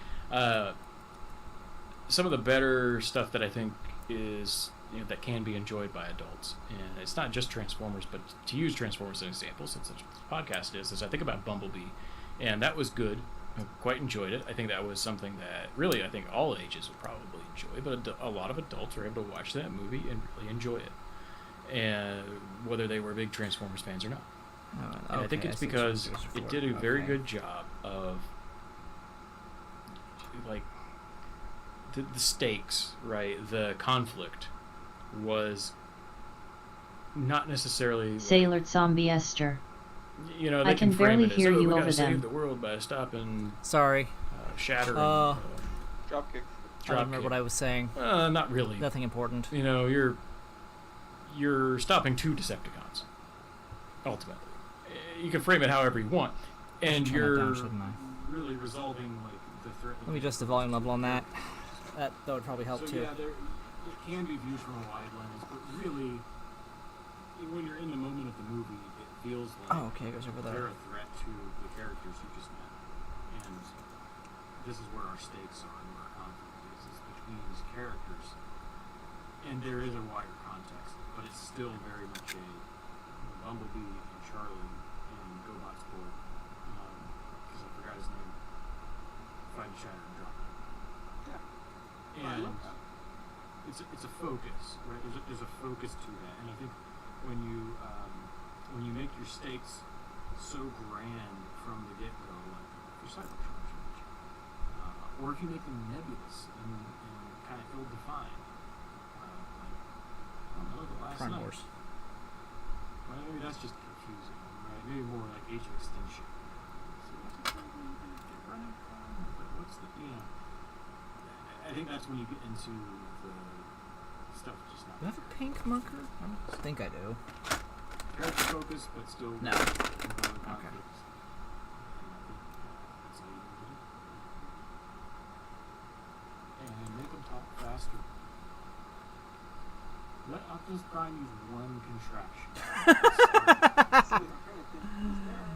Speaker 3: Some of the better stuff that I think is that can be enjoyed by adults, and it's not just Transformers, but to use Transformers as an example, since this podcast is I think about Bumblebee, and that was good. I quite enjoyed it. I think that was something that really I think all ages would probably enjoy, but a lot of adults were able to watch that movie and really enjoy it, and whether they were big Transformers fans or not. And I think it's because it did a very good job of like the stakes, right? The conflict was not necessarily
Speaker 1: Sailor Zombie Esther.
Speaker 3: They
Speaker 1: I can
Speaker 3: frame
Speaker 1: barely
Speaker 3: it as,
Speaker 1: hear you
Speaker 3: we
Speaker 1: over
Speaker 3: gotta save
Speaker 1: them.
Speaker 3: the world by stopping
Speaker 2: Sorry.
Speaker 3: shattering
Speaker 4: Dropkick.
Speaker 2: I don't remember what I was saying.
Speaker 3: Not really.
Speaker 2: Nothing important.
Speaker 3: You're stopping two Decepticons. Ultimately, you can frame it however you want, and
Speaker 2: Turn that
Speaker 3: you're
Speaker 2: down, shouldn't I?
Speaker 3: really resolving like the threat.
Speaker 2: Let me adjust the volume level on that. That would probably help too.
Speaker 3: Yeah, it can be viewed from a wide lens, but really, when you're in the moment of the movie, it feels like
Speaker 2: Okay, it goes over there.
Speaker 3: they're a threat to the characters you just met, and this is where our stakes are and where our conflict is between these characters, and there is a wider context, but it's still very much a Bumblebee and Charlie and GoBot's boy, because I forgot his name, find Shatter and drop it.
Speaker 4: Yeah.
Speaker 3: And it's a focus, right? There's a focus to that, and I think when you make your stakes so grand from the get-go, like for Cybertron, or if you make them nebulous and kind of ill-defined, like I don't know, the last
Speaker 2: Prime
Speaker 3: night.
Speaker 2: Wars.
Speaker 3: Well, maybe that's just confusing, right? Maybe more like Age of Extinction. So what's the I think that's when you get into the stuff just not.
Speaker 2: Do I have a pink marker? I think I do.
Speaker 3: Character focus, but still.
Speaker 2: No.
Speaker 3: Okay. I'll just try and use one contraction.
Speaker 4: So, I'm trying to think, was there...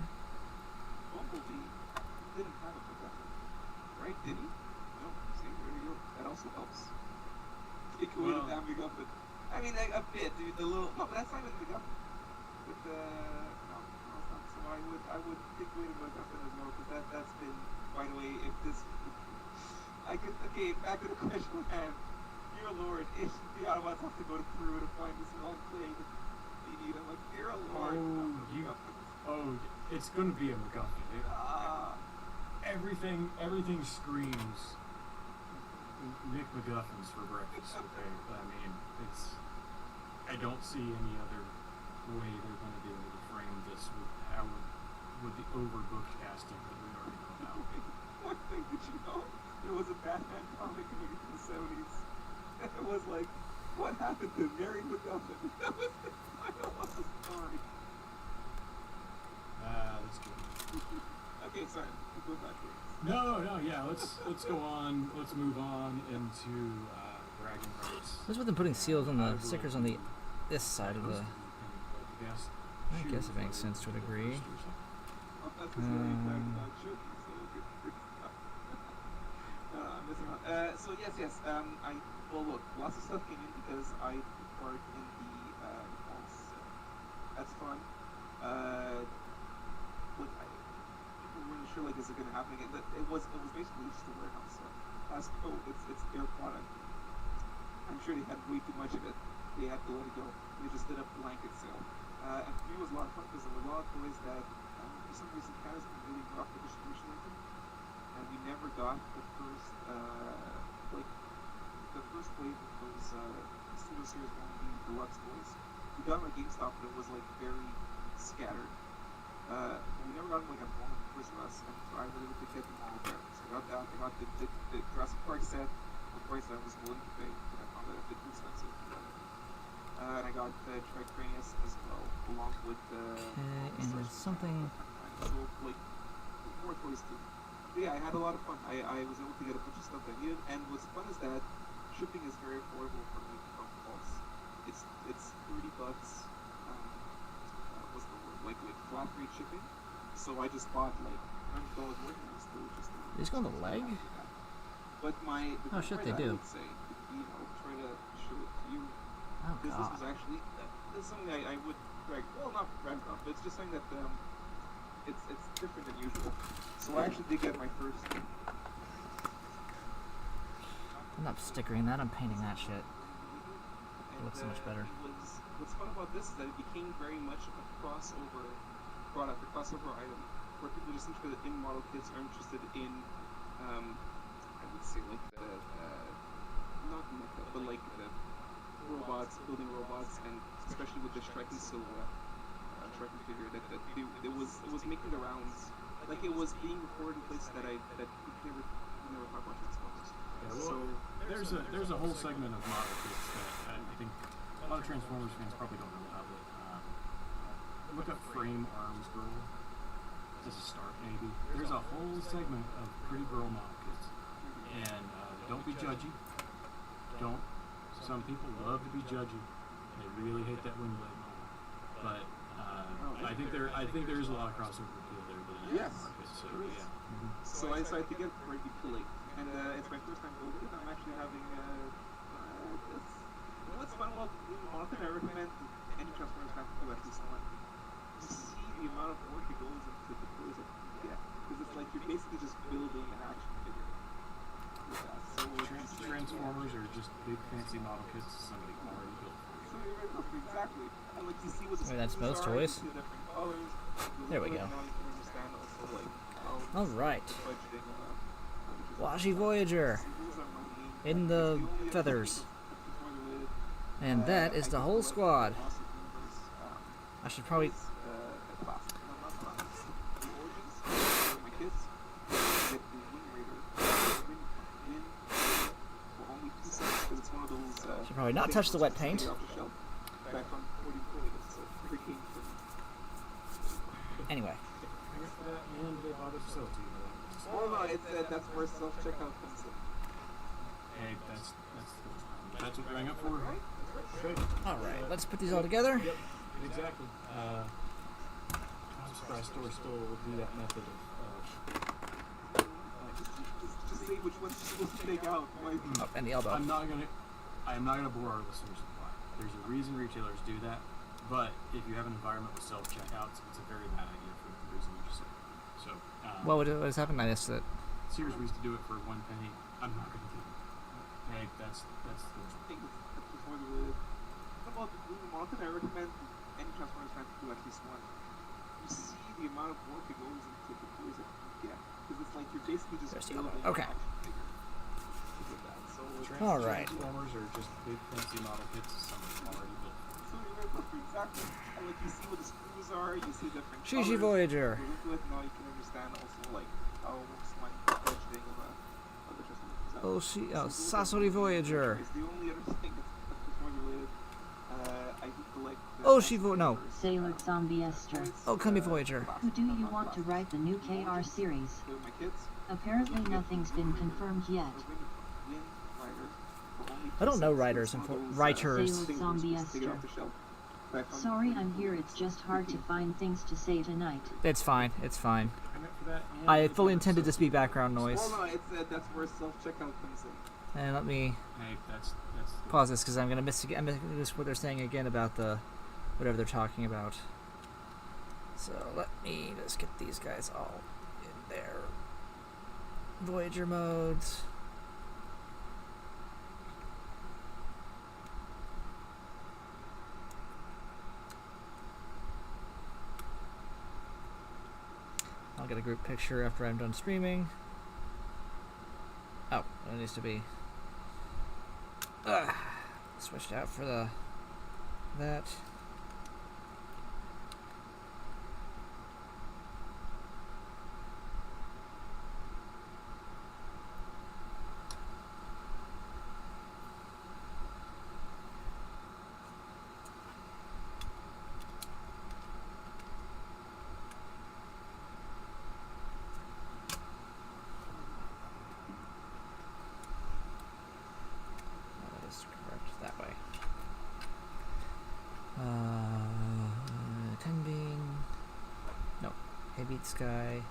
Speaker 4: Bumblebee didn't have a MacGuffin, right? Did he? No. See, there you go. That also helps. Take away the damn MacGuffin. I mean, a bit, dude. The little... No, but that's not even the MacGuffin. With the... No, it's not. So I would take away the MacGuffin as well, because that's been... By the way, if this... I could... Okay, back to the question, man. Dear Lord, if the Autobots have to go to Peru to find this long thing, they need them. Like, dear Lord.
Speaker 3: Oh, it's going to be a MacGuffin. Everything screams Nick MacGuffins for breakfast. Okay, I mean, I don't see any other way they're going to be able to frame this with the overbooked casting that we already know about.
Speaker 4: One thing, did you know? There was a Batman comic in the 70s. And it was like, what happened to Mary MacGuffin? That was the title of the story.
Speaker 3: That's good.
Speaker 4: Okay, sorry. Go back here.
Speaker 3: No, yeah. Let's go on. Let's move on into Dragon Race.
Speaker 2: What's with them putting seals on the stickers on this side of the... I guess it makes sense to a degree.
Speaker 4: So yes. Well, look, lots of stuff came in because I took part in the pulse. That's fun. Look, we weren't sure like is it gonna happen again. It was basically just a warehouse. So it's their product. I'm sure they had way too much of it. They had to let it go. They just did a blanket sale. And for me, it was a lot of fun because there were a lot of toys that, for some reason, Canada's been really rough with distribution lately. And we never got the first wave of those Studio Series 1 deluxe toys. We got them at GameStop, but it was like very scattered. We never got them like at Walmart for Toys R Us, and so I was able to get them all there. So I got that. I got the Jurassic Park set, the price I was willing to pay, but I found that a bit too expensive. And I got Tricranius as well, along with
Speaker 2: and there's something...
Speaker 4: So, like, more toys too. But yeah, I had a lot of fun. I was able to get a bunch of stuff I needed, and what's fun is that shipping is very affordable for me from Pulse. It's $30. What's the word? Like flat rate shipping. So I just bought like $100 worth, and it was still just.
Speaker 2: These go on the leg?
Speaker 4: But
Speaker 2: Oh shit, they do.
Speaker 4: I would say, try to show it to you.
Speaker 2: Oh
Speaker 4: This
Speaker 2: god.
Speaker 4: was actually this is something I would brag. Well, not brag about, but it's just something that it's different than usual. So I actually did get my first.
Speaker 2: I'm not stickering that, I'm painting that shit. It looks so much better.
Speaker 4: What's fun about this is that it became very much a crossover product, a crossover item, where people just interested in model kits are interested in, I would say like the, not mecha, but like the robots, building robots, and especially with the striking silhouette, striking figure, that it was making the rounds, like it was being recorded in places that people never thought much exposed.
Speaker 3: Yeah, well, there's a whole segment of model kits that I think a lot of Transformers fans probably don't know about. Look up Frame Arms Girl. Just a start, maybe. There's a whole segment of pretty girl model kits, and don't be judgy. Don't. Some people love to be judgy. They really hate that wind blade model, but I think there is a lot of crossover appeal there.
Speaker 4: Yes.
Speaker 3: So yeah.
Speaker 4: So I decided to get Ready to Late. And it's my first time building it. I'm actually having what's fun about one thing I recommend any Transformers fan to do at least one. To see the amount of work it goes into the toys that you get. Because it's like you're basically just building an action figure with that. So
Speaker 3: Transformers are just big fancy model kits somebody already built for you.
Speaker 4: Exactly. And like you see what the
Speaker 2: Wait, that's most
Speaker 4: are,
Speaker 2: toys?
Speaker 4: you see the different colors.
Speaker 2: There we go.
Speaker 4: Now you can understand also like
Speaker 2: Alright.
Speaker 4: budgeting.
Speaker 2: Washi Voyager in the feathers. And that is the whole squad. I should probably... Should probably not touch the wet paint. Anyway.
Speaker 3: And they bought a facility.
Speaker 4: Well, no, that's where self-checkout comes in.
Speaker 3: Hey, that's what we're going up for.
Speaker 4: Right?
Speaker 2: Alright, let's put these all together.
Speaker 3: Yep, exactly. I'm surprised stores still will do that method of
Speaker 4: Just say which ones you're supposed to take out. Like,
Speaker 2: Oh, and the elbow.
Speaker 3: I am not gonna bore our listeners with why. There's a reason retailers do that, but if you have an environment with self-checkouts, it's a very bad idea for the reason you just said. So,
Speaker 2: What has happened? I missed it.
Speaker 3: Sears we used to do it for 1 penny. I'm not gonna do it. Hey, that's the
Speaker 4: I think that's just one of the. What about the Blue Mountain? I recommend any Transformers fan to do at least one. You see the amount of work it goes into the toys that you get, because it's like you're basically just
Speaker 2: There's the
Speaker 4: building
Speaker 2: elbow. Okay.
Speaker 4: an action figure. Look at that. So
Speaker 2: All right.
Speaker 3: Transformers are just big fancy model kits of something already built.
Speaker 4: So exactly. And like you see what the screws are, you see different
Speaker 2: Washi
Speaker 4: colors.
Speaker 2: Voyager.
Speaker 4: You look at it now, you can understand also like how like budgeting of the Transformers.
Speaker 2: Sasori Voyager.
Speaker 4: It's the only other thing that's more related. I do collect.
Speaker 2: No.
Speaker 1: Sailor Zombie Esther.
Speaker 2: Oh, Kami Voyager.
Speaker 1: Who do you want to write the new KR series?
Speaker 4: My kids.
Speaker 1: Apparently nothing's been confirmed yet.
Speaker 2: I don't know writers. Writers.
Speaker 1: Sailor Zombie Esther. Sorry I'm here, it's just hard to find things to say tonight.
Speaker 2: It's fine. It's fine. I fully intended this to be background noise.
Speaker 4: Well, no, it's that's where self-checkout comes in.
Speaker 2: And let me
Speaker 3: Hey, that's
Speaker 2: pause this because I'm gonna miss what they're saying again about the whatever they're talking about. So let me just get these guys all in their Voyager modes. I'll get a group picture after I'm done streaming. Oh, it needs to be switched out for that. That way. Tenbin. No. Hebitsukai.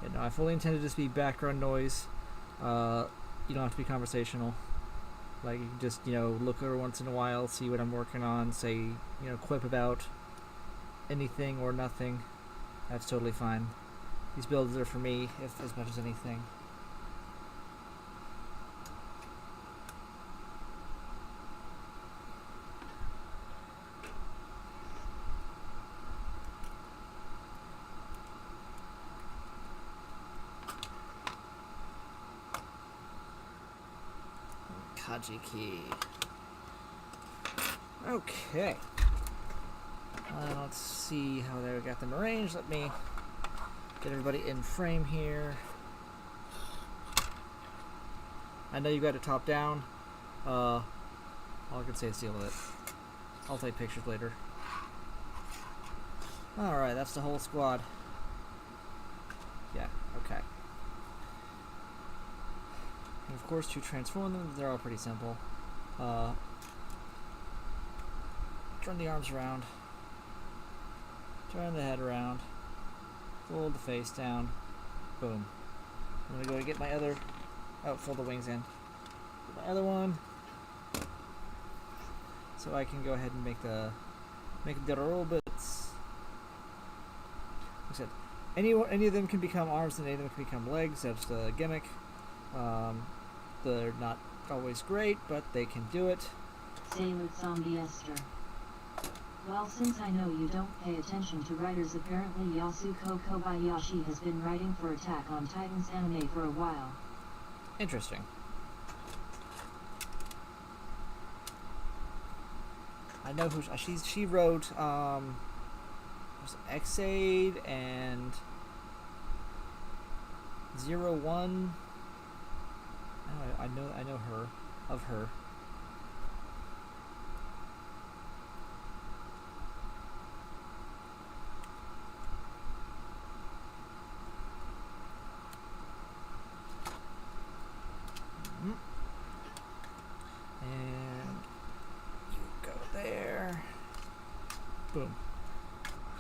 Speaker 2: Yeah, no, I fully intended this to be background noise. You don't have to be conversational. Like, you can just, look over once in a while, see what I'm working on, say, quip about anything or nothing. That's totally fine. These builds are for me, if as much as anything. Kajiki. Okay. Let's see how they got them arranged. Let me get everybody in frame here. I know you got it top down. All I can say is deal with it. I'll take pictures later. Alright, that's the whole squad. Yeah, okay. And of course, to transform them, they're all pretty simple. Turn the arms around. Turn the head around. Fold the face down. Boom. I'm gonna go to get my other. Oh, fold the wings in. Get my other one. So I can go ahead and make the robots. Like I said, any of them can become arms, and any of them can become legs. That's the gimmick. They're not always great, but they can do it.
Speaker 1: Sailor Zombie Esther. Well, since I know you don't pay attention to writers, apparently Yasuko Kobayashi has been writing for Attack on Titan's anime for a while.
Speaker 2: Interesting. I know who she wrote X-Aid and 01. I know her of her.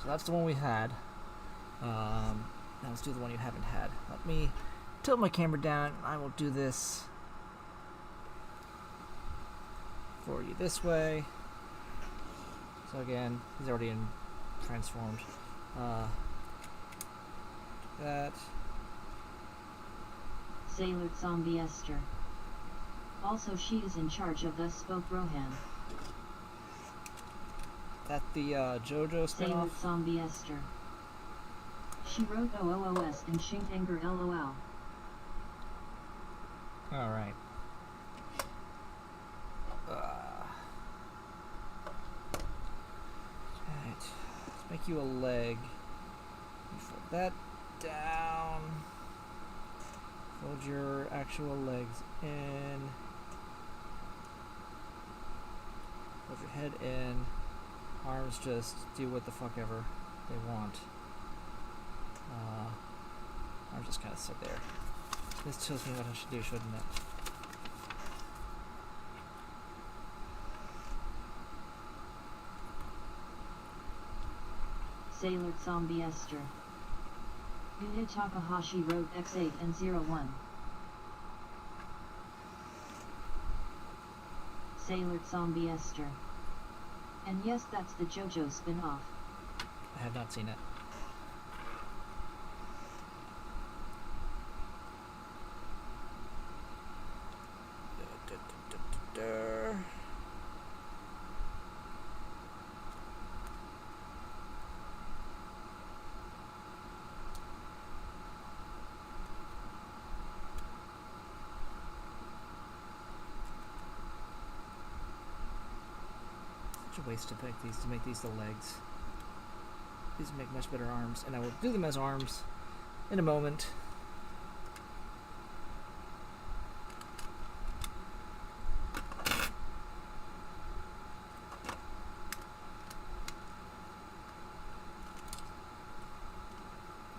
Speaker 2: So that's the one we had. Now let's do the one you haven't had. Let me tilt my camera down. I will do this for you this way. So again, he's already transformed. That.
Speaker 1: Sailor Zombie Esther. Also she is in charge of Thus Spoke Rohan.
Speaker 2: That the JoJo
Speaker 1: Sailor
Speaker 2: spinoff?
Speaker 1: Zombie Esther. She wrote OOOS and Shink Anger LOL.
Speaker 2: Alright. Alright. Let's make you a leg. You fold that down. Fold your actual legs in. Fold your head in. Arms just do what the fuck ever they want. Arms just kind of sit there. This tells me what I should do, shouldn't it?
Speaker 1: Sailor Zombie Esther. Yuhei Takahashi wrote X8 and 01. Sailor Zombie Esther. And yes, that's the JoJo spin-off.
Speaker 2: I have not seen it. Such a waste to make these the legs. These make much better arms, and I will do them as arms in a moment.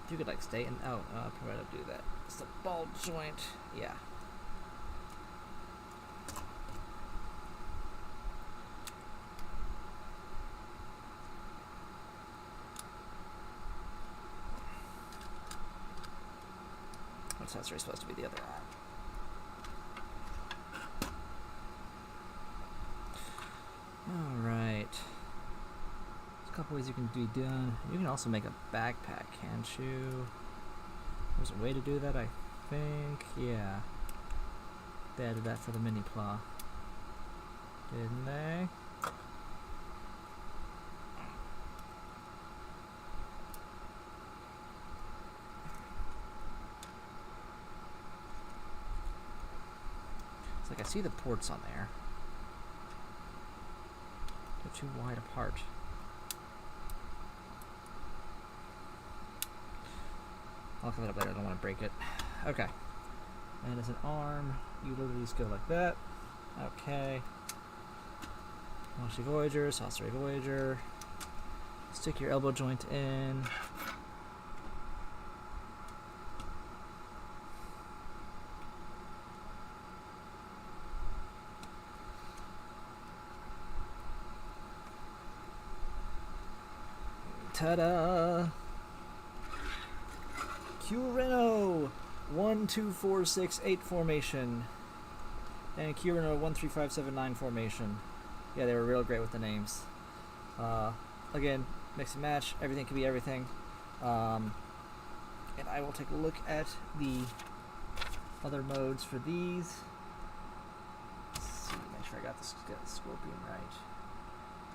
Speaker 2: You could like stay in. Oh, probably don't do that. It's the ball joint. Yeah. What's Sasori supposed to be the other arm? Alright. There's a couple ways you can be done. You can also make a backpack, can't you? There's a way to do that, I think. Yeah. They added that for the Minipla. Didn't they? It's like I see the ports on there. They're too wide apart. I'll clean it up later, I don't want to break it. Okay. And as an arm, you literally just go like that. Okay. Washi Voyagers, Sasori Voyager. Stick your elbow joint in. Ta-da! Kyurenoh 1, 2, 4, 6, 8 formation. And Kyurenoh 1, 3, 5, 7, 9 formation. Yeah, they were real great with the names. Again, mix and match. Everything can be everything. And I will take a look at the other modes for these. Let's see, make sure I got the Scorpion right.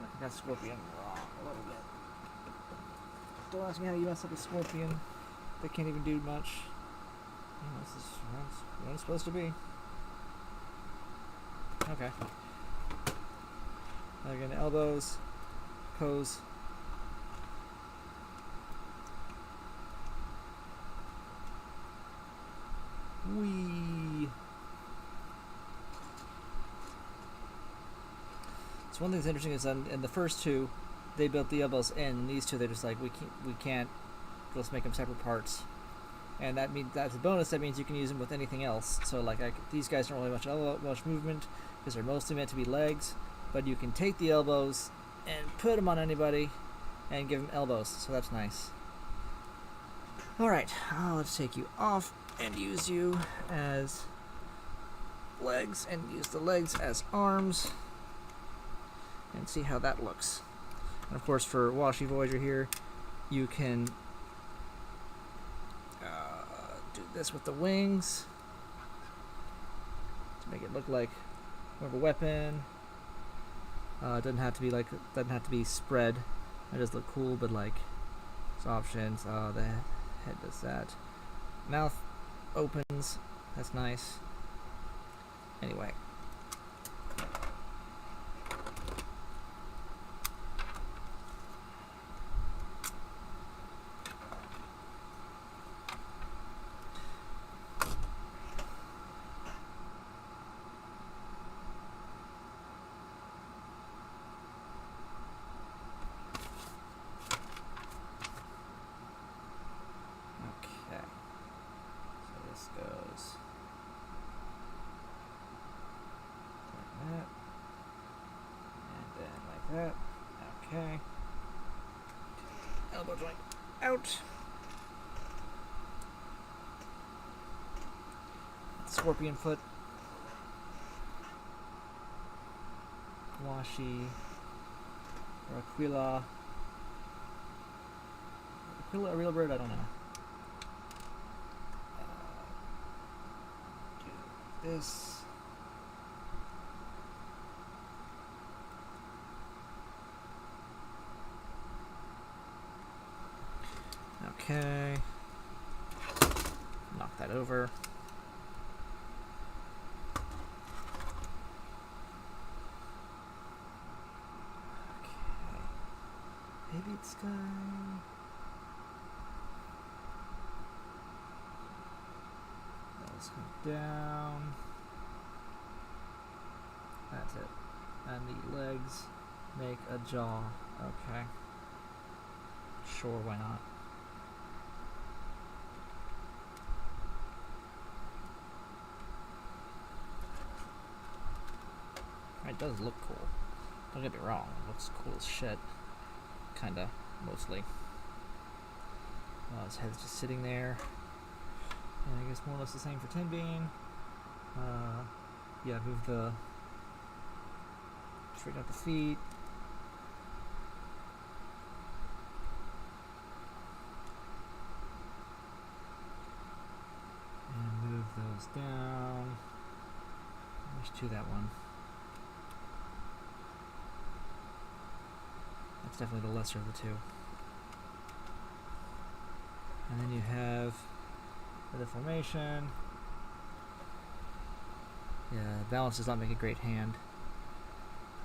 Speaker 2: I got Scorpion wrong a little bit. Don't ask me how you mess up a Scorpion. They can't even do much. This is what it's supposed to be. Okay. Again, elbows, pose. Whee! So one thing that's interesting is in the first two, they built the elbows in, and these two they're just like we can't. Let's make them separate parts, and that's a bonus. That means you can use them with anything else. So like these guys don't really much movement because they're mostly meant to be legs, but you can take the elbows and put them on anybody, and give him elbows, so that's nice. Alright, let's take you off and use you as legs, and use the legs as arms, and see how that looks. And of course, for Washi Voyager here, you can do this with the wings to make it look like more of a weapon. It doesn't have to be spread. It does look cool, but like, it's options. The head does that. Mouth opens. That's nice. Anyway. That. Okay. Elbow joint out. Scorpion foot. Washi. Or Aquila. Aquila a real bird? I don't know. Do this. Okay. Knock that over. Okay. Hebitsukai. Let's go down. That's it. And the legs make a jaw. Okay. Sure, why not? It does look cool. Don't get me wrong, it looks cool as shit. Kinda, mostly. His head's just sitting there. And I guess more or less the same for Tenbin. Yeah, move the... straighten out the feet. And move those down. There's two, that one. That's definitely the lesser of the two. And then you have the deformation. Yeah, balance does not make a great hand.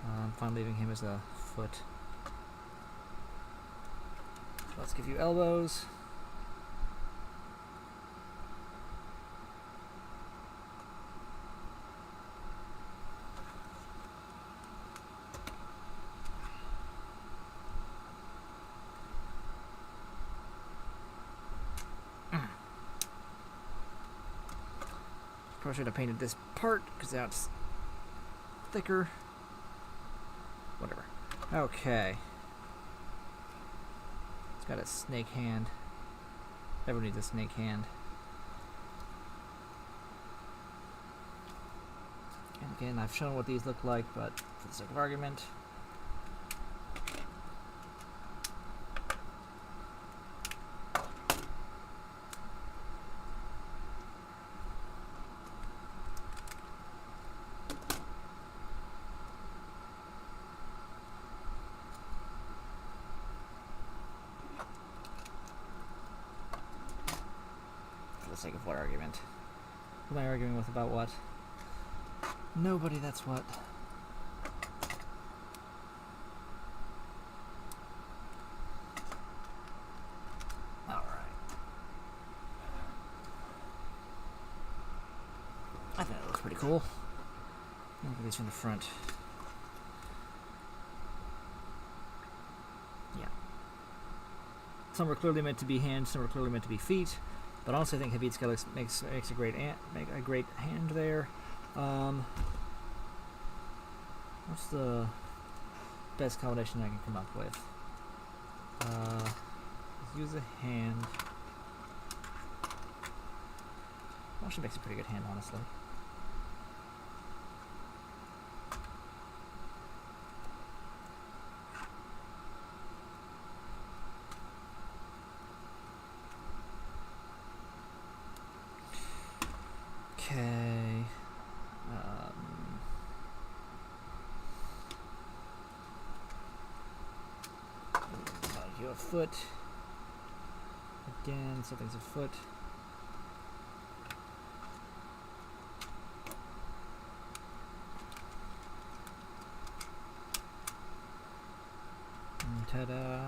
Speaker 2: I'm fine leaving him as a foot. So let's give you elbows. Probably should have painted this part because that's thicker. Whatever. Okay. It's got a snake hand. Everyone needs a snake hand. And again, I've shown what these look like, but for the sake of argument, sake of what argument? Who am I arguing with about what? Nobody, that's what. Alright. I think that looks pretty cool. Look at these from the front. Yeah. Some are clearly meant to be hands, some are clearly meant to be feet. But honestly, I think Hebitsukai makes a great hand there. What's the best combination I can come up with? use a hand. Actually makes a pretty good hand, honestly. Okay. You a foot. Again, something's a foot. Ta-da!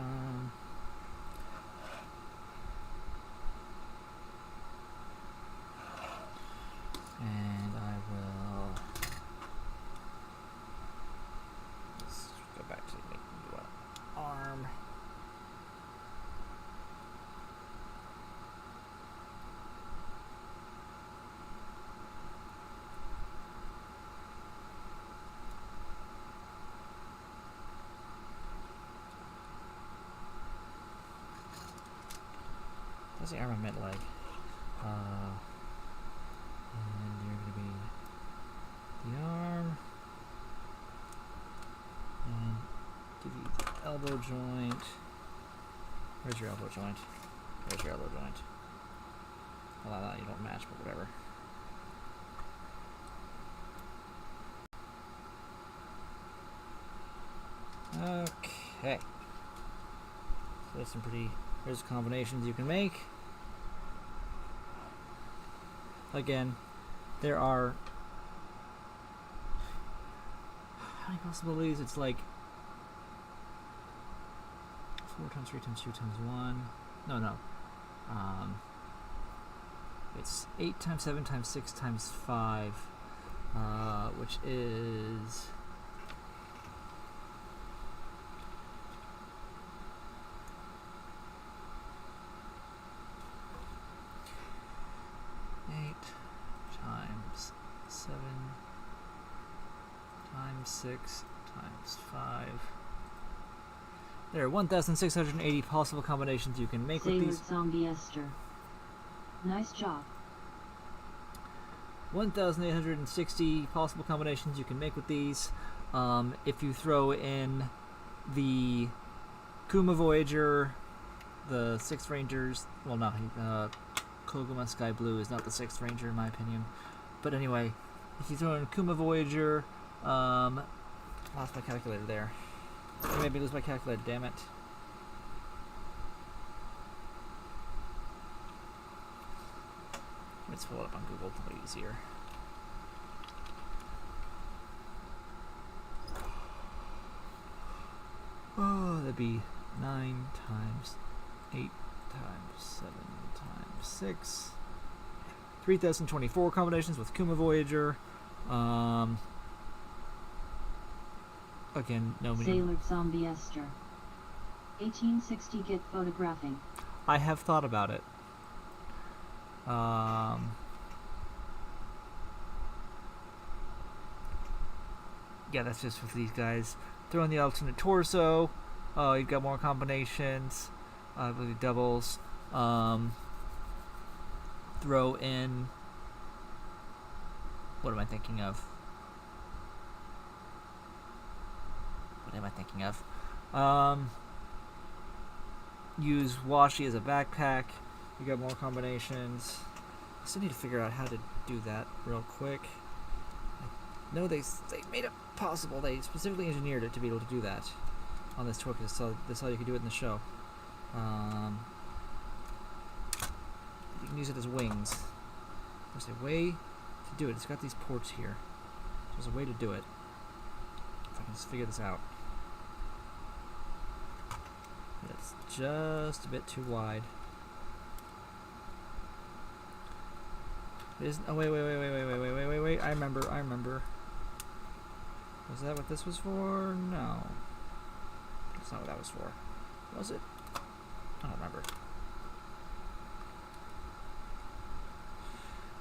Speaker 2: And I will let's go back to making an arm. That's the armament leg. And you're going to be the arm. And give you the elbow joint. Where's your elbow joint? Where's your elbow joint? Well, you don't match, but whatever. Okay. So there's combinations you can make. Again, there are how many possibilities? It's like 4 times 3 times 2 times 1. No. It's 8 times 7 times 6 times 5, which is 8 times 7 times 6 times 5. There are 1,680 possible combinations you can make with these.
Speaker 1: Zombie Esther. Nice job.
Speaker 2: 1,860 possible combinations you can make with these. If you throw in the Kuma Voyager, the 6th Rangers, well, no, Koguma Sky Blue is not the 6th Ranger in my opinion. But anyway, if you throw in Kuma Voyager, lost my calculator there. I made me lose my calculator, damn it. Let's pull it up on Google to make it easier. Oh, that'd be 9 times 8 times 7 times 6. 3,024 combinations with Kuma Voyager. Again, no meaning.
Speaker 1: Sailor Zombie Esther. 1860 get photographing.
Speaker 2: I have thought about it. Yeah, that's just with these guys. Throw in the alternate torso. You've got more combinations. I believe doubles. Throw in. What am I thinking of? Use Washi as a backpack. You got more combinations. I still need to figure out how to do that real quick. I know they made it possible. They specifically engineered it to be able to do that on this tour because that's how you can do it in the show. You can use it as wings. There's a way to do it. It's got these ports here. There's a way to do it. If I can just figure this out. It's just a bit too wide. Oh, wait. I remember. Was that what this was for? No. That's not what that was for. Was it? I don't remember.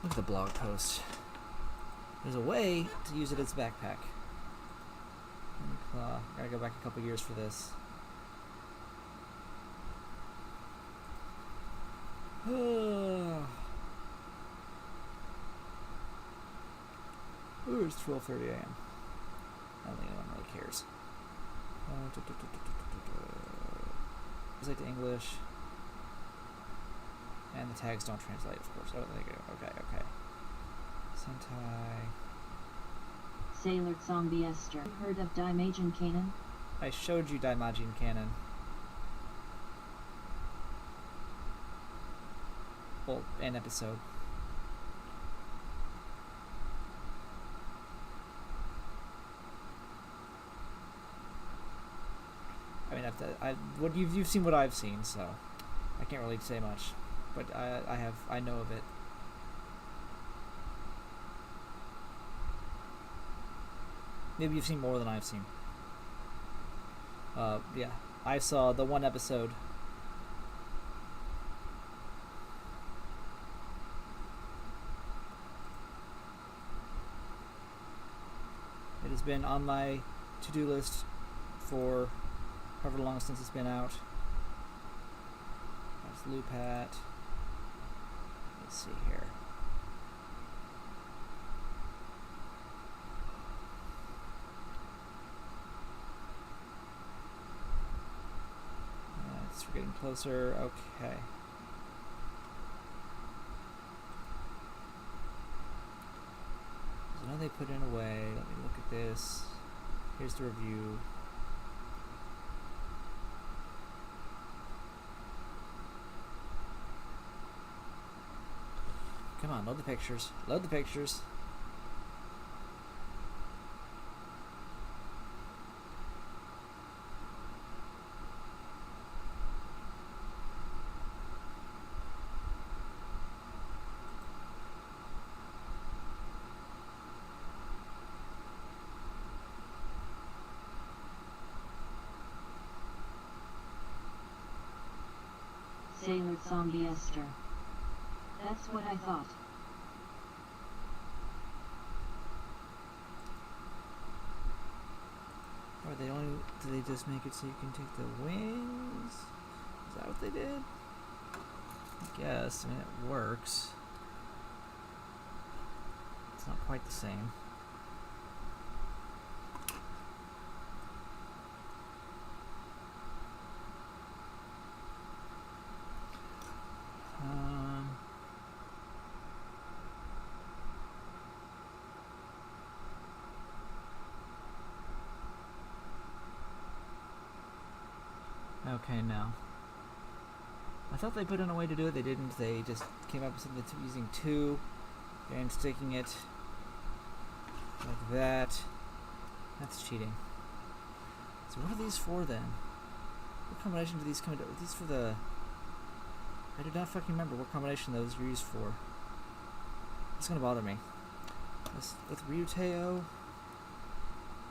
Speaker 2: Look at the blog post. There's a way to use it as a backpack. Gotta go back a couple years for this. Ooh, it's 12:30 a.m. I don't think anyone really cares. Translate to English. And the tags don't translate, of course. Oh, there you go. Okay. Sentai.
Speaker 1: Sailor Zombie Esther. Heard of Daimajin Kanon?
Speaker 2: I showed you Daimajin Canon. Well, an episode. I mean, you've seen what I've seen, so I can't really say much, but I know of it. Maybe you've seen more than I've seen. Yeah, I saw the one episode. It has been on my to-do list for however long since it's been out. That's Lupat. Let's see here. We're getting closer. Okay. So now they put in a way. Let me look at this. Here's the review. Come on, load the pictures. Load the pictures.
Speaker 1: Sailor Zombie Esther. That's what I thought.
Speaker 2: Or do they just make it so you can take the wings? Is that what they did? I guess. I mean, it works. It's not quite the same. Okay, now. I thought they put in a way to do it. They didn't. They just came up with something that's using two and sticking it like that. That's cheating. So what are these for then? What combination do these come into? Are these for the... I do not fucking remember what combination those are used for. It's gonna bother me. This, with Ryuteo?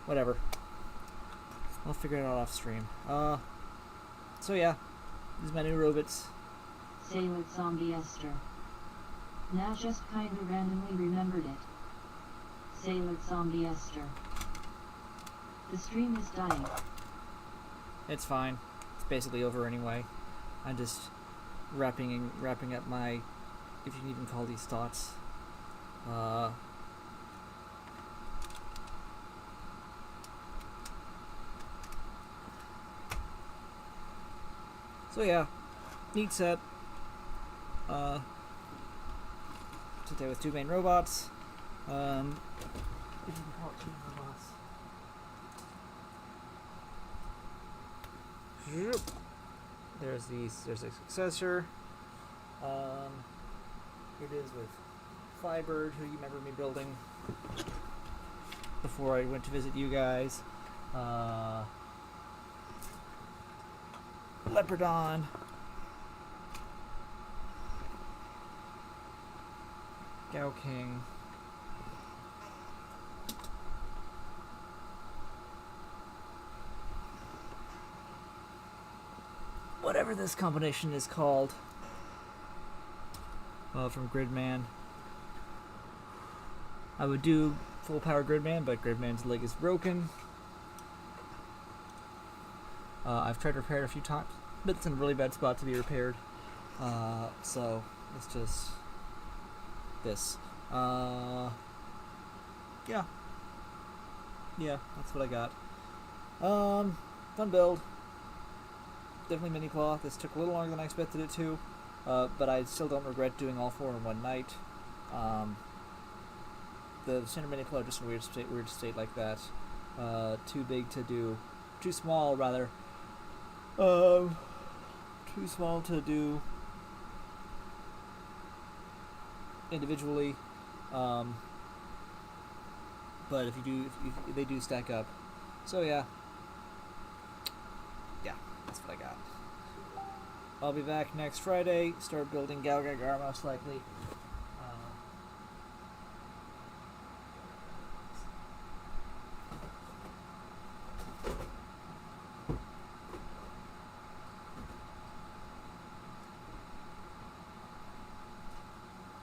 Speaker 2: Whatever. I'll figure it out off stream. So yeah, these are my new robots.
Speaker 1: Sailor Zombie Esther. Now just kinda randomly remembered it. Sailor Zombie Esther. The stream is dying.
Speaker 2: It's fine. It's basically over anyway. I'm just wrapping up my, if you can even call these thoughts. So yeah, neat set. Today with two main robots. If you can call it two main robots. There's a successor. Here it is with Firebird, who you remember me building before I went to visit you guys. Leopardon. Gao King. Whatever this combination is called. From Gridman. I would do full power Gridman, but Gridman's leg is broken. I've tried to repair it a few times, but it's in a really bad spot to be repaired. So it's just this. Yeah. Yeah, that's what I got. Fun build. Definitely Minipla. This took a little longer than I expected it to, but I still don't regret doing all 4 in one night. The center Minipla are just in a weird state like that. Too big to do, too small rather. Too small to do individually. But if they do stack up. So yeah, that's what I got. I'll be back next Friday. Start building Galgagar most likely.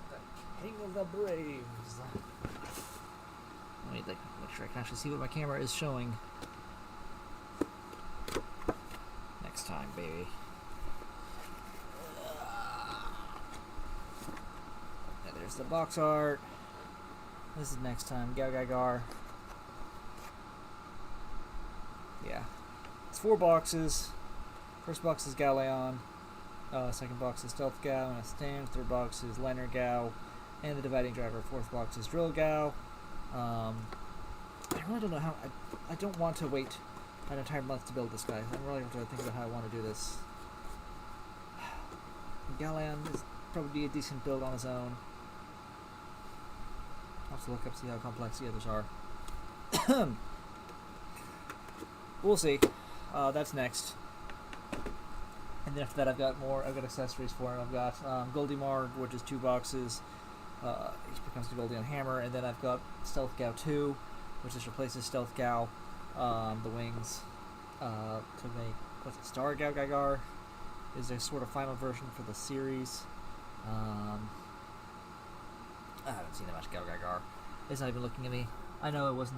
Speaker 2: The King of the Braves. Let me make sure I can actually see what my camera is showing. Next time, baby. And there's the box art. This is next time. Galgagar. Yeah. It's 4 boxes. First box is Galeon. Second box is Stealth Gao and a stand. Third box is Liner Gao and the Dividing Driver. Fourth box is Drill Gao. I really don't know how. I don't want to wait an entire month to build this guy. I'm really going to think about how I want to do this. Galeon is probably a decent build on his own. I'll have to look up, see how complex the others are. We'll see. That's next. And then after that, I've got accessories for him. I've got Goldie Marg, which is 2 boxes. He becomes the Goldie on Hammer. And then I've got Stealth Gao 2, which just replaces Stealth Gao, the wings, to make, Star Gao Gagar is a sort of final version for the series. I haven't seen that much Gao Gagar. It's not even looking at me. I know it wasn't